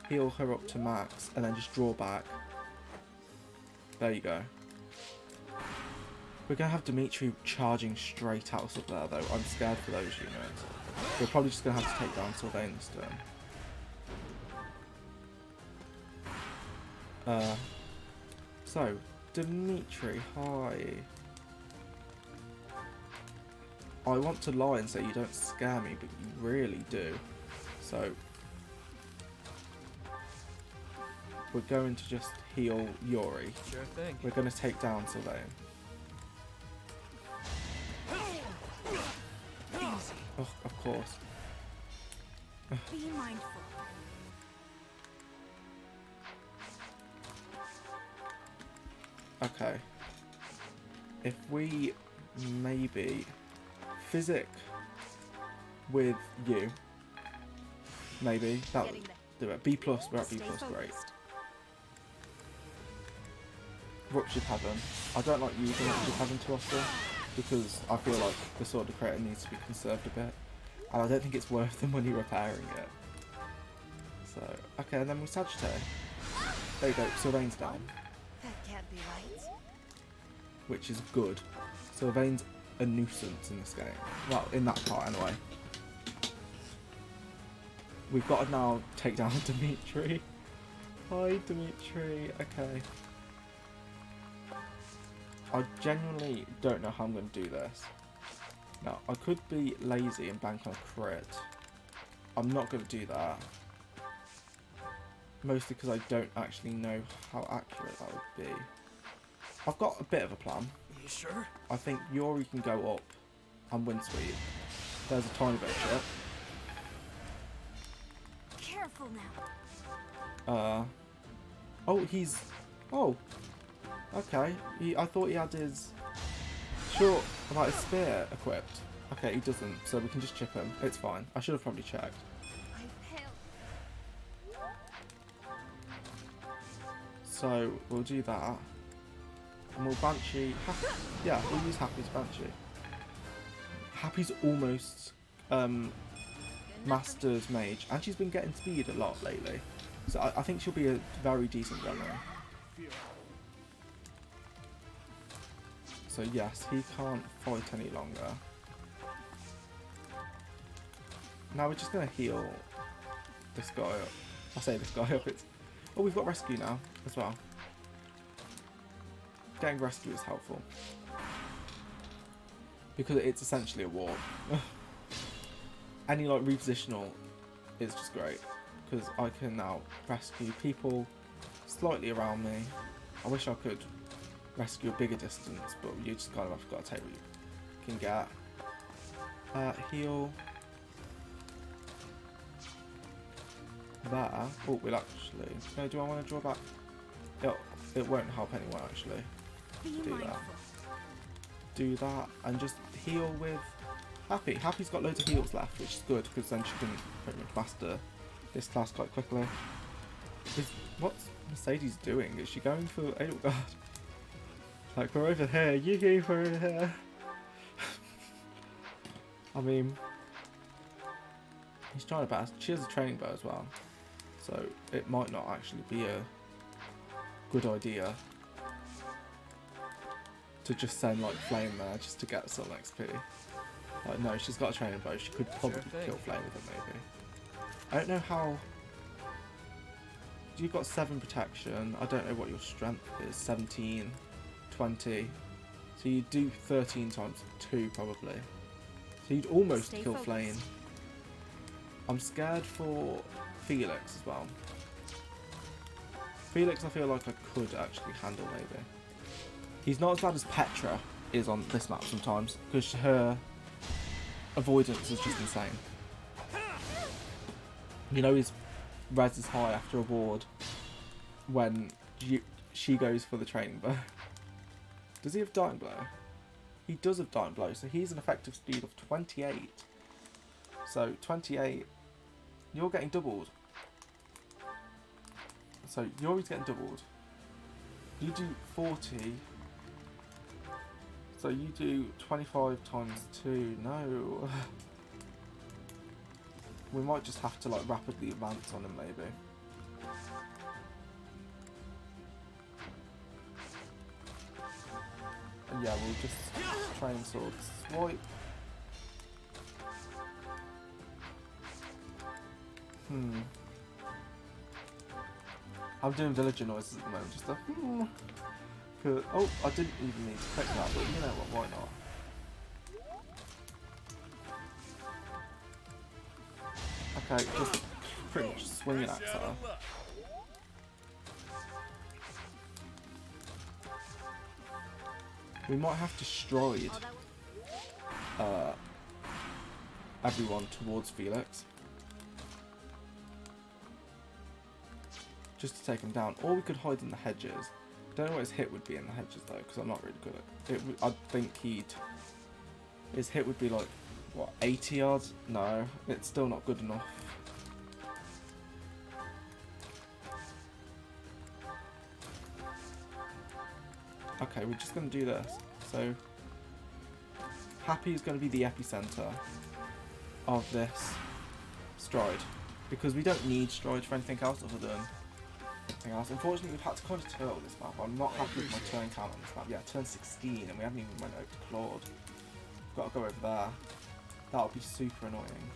heal her up to max and then just draw back. There you go. We're going to have Dimitri charging straight at us up there though. I'm scared for those units. We're probably just going to have to take down Sylvain this turn. So, Dimitri, hi. I want to lie and say you don't scare me, but you really do. So, we're going to just heal Yuri. Sure thing. We're going to take down Sylvain. Oh, of course. Be mindful. Okay. If we maybe physic with you, maybe that would do it. B+, we're at B+, great. Ruptured Heaven. I don't like using Ruptured Heaven too often because I feel like the Sword of Creator needs to be conserved a bit, and I don't think it's worth the money repairing it. So, okay, and then we Sagittarius. There you go, Sylvain's down. That can't be right. Which is good. Sylvain's a nuisance in this game. Well, in that part anyway. we've got to now take down Dimitri. Hi, Dimitri. Okay. I genuinely don't know how I'm going to do this. Now, I could be lazy and bank on a crit. I'm not going to do that. Mostly because I don't actually know how accurate that would be. I've got a bit of a plan. You sure? I think Yuri can go up and win sweep. There's a tiny bit of shit. Careful now. Oh, he's... Oh. Okay. I thought he had his... Sure, about his spear equipped. Okay, he doesn't, so we can just chip him. It's fine. I should have probably checked. I failed. So, we'll do that. And we'll Banshee... Yeah, we'll use Happy's Banshee. Happy's almost mastered Mage, and she's been getting speed a lot lately. So I think she'll be a very decent runner. So yes, he can't fight any longer. Now we're just going to heal this guy up. I say this guy up, it's... Oh, we've got rescue now as well. Getting rescue is helpful. Because it's essentially a ward. Any like repositional is just great. Because I can now rescue people slightly around me. I wish I could rescue a bigger distance, but you just kind of have got to take what you can get. Heal. There. Oh, we'll actually... No, do I want to draw back? It won't help anyone actually. Do that. Do that and just heal with Happy. Happy's got loads of heals left, which is good because then she can pretty much master this class quite quickly. What's Mercedes doing? Is she going for Edelgard? Like, we're over here, you we're over here. I mean, he's trying to balance. She has a training bow as well, so it might not actually be a good idea to just send like Flame there just to get some XP. Like, no, she's got a training bow. She could probably kill Flame with it maybe. I don't know how... You've got 7 protection. I don't know what your strength is. 17, 20. So you do 13 times 2 probably. So you'd almost kill Flame. I'm scared for Felix as well. Felix I feel like I could actually handle maybe. He's not as bad as Petra is on this map sometimes, because her avoidance is just insane. You know his res is high after a ward when she goes for the training bow. Does he have Dying Blow? He does have Dying Blow, so he's an effective speed of 28. So 28, you're getting doubled. So you're always getting doubled. You do 40. So you do 25 times 2. No. We might just have to like rapidly advance on him maybe. And yeah, we'll just train sword swipe. I'm doing villager noises at the moment, just a oh, I didn't even need to click that, but you know what, why not? Okay, just pretty much swing an axe at her. We might have to stride everyone towards Felix. Just to take him down, or we could hide in the hedges. Don't know what his hit would be in the hedges though, because I'm not really good at it. I think his hit would be like, what, 80 yards? No, it's still not good enough. Okay, we're just going to do this. So, Happy is going to be the epicenter of this stride, because we don't need stride for anything else other than anything else. Unfortunately, we've had to kind of turtle this map. I'm not happy with my turn count on this map. Yeah, turn 16, and we haven't even went over to Claude. We've got to go over there. That'll be super annoying.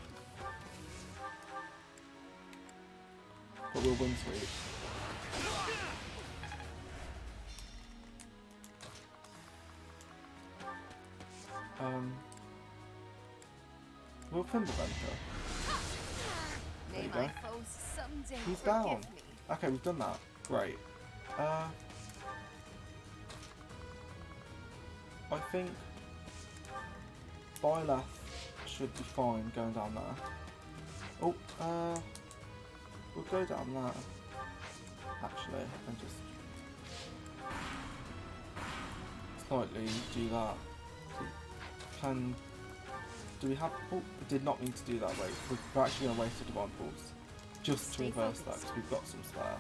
but we'll win sweep. We'll Fimbulventor. There May you my go. foes someday He's forgive down. me. Okay, we've done that. Great. I think Byleth should be fine going down there. Oh, we'll go down there. Actually, and just slightly do that. Do we have? Oh, we did not mean to do that. Wait, we're actually going to waste a Divine Pulse just to reverse that because we've got some spare.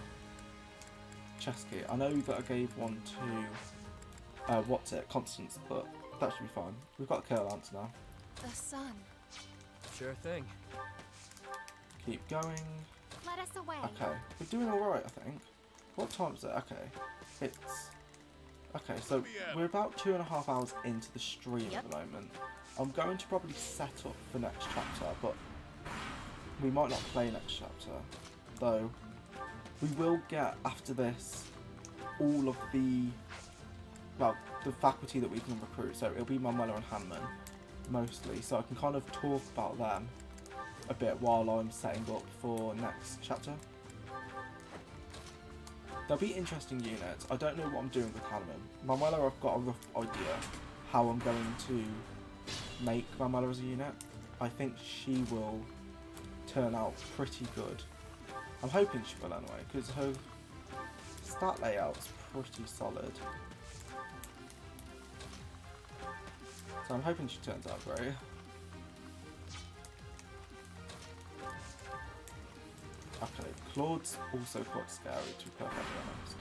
Chest key. I know that I gave one to what's it, Constance, but that should be fine. We've got the Curl Lance now. The sun. Sure thing. Keep going. Let us away. Okay, we're doing alright, I think. What time is it? Okay, it's... Okay, so we're about 2.5 hours into the stream at the moment. I'm going to probably set up for next chapter, but we might not play next chapter. Though, we will get, after this, all of the... Well, the faculty that we can recruit. So it'll be Manuela and Hanman, mostly. So I can kind of talk about them a bit while I'm setting up for next chapter. There'll be interesting units. I don't know what I'm doing with Hanman. Manuela, I've got a rough idea how I'm going to make Manuela as a unit. I think she will turn out pretty good. I'm hoping she will anyway, because her stat layout's pretty solid. So I'm hoping she turns out great. Okay, Claude's also quite scary, to be perfectly honest.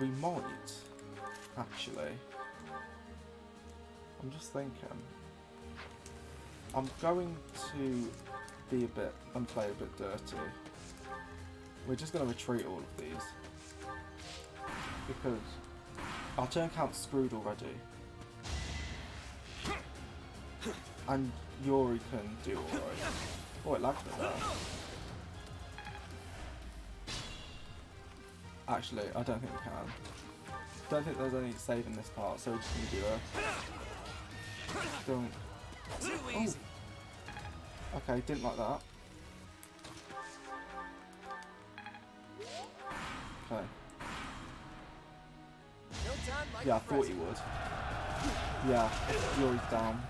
We might, actually. I'm just thinking. I'm going to be a bit and play a bit dirty. We're just going to retreat all of these. Because our turn count's screwed already. And Yori can do alright. Oh, it lagged a bit there. Actually, I don't think we can. Don't think there's any save in this part, so we're just going to do a... Don't... Oh. Okay, didn't like that. Okay. Yeah, I thought he would. Yeah, Yori's down.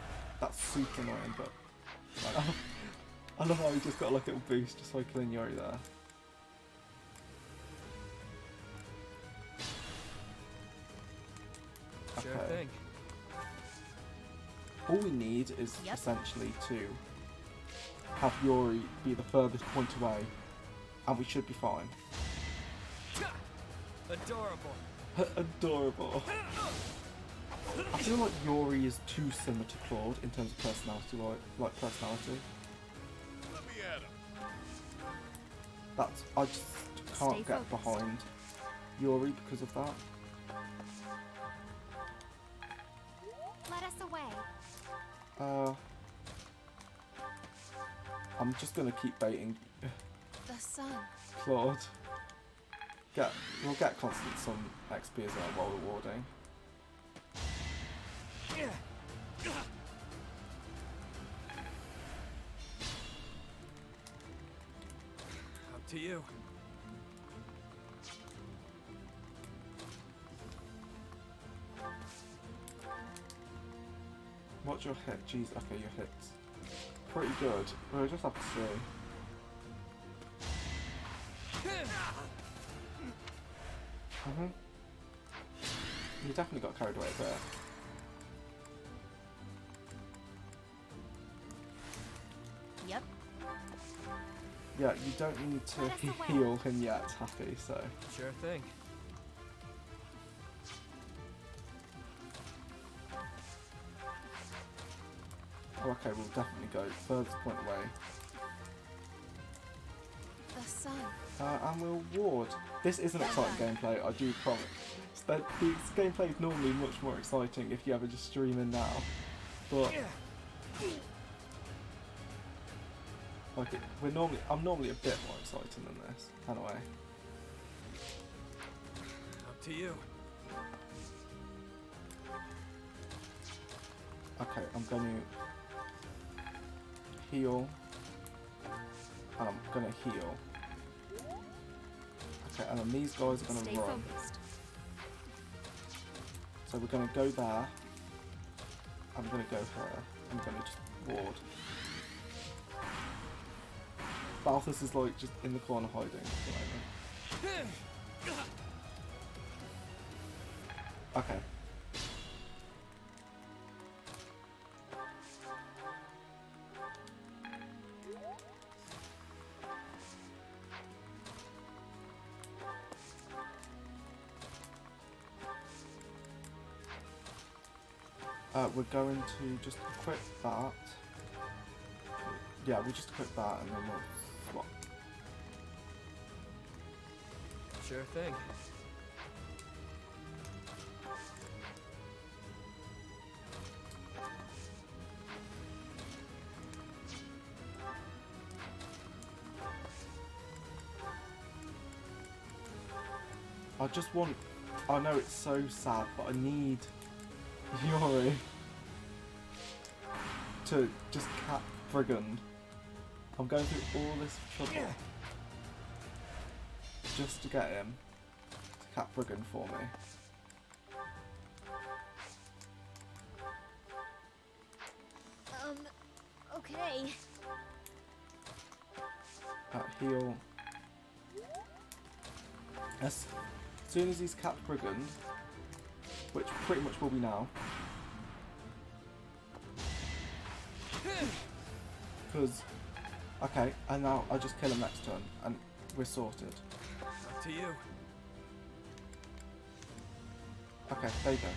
That's super annoying, but... I love how he just got like a little boost just by killing Yori there. Sure Okay. thing. All we need is essentially to have Yori be the furthest point away, and we should be fine. Adorable. Adorable. I feel like Yori is too similar to Claude in terms of personality, like personality. Let me at him. That's I just can't get behind Yori because of that. Let us away. I'm just gonna keep baiting The sun. Claude. We'll get Constance some XP as well while rewarding. Up to you. What's your hit? Jeez, okay, your hit's pretty good. We'll just have to see. You definitely got carried away there. Yep. Yeah, you don't need to heal him yet, Happy, so... Sure thing. Oh, okay, we'll definitely go furthest point away. The sun. And we'll ward. This is an exciting gameplay, I do promise. This gameplay is normally much more exciting if you ever just stream in now. But Like I'm normally a bit more exciting than this, anyway. Up to you. Okay, I'm going to heal, and I'm going to heal. Okay, and then these guys are going to Stay run. focused. So we're going to go there. I'm going to go here. I'm going to just ward. Balthus is like just in the corner hiding at the moment. Okay. We're going to just equip that. Yeah, we just equip that and then we'll swap. Sure thing. I just want. I know it's so sad, but I need Yori to just cap Brigand. I'm going through all this trouble just to get him to cap Brigand for me. Okay. Heal. As soon as he's capped Brigand, which pretty much will be now. Because, okay, and now I just kill him next turn, and we're sorted. Up to you. Okay, there you go.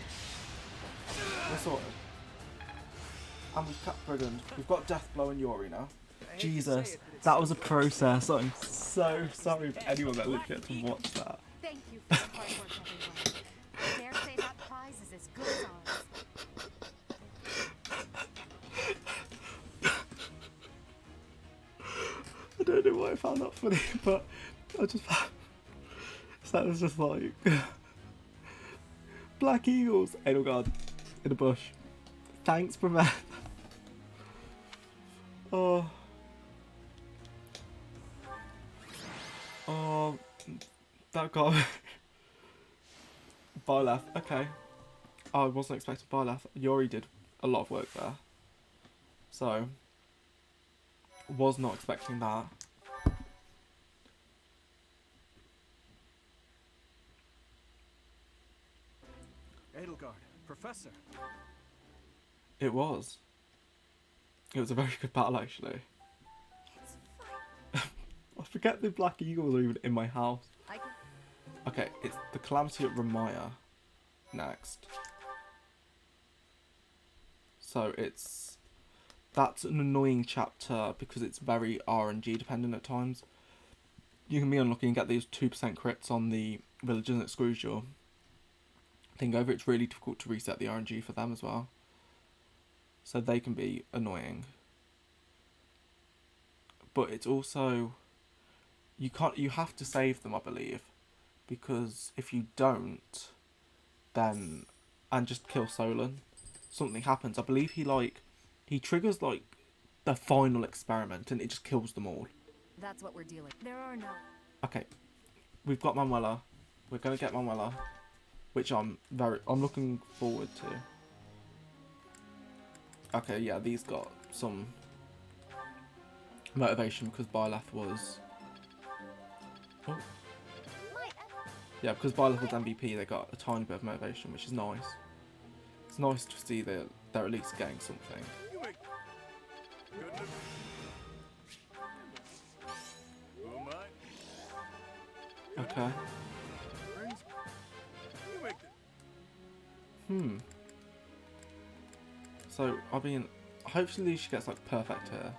We're sorted. And we've capped Brigand. We've got Deathblow and Yori now. Jesus, that was a process. I'm so sorry for anyone that looked at to watch that. Thank you for your hard work, everyone. I dare say that prize is as good as ours. I don't know why I found that funny, but I just found that was just like Black Eagles, Edelgard in a bush. Thanks, Prevent. Oh, that guy. Byleth, okay. I wasn't expecting Byleth. Yori did a lot of work there, so was not expecting that. Edelgard, Professor. It was. It was a very good battle, actually. It's fine. I forget the Black Eagles are even in my house. I can... Okay, it's the Calamity at Ramaya next. So that's an annoying chapter because it's very RNG dependent at times. You can be unlucky and get these 2% crits on the villagers that screws your thing over. It's really difficult to reset the RNG for them as well. So they can be annoying. But it's also you have to save them, I believe. Because if you don't, then and just kill Solon, something happens. I believe he triggers like the final experiment and it just kills them all. That's what we're dealing. There are no... Okay. We've got Manuela. We're gonna get Manuela. Which I'm looking forward to. Okay, yeah, these got some motivation because Byleth was... Oh. Yeah, because Byleth was MVP, they got a tiny bit of motivation, which is nice. It's nice to see that they're at least getting something. You make good. Who am I? Okay. You make the... So, I mean, hopefully she gets like perfect here.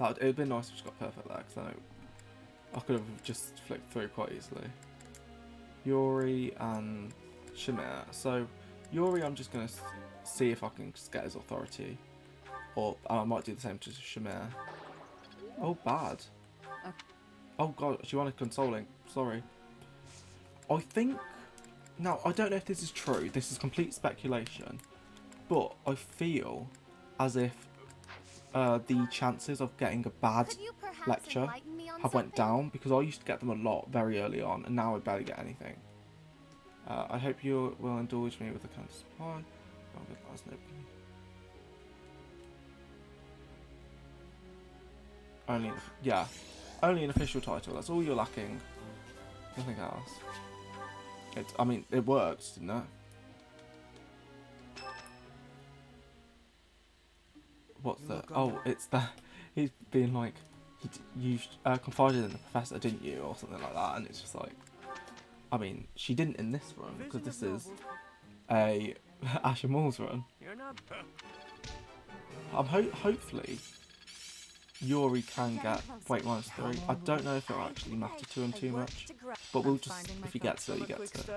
It would be nice if she got perfect there, because I know I could have just flicked through quite easily. Yori and Shamir. So, Yori, I'm just going to see if I can just get his authority. Or I might do the same to Shamir. Oh, bad. Oh god, she wanted consoling. Sorry. I think... Now, I don't know if this is true. This is complete speculation. But I feel as if the chances of getting a bad Could you perhaps lecture enlighten me on have went something? down, because I used to get them a lot very early on, and now I barely get anything. I hope you will indulge me with a kind of supply. Only, yeah, only an official title. That's all you're lacking. Nothing else. I mean, it worked, didn't it? What's the? Oh, it's the. He's being like, you confided in the professor, didn't you, or something like that, and it's just like, I mean, she didn't in this run because this is a Ashen Wolves run. You're not. Hopefully Yuri can get weight -3. I don't know if it'll actually matter to him too much, but we'll just, if he gets it, he gets it.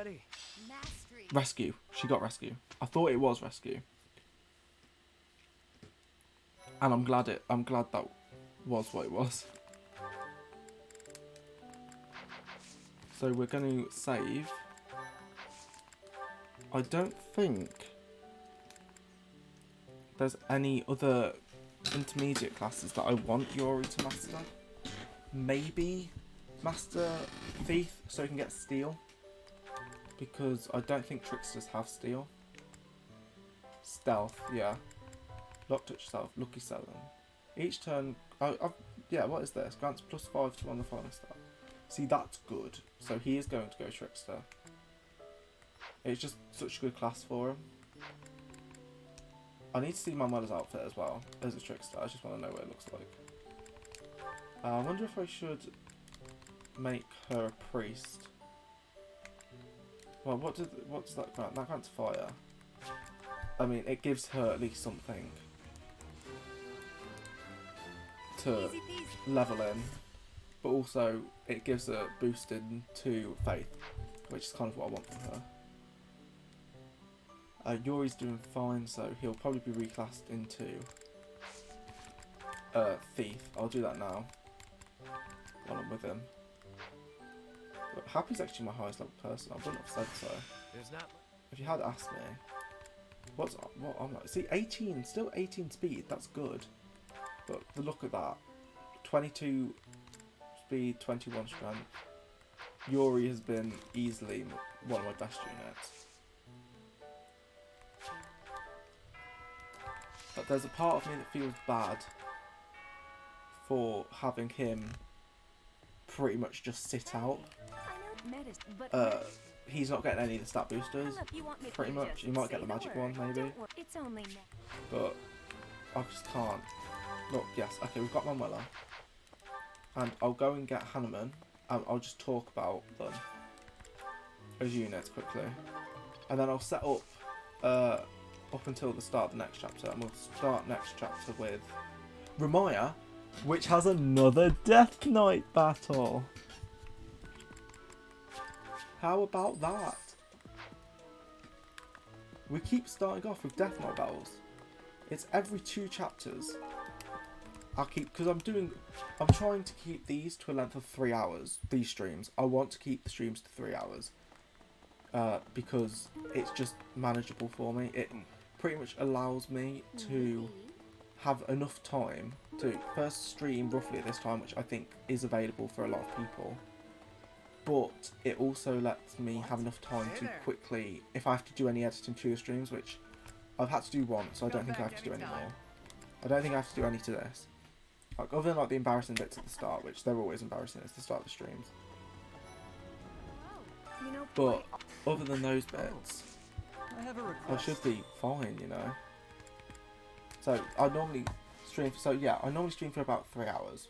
Mastery. Rescue. She got rescue. I thought it was rescue, and I'm glad that was what it was. So we're going to save. I don't think there's any other intermediate classes that I want Yuri to master. Maybe master Thief so he can get Steel, because I don't think Tricksters have Steel. Stealth, yeah. Lock touch stealth, Lucky 7. Each turn, yeah, what is this? Grants +5 to on the following stat. See, that's good. So he is going to go Trickster. It's just such a good class for him. I need to see my mother's outfit as well as a Trickster. I just want to know what it looks like. I wonder if I should make her a priest. Well, what does that grant? That grants fire. I mean, it gives her at least something to Easy peasy. level in, but also it gives her boosted to faith, which is kind of what I want from her. Yuri's doing fine, so he'll probably be reclassed into Thief. I'll do that now while I'm with him. But Happy's actually my highest level person. I wouldn't have said so There's not. if you had asked me. What I'm like? See, 18, still 18 speed. That's good. But look at that, 22 speed, 21 strength. Yuri has been easily one of my best units. But there's a part of me that feels bad for having him pretty much just sit out. He's not getting any of the stat boosters, pretty much. He might get the magic one, maybe. But I just can't. Look, yes, okay, we've got my Muller. And I'll go and get Hanneman. I'll just talk about them as units quickly. And then I'll set up until the start of the next chapter. And we'll start next chapter with Ramaya, which has another Death Knight battle. How about that? We keep starting off with Death Knight battles. It's every 2 chapters. Because I'm trying to keep these to a length of 3 hours, these streams. I want to keep the streams to 3 hours. Because it's just manageable for me. It pretty much allows me to have enough time to first stream roughly at this time, which I think is available for a lot of people. But it also lets me have enough time to quickly, if I have to do any editing to your streams, which I've had to do once, so I don't think I have to do any more. I don't think I have to do any to this. Like, other than like the embarrassing bits at the start, which they're always embarrassing at the start of the streams. But other than those bits, I should be fine, you know. So I normally stream. I normally stream for about 3 hours.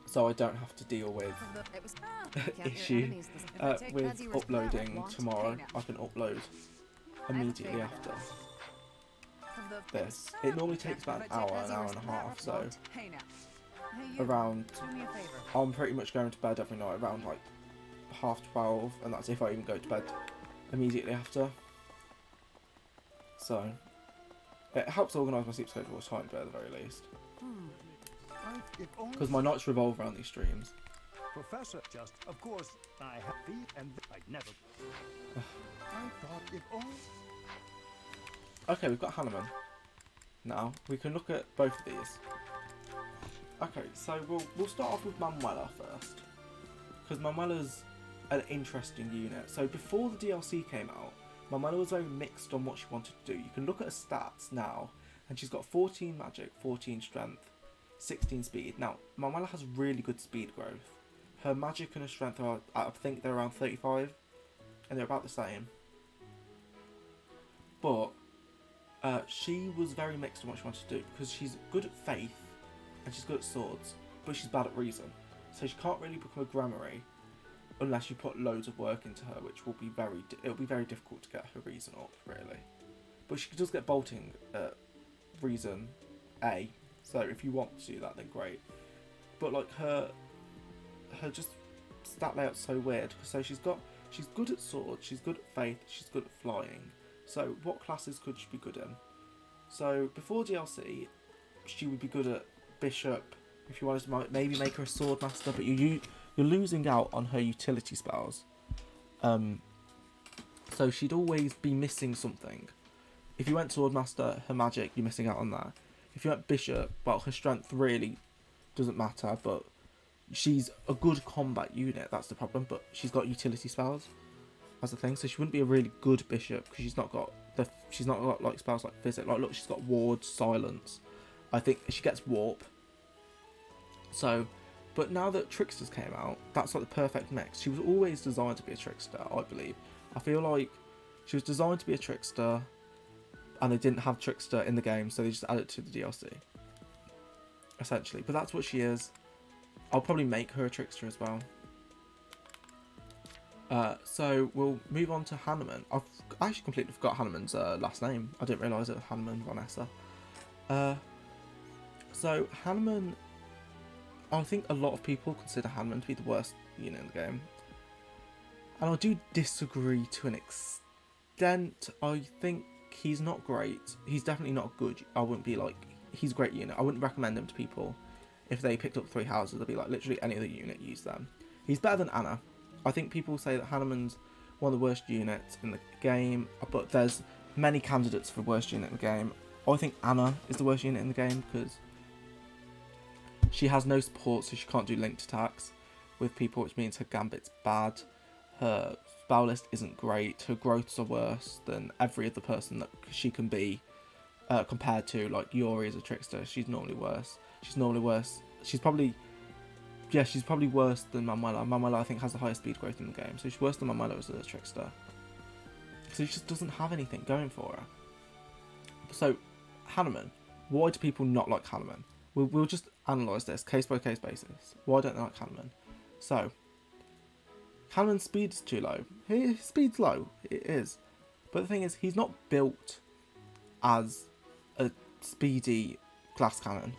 So I don't have to deal with issue with uploading tomorrow. I can upload immediately after this. It normally takes about an hour and a half, so around, I'm pretty much going to bed every night around like 12:30, and that's if I even go to bed immediately after. So It helps organise my sleep schedule a tiny bit at the very least. If only Because my nights revolve around these streams. Professor just, of course, I have the and I never. I thought if only. Okay, we've got Hanneman. Now we can look at both of these. Okay, so we'll start off with Manuela first, because Manuela's an interesting unit. So before the DLC came out, Manuela was very mixed on what she wanted to do. You can look at her stats now, and she's got 14 magic, 14 strength, 16 speed. Now Manuela has really good speed growth. Her magic and her strength are, I think they're around 35, and they're about the same. But she was very mixed on what she wanted to do, because she's good at faith and she's good at swords, but she's bad at reason. So she can't really become a grammary unless you put loads of work into her, which will be it'll be very difficult to get her reason up, really. But she does get bolting at reason A, so if you want to do that, then great. But like her just stat layout's so weird. So she's good at swords, she's good at faith, she's good at flying. So what classes could she be good in? So before DLC, she would be good at bishop. If you wanted to maybe make her a sword master, but you're losing out on her utility spells. So she'd always be missing something. If you went sword master, her magic, you're missing out on that. If you went bishop, well, her strength really doesn't matter, but she's a good combat unit. That's the problem. But she's got utility spells. That's the thing. So she wouldn't be a really good bishop because she's not got like spells like physic. Like look, she's got ward, silence. I think she gets warp. So, but now that Tricksters came out, that's like the perfect mix. She was always designed to be a trickster, I believe. I feel like she was designed to be a trickster, and they didn't have trickster in the game, so they just added it to the DLC. Essentially, but that's what she is. I'll probably make her a trickster as well. So we'll move on to Hanneman. I've actually completely forgot Hanneman's last name. I didn't realise it was Hanneman Vanessa. So Hanneman, I think a lot of people consider Hanneman to be the worst unit in the game. And I do disagree to an extent. I think he's not great. He's definitely not good. I wouldn't be like, he's a great unit. I wouldn't recommend him to people. If they picked up 3 houses, they'd be like, literally any other unit, use them. He's better than Anna. I think people say that Hanneman's one of the worst units in the game, but there's many candidates for worst unit in the game. I think Anna is the worst unit in the game because she has no support, so she can't do linked attacks with people, which means her gambit's bad. Her spell list isn't great. Her growths are worse than every other person that she can be compared to. Like Yori as a trickster, she's normally worse. She's probably worse than Manuela. Manuela, I think, has the highest speed growth in the game, so she's worse than Manuela as a trickster. So she just doesn't have anything going for her. So, Hanneman. Why do people not like Hanneman? We'll just analyse this case by case basis. Why don't they like Hanneman? So, Hanneman's speed is too low. His speed's low. It is. But the thing is, he's not built as a speedy glass cannon.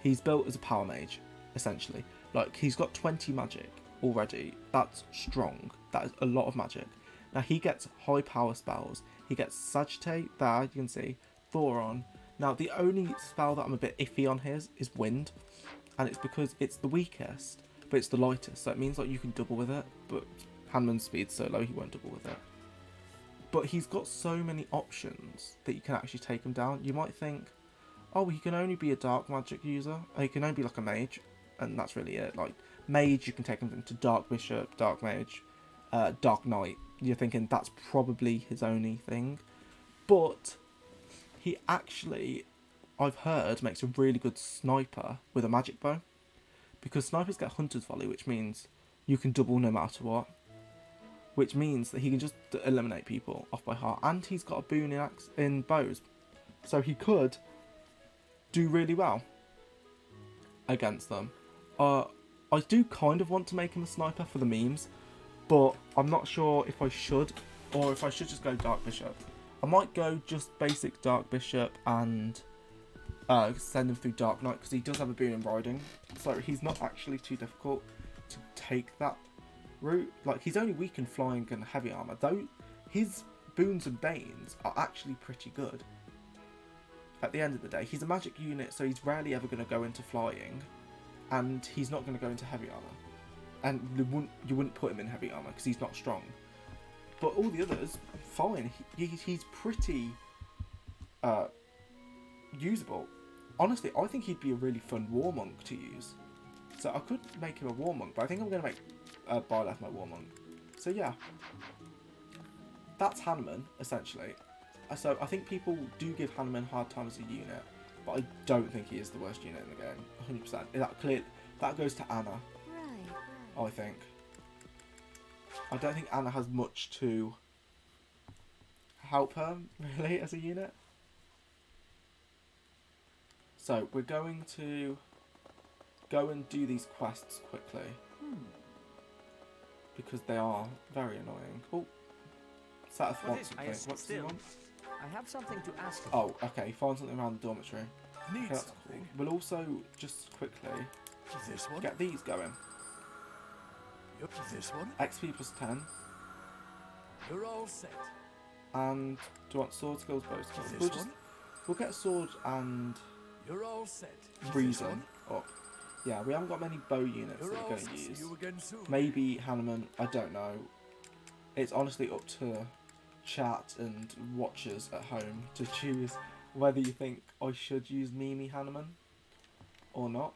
He's built as a power mage, essentially. Like, he's got 20 magic already. That's strong. That is a lot of magic. Now, he gets high power spells. He gets Sagitate, there, you can see, Thoron. Now, the only spell that I'm a bit iffy on his is Wind. And it's because it's the weakest, but it's the lightest. So it means, like, you can double with it. But Hanneman's speed's so low, he won't double with it. But he's got so many options that you can actually take him down. You might think, oh, he can only be a dark magic user. Or he can only be like a mage. And that's really it. Like, mage, you can take him into dark bishop, dark mage, dark knight. You're thinking that's probably his only thing. But he actually, I've heard, makes a really good sniper with a magic bow. Because snipers get hunter's volley, which means you can double no matter what. Which means that he can just eliminate people off by heart. And he's got a boon in bows. So he could do really well against them. I do kind of want to make him a sniper for the memes, but I'm not sure if I should, or if I should just go Dark Bishop. I might go just basic Dark Bishop and send him through Dark Knight, because he does have a boon in riding, so he's not actually too difficult to take that route. Like, he's only weak in flying and heavy armor, though his boons and banes are actually pretty good. at the end of the day, he's a magic unit, so he's rarely ever going to go into flying, and he's not going to go into heavy armor. And you wouldn't put him in heavy armor because he's not strong. But all the others, fine. He's pretty usable. Honestly, I think he'd be a really fun war monk to use. So I could make him a war monk, but I think I'm going to make Byleth my war monk. So yeah, that's Hanuman, essentially. So I think people do give Hanuman a hard time as a unit, but I don't think he is the worst unit in the game, 100%. That goes to Anna, Right. I think. I don't think Anna has much to help her, really, as a unit. So, we're going to go and do these quests quickly. Because they are very annoying. Oh, Seth wants something. What do you want? I have something to ask you. Oh, okay, find something around the dormitory. Need Okay, that's cool. something. We'll also, just quickly, This one? get these going. Yep, this one? XP plus 10. You're all set. And do you want sword skills, bow skills? This one? We'll get sword and You're all set. This reason one? up. Yeah, we haven't got many bow units You're that all we're going set. to See use. you again soon. Maybe Hanuman, I don't know. It's honestly up to chat and watchers at home to choose whether you think I should use Mimi Hanuman or not.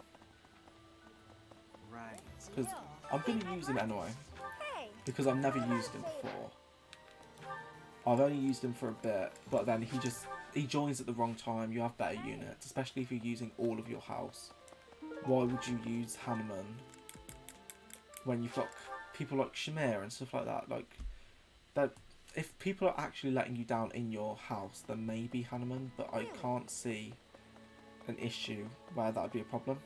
Right. Because I'm going to use him anyway, Hey. because I've never used him before. I've only used him for a bit, but then he joins at the wrong time. You have better units, especially if you're using all of your house. Why would you use Hanuman when you've got people like Shamir and stuff like that? Like, that, if people are actually letting you down in your house, then maybe Hanuman, but I can't see an issue where that would be a problem.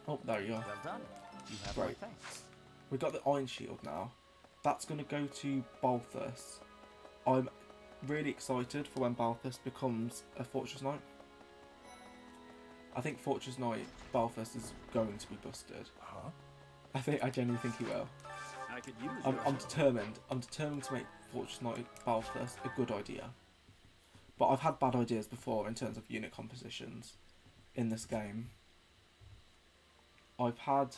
Oh, there you are. Well done. You have Great. my thanks. We've got the Iron Shield now. That's going to go to Balthus. I'm really excited for when Balthus becomes a Fortress Knight. I think Fortress Knight Balthus is going to be busted. Huh? I genuinely think he will. I could use I'm determined. I'm determined to make Fortress Knight Balthus a good idea. But I've had bad ideas before in terms of unit compositions in this game. I've had...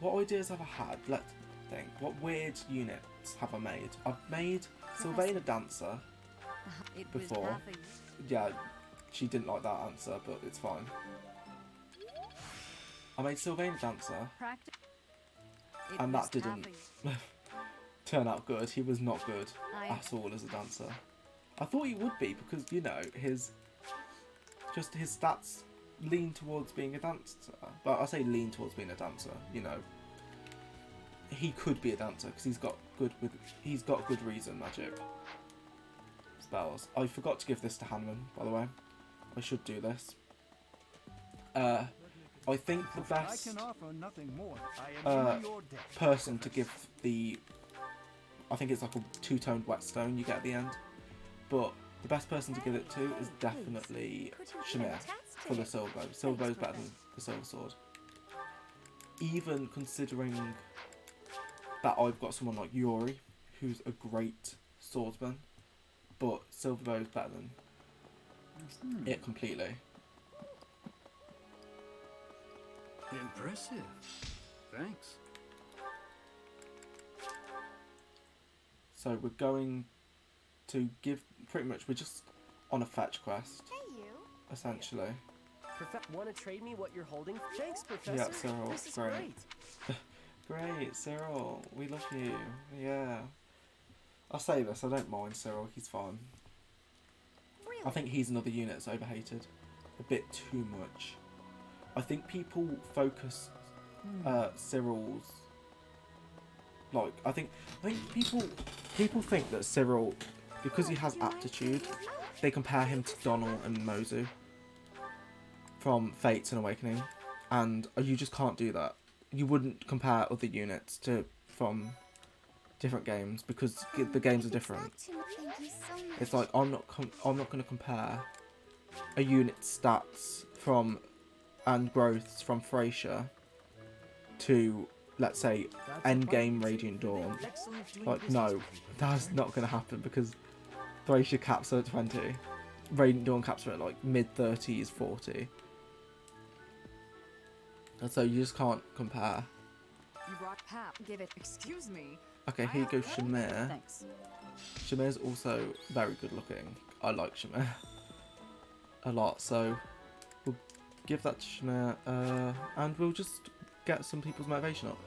What ideas have I had? Let's think. What weird units have I made? I've made Sylvana Dancer. It Before. was nothing. Yeah, she didn't like that answer, but it's fine. I made Sylvana Dancer. Practice. And that didn't turn out good. He was not good I- at all as a dancer. I thought he would be because, you know, his stats lean towards being a dancer. But I say lean towards being a dancer, you know. He could be a dancer because he's got good reason magic spells. I forgot to give this to Hanuman, by the way. I should do this. I think the best I can offer nothing more. I am in your debt. person to give the... I think it's like a two-toned whetstone you get at the end. But the best person to give it to is definitely Shamir for the silver bow. Silver bow is better than the silver sword. Even considering that I've got someone like Yuri, who's a great swordsman, but silver bow is better than it completely. Impressive. Thanks. So we're going to give... Pretty much, we're just on a fetch quest, Hey, you. essentially. Want to trade me what you're holding? Thanks, Professor. Yeah, Cyril, This is great. Great, Cyril, we love you. Yeah. I'll say this, I don't mind Cyril, he's fine. Really? I think he's another unit that's overhated. A bit too much. I think people focus Cyril's... Like, I think people think that Cyril, because he has aptitude, they compare him to Donald and Mozu from Fates and Awakening, and you just can't do that. You wouldn't compare other units from different games because the games are different. Thank you so much. It's like I'm not going to compare a unit's stats from and growths from Thracia to, let's say, endgame Radiant Dawn. Like, no, that's not going to happen because Thracia caps her at 20. Radiant Dawn caps her at like mid-30s, 40. And so you just can't compare. You brought Pap. Give it. Excuse me. Okay, here goes Shamir. Thanks. Shamir's also very good looking. I like Shamir a lot, so we'll give that to Shamir, and we'll just get some people's motivation up.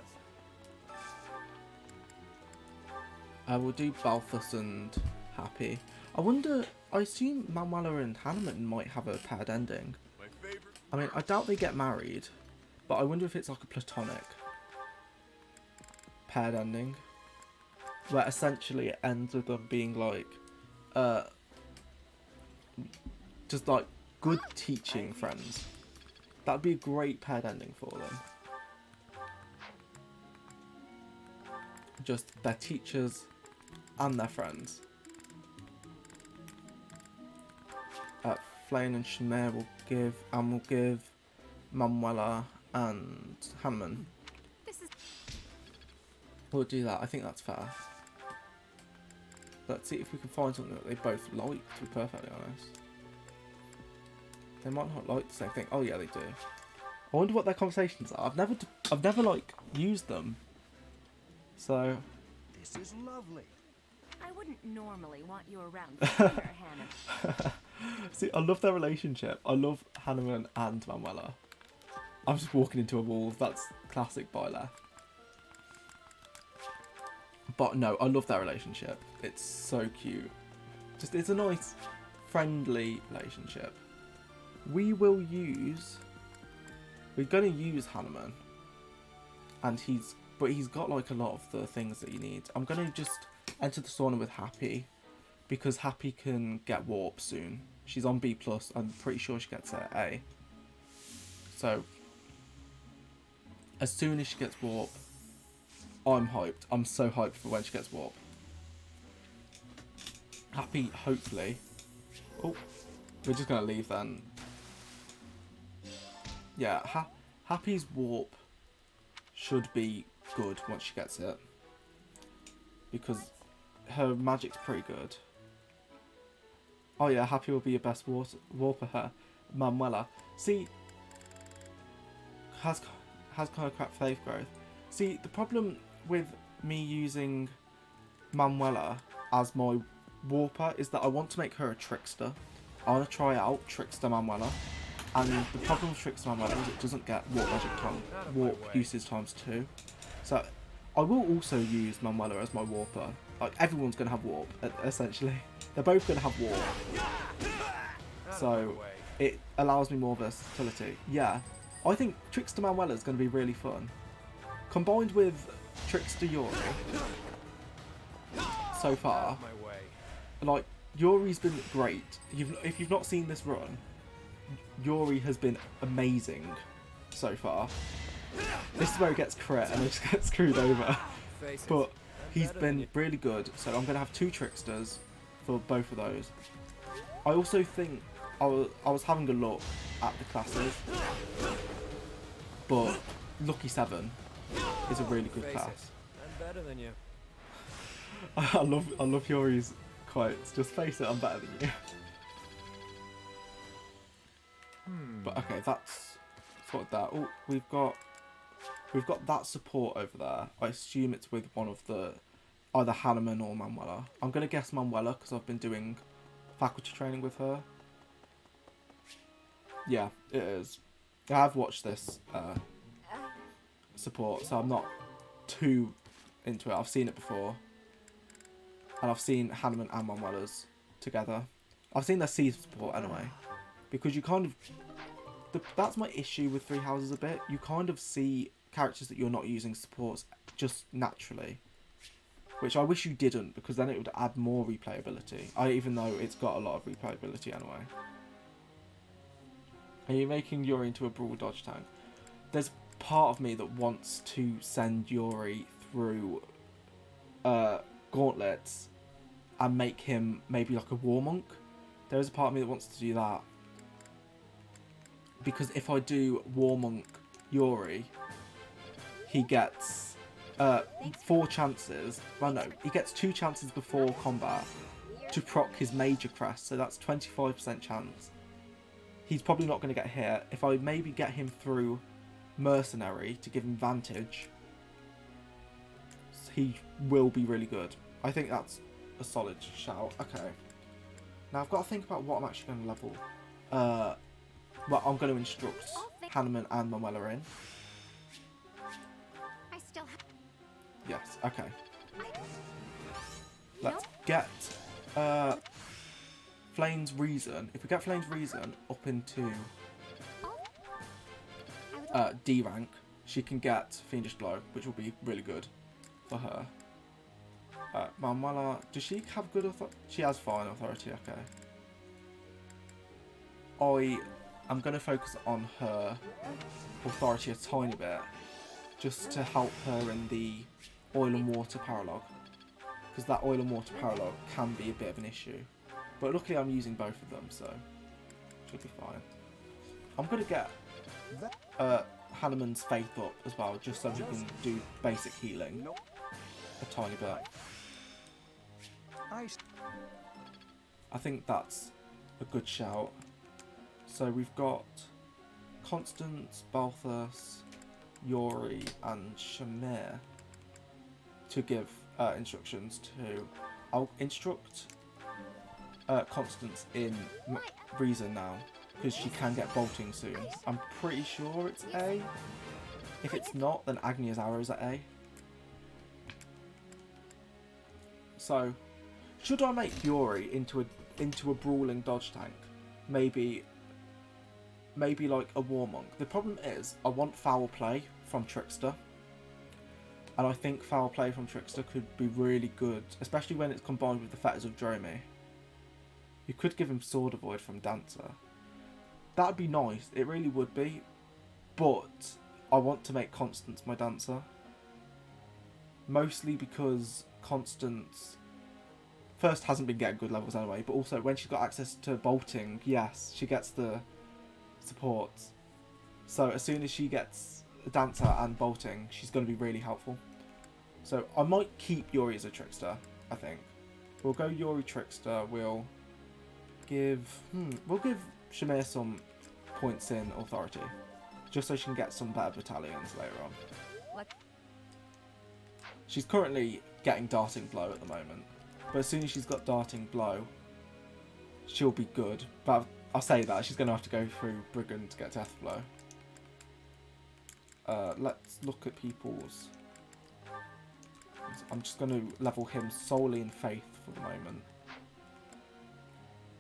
We'll do Balthus and Happy. I wonder, I assume Manuela and Hanneman might have a paired ending. I mean, I doubt they get married, but I wonder if it's like a platonic paired ending, where essentially it ends with them being like, just like good teaching friends. That'd be a great paired ending for them. Just their teachers and their friends. Flane and Shamir will give Manuela and Hanneman. We'll do that. I think that's fair. Let's see if we can find something that they both like, to be perfectly honest. They might not like the same thing. Oh yeah, they do. I wonder what their conversations are. I've never like used them. So This is lovely. I wouldn't normally want you around here, Hannah. see, I love their relationship. I love Hanneman and Manuela. I'm just walking into a wall. That's classic Byleth. But no, I love their relationship. It's so cute. Just, it's a nice, friendly relationship. We're going to use Hanneman. And he's got like a lot of the things that he needs. I'm going to just enter the sauna with Happy, because Happy can get warp soon. She's on B+, I'm pretty sure she gets her A. So, as soon as she gets warp, I'm hyped. I'm so hyped for when she gets warp. Happy, hopefully. Oh, we're just going to leave then. Yeah, Happy's warp should be good once she gets it, because her magic's pretty good. Oh yeah, Happy will be your best warper, her Manuela. See, has kind of crap faith growth. See, the problem with me using Manuela as my warper is that I want to make her a trickster. I want to try out Trickster Manuela, and the problem with Trickster Manuela is it doesn't get warp usage times 2. So I will also use Manuela as my warper. Like, everyone's going to have warp, essentially. They're both going to have warp. So it allows me more versatility. Yeah, I think Trickster Manuela is going to be really fun. Combined with Trickster Yuri, so far, like, Yuri's been great. If you've not seen this run, Yuri has been amazing so far. This is where it gets crit and I just get screwed over. But he's been really good, so I'm going to have 2 Tricksters for both of those. I also think I was having a look at the classes, but Lucky 7 is a really good class. I'm better than you. I love Yuri's quotes. Just face it, I'm better than you. But okay, that's sorted that. Oh, we've got that support over there. I assume it's with one of the either Hanneman or Manuela. I'm gonna guess Manuela because I've been doing faculty training with her. Yeah, it is. I have watched this support, so I'm not too into it. I've seen it before, and I've seen Hanneman and Manuela's together. I've seen their C support anyway, because you kind of that's my issue with Three Houses a bit. You kind of see characters that you're not using supports just naturally, which I wish you didn't, because then it would add more replayability. Even though it's got a lot of replayability anyway. Are you making Yuri into a brawl dodge tank? There's part of me that wants to send Yuri through gauntlets and make him maybe like a war monk. There is a part of me that wants to do that, because if I do war monk Yuri, he gets 4 chances. Well, no, he gets 2 chances before combat to proc his major crest, so that's 25% chance. He's probably not going to get hit. If I maybe get him through Mercenary to give him Vantage, he will be really good. I think that's a solid shout. Okay. Now I've got to think about what I'm actually going to level. Well, I'm going to instruct Hanneman and Manuela in. I still have. Yes, okay. Let's get Flame's Reason. If we get Flame's Reason up into D rank, she can get Fiendish Blow, which will be really good for her. Manuela, does she have good authority? She has fine authority, okay. I'm going to focus on her authority a tiny bit, just to help her in the Oil and Water Paralogue. Because that Oil and Water Paralogue can be a bit of an issue. But luckily I'm using both of them, so should be fine. I'm going to get Hanneman's Faith up as well, just so we can do basic healing a tiny bit. I think that's a good shout. So we've got Constance, Balthus, Yori and Shamir to give instructions to. I'll instruct Constance in Reason now, because she can get bolting soon. I'm pretty sure it's A. If it's not, then Agnia's Arrow's at A. So, should I make Yori into a brawling dodge tank? Maybe like a War Monk. The problem is, I want foul play from Trickster. And I think foul play from Trickster could be really good, especially when it's combined with the Fetters of Dromi. You could give him Sword Avoid from Dancer. That'd be nice, it really would be. But I want to make Constance my Dancer. Mostly because Constance first hasn't been getting good levels anyway, but also when she's got access to bolting, yes, she gets the support. So as soon as she gets Dancer and bolting, she's going to be really helpful. So I might keep Yori as a Trickster, I think. We'll go Yori Trickster, we'll give Shamir some points in authority, just so she can get some better battalions later on. What? She's currently getting Darting Blow at the moment, but as soon as she's got Darting Blow, she'll be good. But I'll say that, she's going to have to go through Brigand to get Death Blow. Let's look at people's. I'm just going to level him solely in Faith for the moment.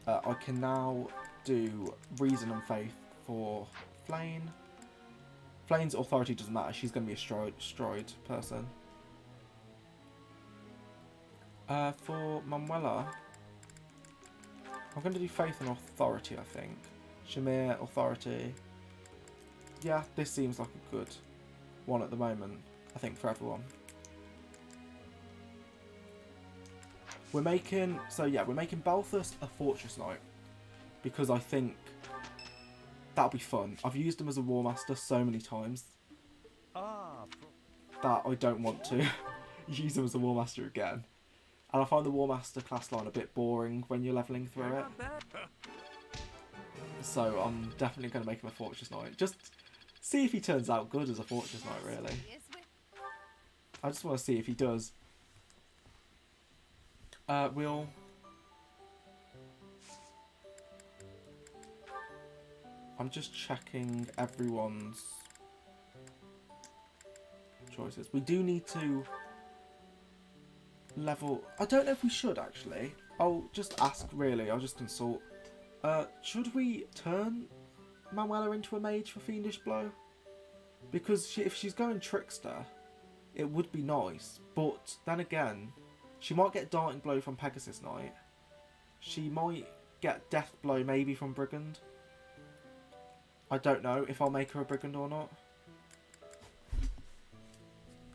I can now do Reason and Faith for Flane. Flane's authority doesn't matter, she's going to be a stride person. For Manuela, I'm going to do Faith and Authority, I think. Shamir, Authority. Yeah, this seems like a good one at the moment, I think, for everyone. We're making Balthus a Fortress Knight, because I think that'll be fun. I've used him as a War Master so many times that I don't want to use him as a War Master again. And I find the War Master class line a bit boring when you're leveling through it. So I'm definitely going to make him a Fortress Knight. Just see if he turns out good as a Fortress Knight, really. I just want to see if he does. I'm just checking everyone's choices. We do need to level. I don't know if we should actually. I'll just ask, really. I'll just consult. Should we turn Manuela into a mage for Fiendish Blow? Because if she's going Trickster, it would be nice. But then again, she might get Darting Blow from Pegasus Knight. She might get Death Blow maybe from Brigand. I don't know if I'll make her a Brigand or not.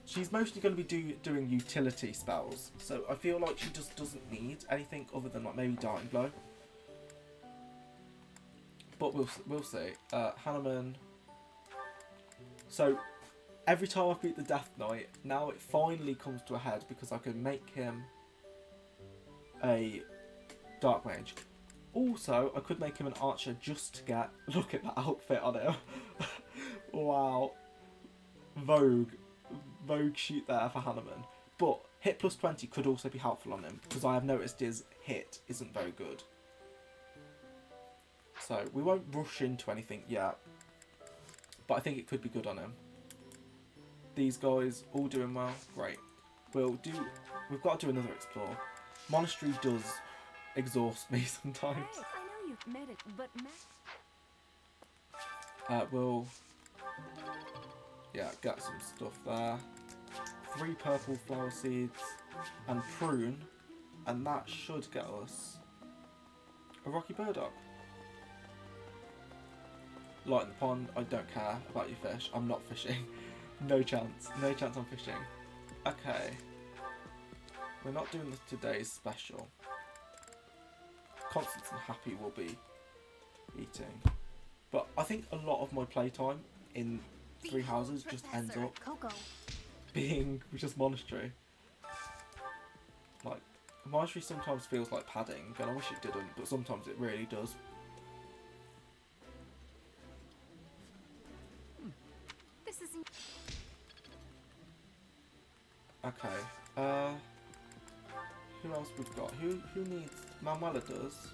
She's mostly going to be doing utility spells, so I feel like she just doesn't need anything other than like maybe Darting Blow. But we'll see. Hanneman. So every time I beat the Death Knight, now it finally comes to a head because I can make him a Dark Mage. Also, I could make him an archer just to get... Look at that outfit on him. Wow. Vogue shoot there for Hanneman. But hit plus 20 could also be helpful on him, because I have noticed his hit isn't very good. So, we won't rush into anything yet. But I think it could be good on him. These guys all doing well. Great. We've got to do another explore. Monastery does exhaust me sometimes. Hey, I know you've met it, but We'll get some stuff there. 3 purple flower seeds and prune, and that should get us a rocky burdock. Light in the pond, I don't care about your fish. I'm not fishing. No chance. No chance I'm fishing. Okay. We're not doing today's special. Constance and Happy will be eating. But I think a lot of my playtime in 3 houses just ends up Coco. being just monastery. Like, monastery sometimes feels like padding, and I wish it didn't, but sometimes it really does. This isn't. Okay. Who else we've got? Who needs... Manuela does.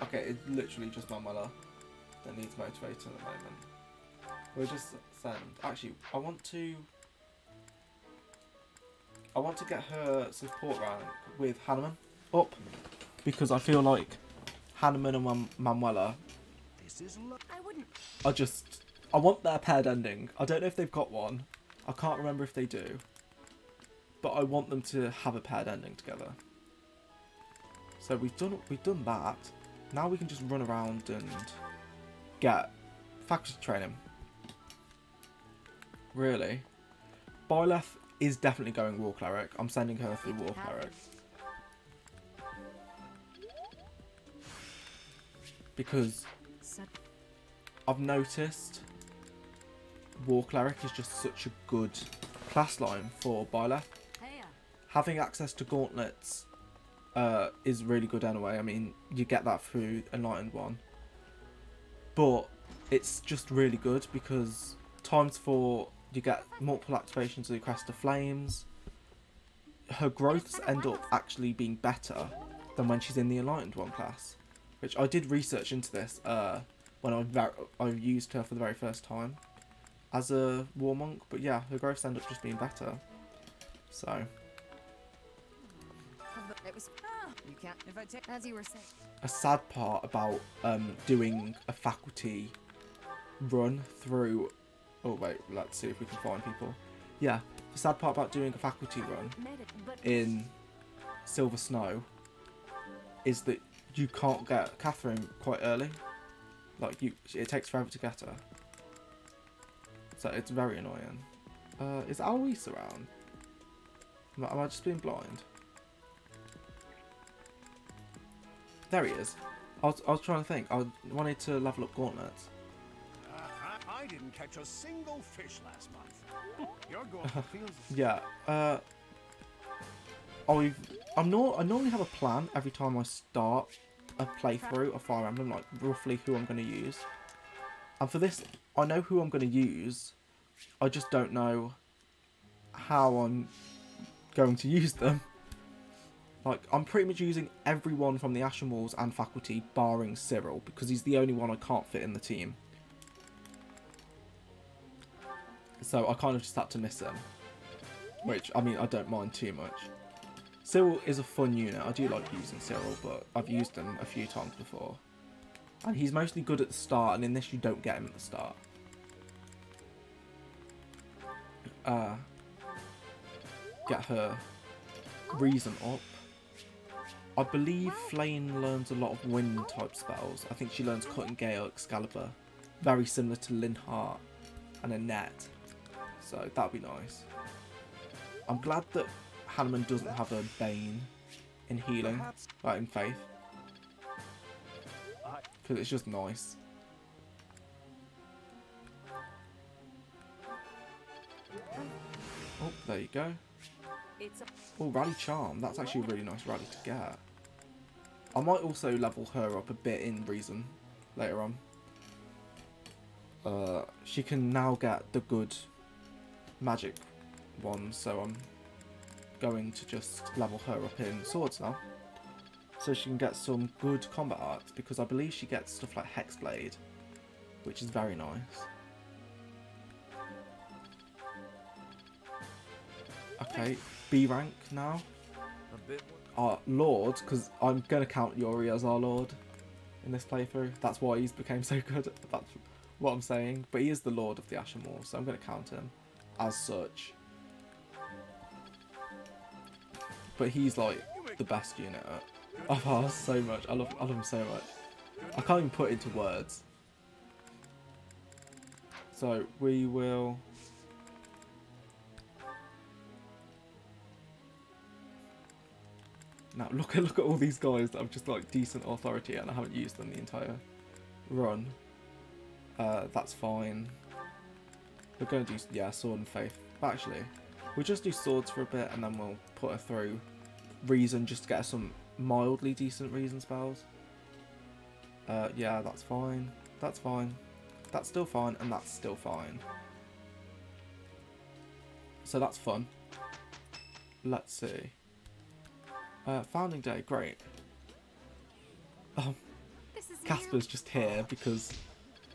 Okay, it's literally just Manuela that needs motivating at the moment. We'll just send... Actually, I want to get her support rank with Hanneman up, because I feel like Hanneman and Manuela I wouldn't. I want their paired ending. I don't know if they've got one. I can't remember if they do. But I want them to have a paired ending together. So we've done that. Now we can just run around and get faculty training. Really. Byleth is definitely going War Cleric. I'm sending her through War Cleric. Because I've noticed War Cleric is just such a good class line for Byleth. Having access to gauntlets is really good anyway. I mean, you get that through Enlightened 1. But it's just really good because ×4, you get multiple activations of the Crest of Flames. Her growths end up actually being better than when she's in the Enlightened 1 class. Which I did research into this when I used her for the very first time as a War Monk. But yeah, her growths end up just being better. So... It was. You can't. If I take. As you were saying. A sad part about doing a faculty run through... Oh wait, let's see if we can find people. Yeah, the sad part about doing a faculty run in Silver Snow is that you can't get Catherine quite early. Like, it takes forever to get her. So it's very annoying. Is Alois around? Am I just being blind? There he is. I was trying to think. I wanted to level up gauntlets. I didn't catch a single fish last month. You're going to fields. Yeah. I normally have a plan every time I start a playthrough of Fire Emblem, like roughly who I'm going to use. And for this, I know who I'm going to use. I just don't know how I'm going to use them. Like, I'm pretty much using everyone from the Ashen Wolves and faculty, barring Cyril, because he's the only one I can't fit in the team. So I kind of just had to miss him. Which, I mean, I don't mind too much. Cyril is a fun unit. I do like using Cyril, but I've used him a few times before. And he's mostly good at the start, and in this you don't get him at the start. Get her reason up. I believe Flame learns a lot of wind type spells. I think she learns Cutting Gale, Excalibur. Very similar to Linhardt and Annette. So that'd be nice. I'm glad that Hanneman doesn't have a Bane in healing, like in Faith. Because it's just nice. Oh, there you go. Oh, Rally Charm. That's actually a really nice rally to get. I might also level her up a bit in Reason later on. She can now get the good magic ones, so I'm going to just level her up in Swords now. So she can get some good combat arts, because I believe she gets stuff like Hexblade, which is very nice. Okay, B rank now. A bit. Our Lord, because I'm going to count Yuri as our Lord in this playthrough. That's why he's became so good. That's what I'm saying. But he is the Lord of the Ashen Wolves, so I'm going to count him as such. But he's like the best unit of ours so much. I love him so much. I can't even put it into words. So we will... Now look at all these guys that have just like decent authority and I haven't used them the entire run. That's fine. We're going to do, yeah, Sword and Faith. But actually, we'll just do Swords for a bit and then we'll put her through Reason just to get her some mildly decent Reason spells. Yeah, that's fine. That's fine. That's still fine, and that's still fine. So that's fun. Let's see. Founding Day, great. Casper's just here because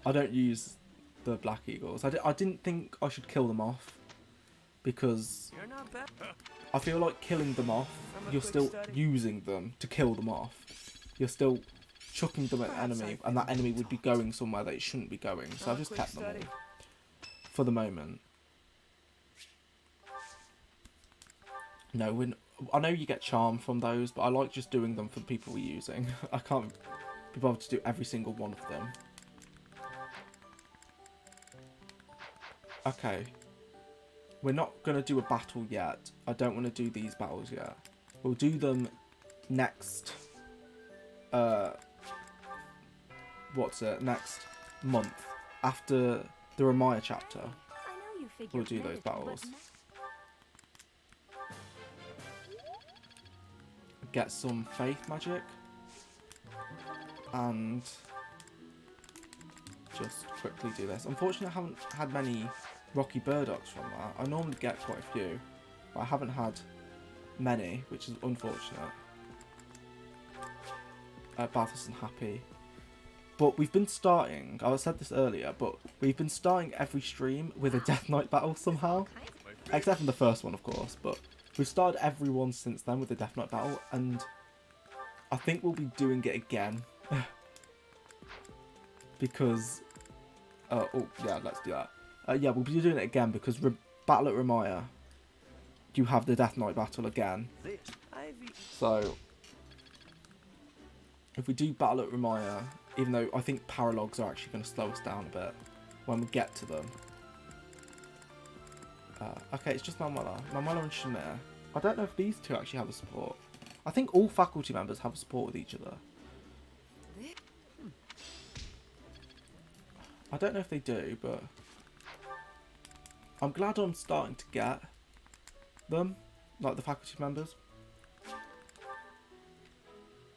I don't use the Black Eagles. I didn't think I should kill them off because You're not bad. I feel like killing them off, you're still using them to kill them off. You're still chucking them at an enemy, and that enemy would be going somewhere that it shouldn't be going. So I've just kept them all for the moment. No, I know you get charm from those, but I like just doing them for the people we're using. I can't be bothered to do every single one of them. Okay. We're not going to do a battle yet. I don't want to do these battles yet. We'll do them next... next month. After the Ramaya chapter. We'll do those battles. Get some faith magic. And just quickly do this. Unfortunately, I haven't had many Rocky Burdocks from that. I normally get quite a few, but I haven't had many, which is unfortunate. Bath isn't happy. But we've been starting, I said this earlier, but we've been starting every stream with a Death Knight battle somehow. Except from the first one, of course, but we've started every one since then with the Death Knight battle, and I think we'll be doing it again. Because, oh yeah, let's do that. Yeah, we'll be doing it again because Battle at Ramaya, you have the Death Knight battle again. So, if we do Battle at Ramaya, even though I think Paralogs are actually going to slow us down a bit when we get to them. Okay, it's just Manuela and Shamir. I don't know if these two actually have a support. I think all faculty members have a support with each other. I don't know if they do, but I'm glad I'm starting to get them, like the faculty members,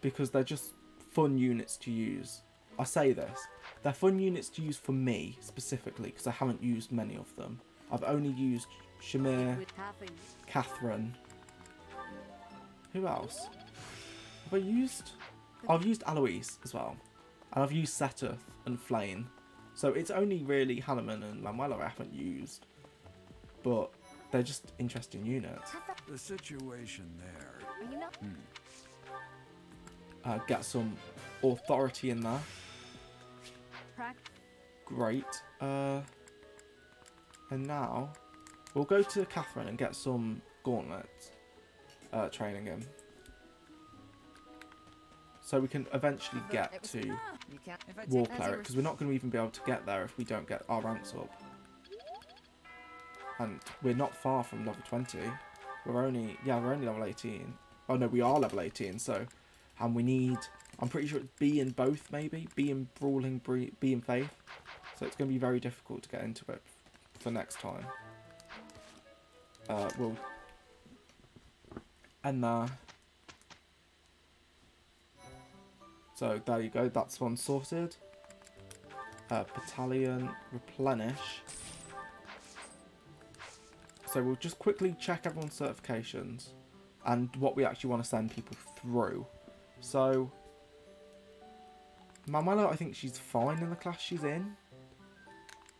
because they're just fun units to use. I say this, they're fun units to use for me specifically because I haven't used many of them. I've only used Shamir, Catherine. Who else? Have I used? I've used Alois as well, and I've used Seteth and Flame. So it's only really Hanneman and Manuela I haven't used, but they're just interesting units. The situation there. Get some authority in there. Great. And now we'll go to Catherine and get some gauntlets training in. So we can eventually get to War Cleric, because we're not going to even be able to get there if we don't get our ranks up. And we're not far from level 20. We're only level 18. Oh no, we are level 18, so... And we need... I'm pretty sure it's B in both, maybe? B in Brawling, B in Faith. So it's going to be very difficult to get into it for next time. We'll... And So there you go, that's one sorted. Battalion replenish. So we'll just quickly check everyone's certifications and what we actually want to send people through. So Manuela, I think she's fine in the class she's in.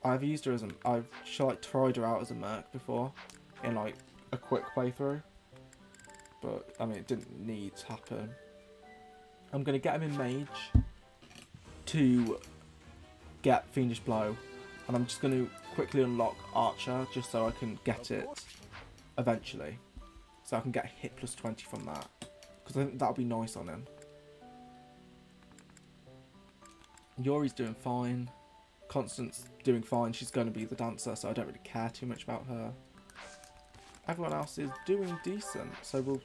I've used her as I've like tried her out as a merc before in like a quick playthrough, but I mean it didn't need to happen. I'm gonna get him in mage to get Fiendish Blow, and I'm just gonna quickly unlock Archer just so I can get it eventually, so I can get hit plus 20 from that, because I think that'll be nice on him. Yori's doing fine. Constance doing fine. She's going to be the dancer, so I don't really care too much about her. Everyone else is doing decent, so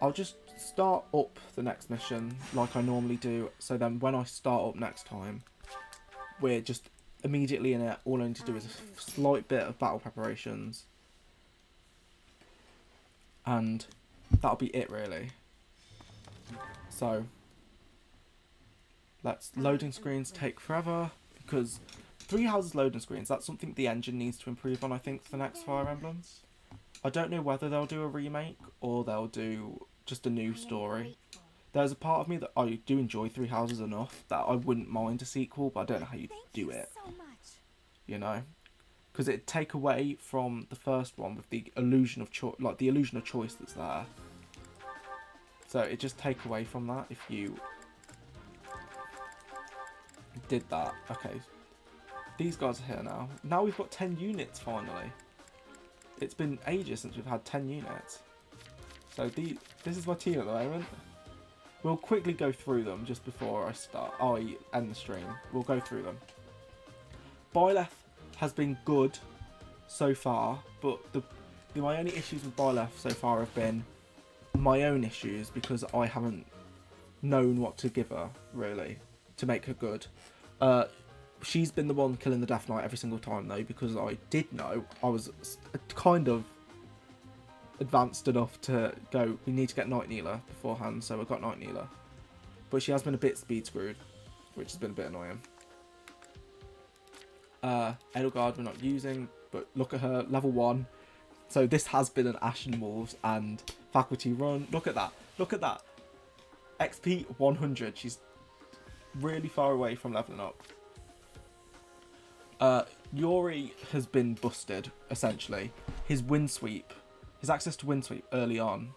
I'll just start up the next mission like I normally do, so then when I start up next time, we're just immediately in it. All I need to do is a slight bit of battle preparations, and that'll be it really. So loading screens take forever, because 3 houses loading screens, that's something the engine needs to improve on, I think, for the next Fire Emblem. I don't know whether they'll do a remake or they'll do just a new story. There's a part of me that I do enjoy 3 houses enough that I wouldn't mind a sequel, but I don't know how you do it. You know? Because it'd take away from the first one with the illusion of choice, like the illusion of choice that's there. So it just take away from that if you did that. Okay, these guys are here now. Now we've got 10 units finally. It's been ages since we've had 10 units. So this is my team at the moment. We'll quickly go through them just before I end the stream. We'll go through them. Byleth has been good so far, but my only issues with Byleth so far have been my own issues, because I haven't known what to give her really to make her good. She's been the one killing the Death Knight every single time though, because I did know I was kind of advanced enough to go, we need to get Night Kneeler beforehand, so I got Night Kneeler. But she has been a bit speed screwed, which has been a bit annoying. Edelgard we're not using, but look at her, level 1. So this has been an Ashen Wolves and faculty run. Look at that, look at that. XP 100, she's really far away from leveling up. Yori has been busted, essentially. His wind sweep, his access to wind sweep early on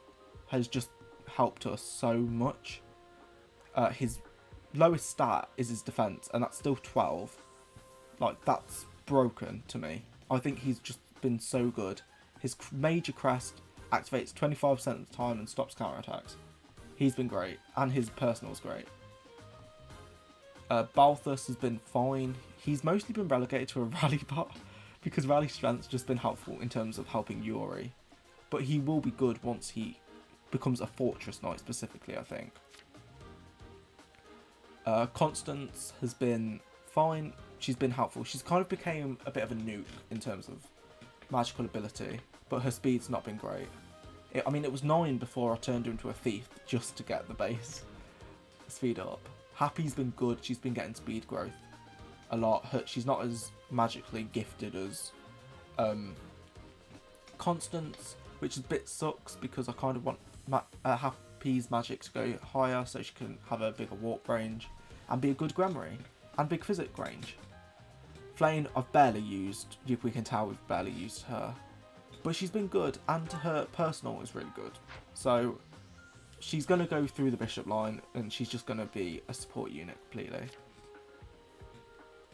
has just helped us so much. His lowest stat is his defense, and that's still 12. Like, that's broken to me. I think he's just been so good. His major crest activates 25% of the time and stops counterattacks. He's been great, and his personal's great. Balthus has been fine. He's mostly been relegated to a rally bot because rally strength's just been helpful in terms of helping Yori. But he will be good once he becomes a Fortress Knight specifically, I think. Constance has been fine. She's been helpful. She's kind of became a bit of a nuke in terms of magical ability, but her speed's not been great. I mean, it was 9 before I turned her into a thief just to get the base speed up. Happy's been good. She's been getting speed growth a lot. She's not as magically gifted as Constance, which is a bit sucks because I kind of want Happy's magic to go higher so she can have a bigger warp range and be a good Gramarye and big physic range. Flame I've barely used. We can tell we've barely used her, but she's been good, and her personal is really good. So she's going to go through the bishop line, and she's just going to be a support unit completely.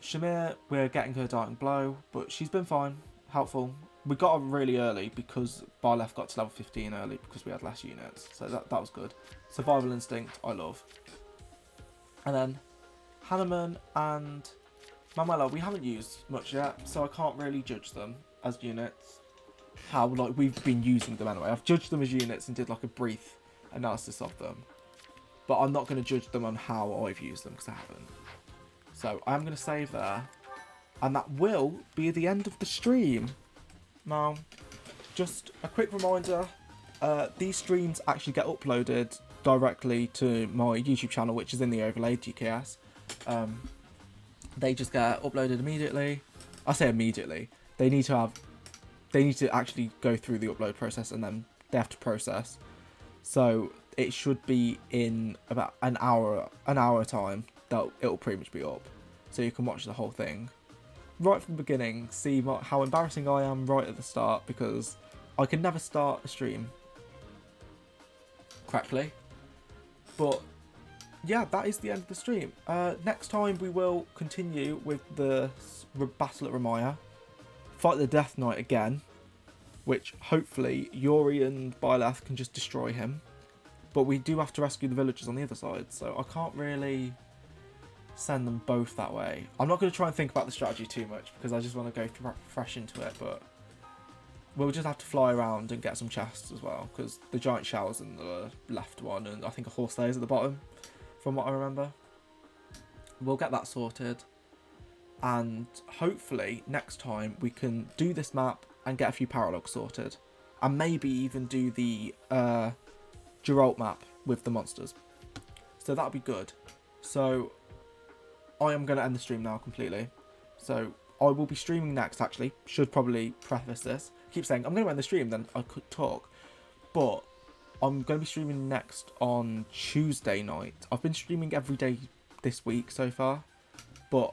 Shamir, we're getting her Darting Blow, but she's been fine, helpful. We got her really early because Byleth got to level 15 early because we had less units, so that was good. Survival Instinct, I love. And then Hanneman and Manuela, we haven't used much yet, so I can't really judge them as units. How like we've been using them anyway. I've judged them as units and did like a brief analysis of them, but I'm not going to judge them on how I've used them because I haven't. So I'm going to save there, and that will be the end of the stream. Now, just a quick reminder, these streams actually get uploaded directly to my YouTube channel, which is in the overlay, GKS. They just get uploaded immediately. I say immediately. They need to actually go through the upload process, and then they have to process. So it should be in about an hour time that it'll pretty much be up, so you can watch the whole thing right from the beginning. See how embarrassing I am right at the start, because I can never start a stream correctly. But yeah, that is the end of the stream. Next time we will continue with the battle at Ramaya, fight the Death Knight again, which hopefully Yuri and Byleth can just destroy him. But we do have to rescue the villagers on the other side, so I can't really send them both that way. I'm not going to try and think about the strategy too much, because I just want to go fresh into it, but we'll just have to fly around and get some chests as well, because the giant shell's in the left one, and I think a horse lays at the bottom, from what I remember. We'll get that sorted, and hopefully next time we can do this map and get a few paralogs sorted, and maybe even do the Geralt map with the monsters. So that'll be good. So I am going to end the stream now completely. So I will be streaming next, actually. Should probably preface this. I keep saying I'm going to end the stream, then I could talk. But I'm going to be streaming next on Tuesday night. I've been streaming every day this week so far, but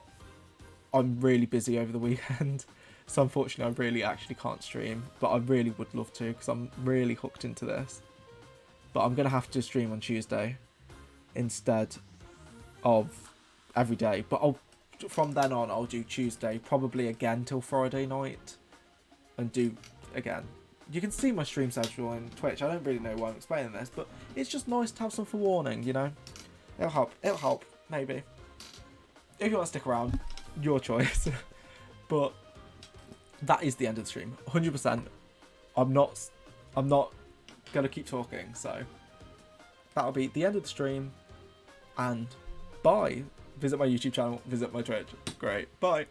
I'm really busy over the weekend. So unfortunately I really actually can't stream, but I really would love to, because I'm really hooked into this. But I'm going to have to stream on Tuesday instead of every day. But from then on, I'll do Tuesday, probably again till Friday night, and do again. You can see my stream schedule on Twitch. I don't really know why I'm explaining this, but it's just nice to have some forewarning, you know? It'll help. It'll help, maybe. If you want to stick around, your choice. But that is the end of the stream. 100%. I'm not going to keep talking, so that'll be the end of the stream, and bye. Visit my YouTube channel, visit my Twitch. Great. Bye.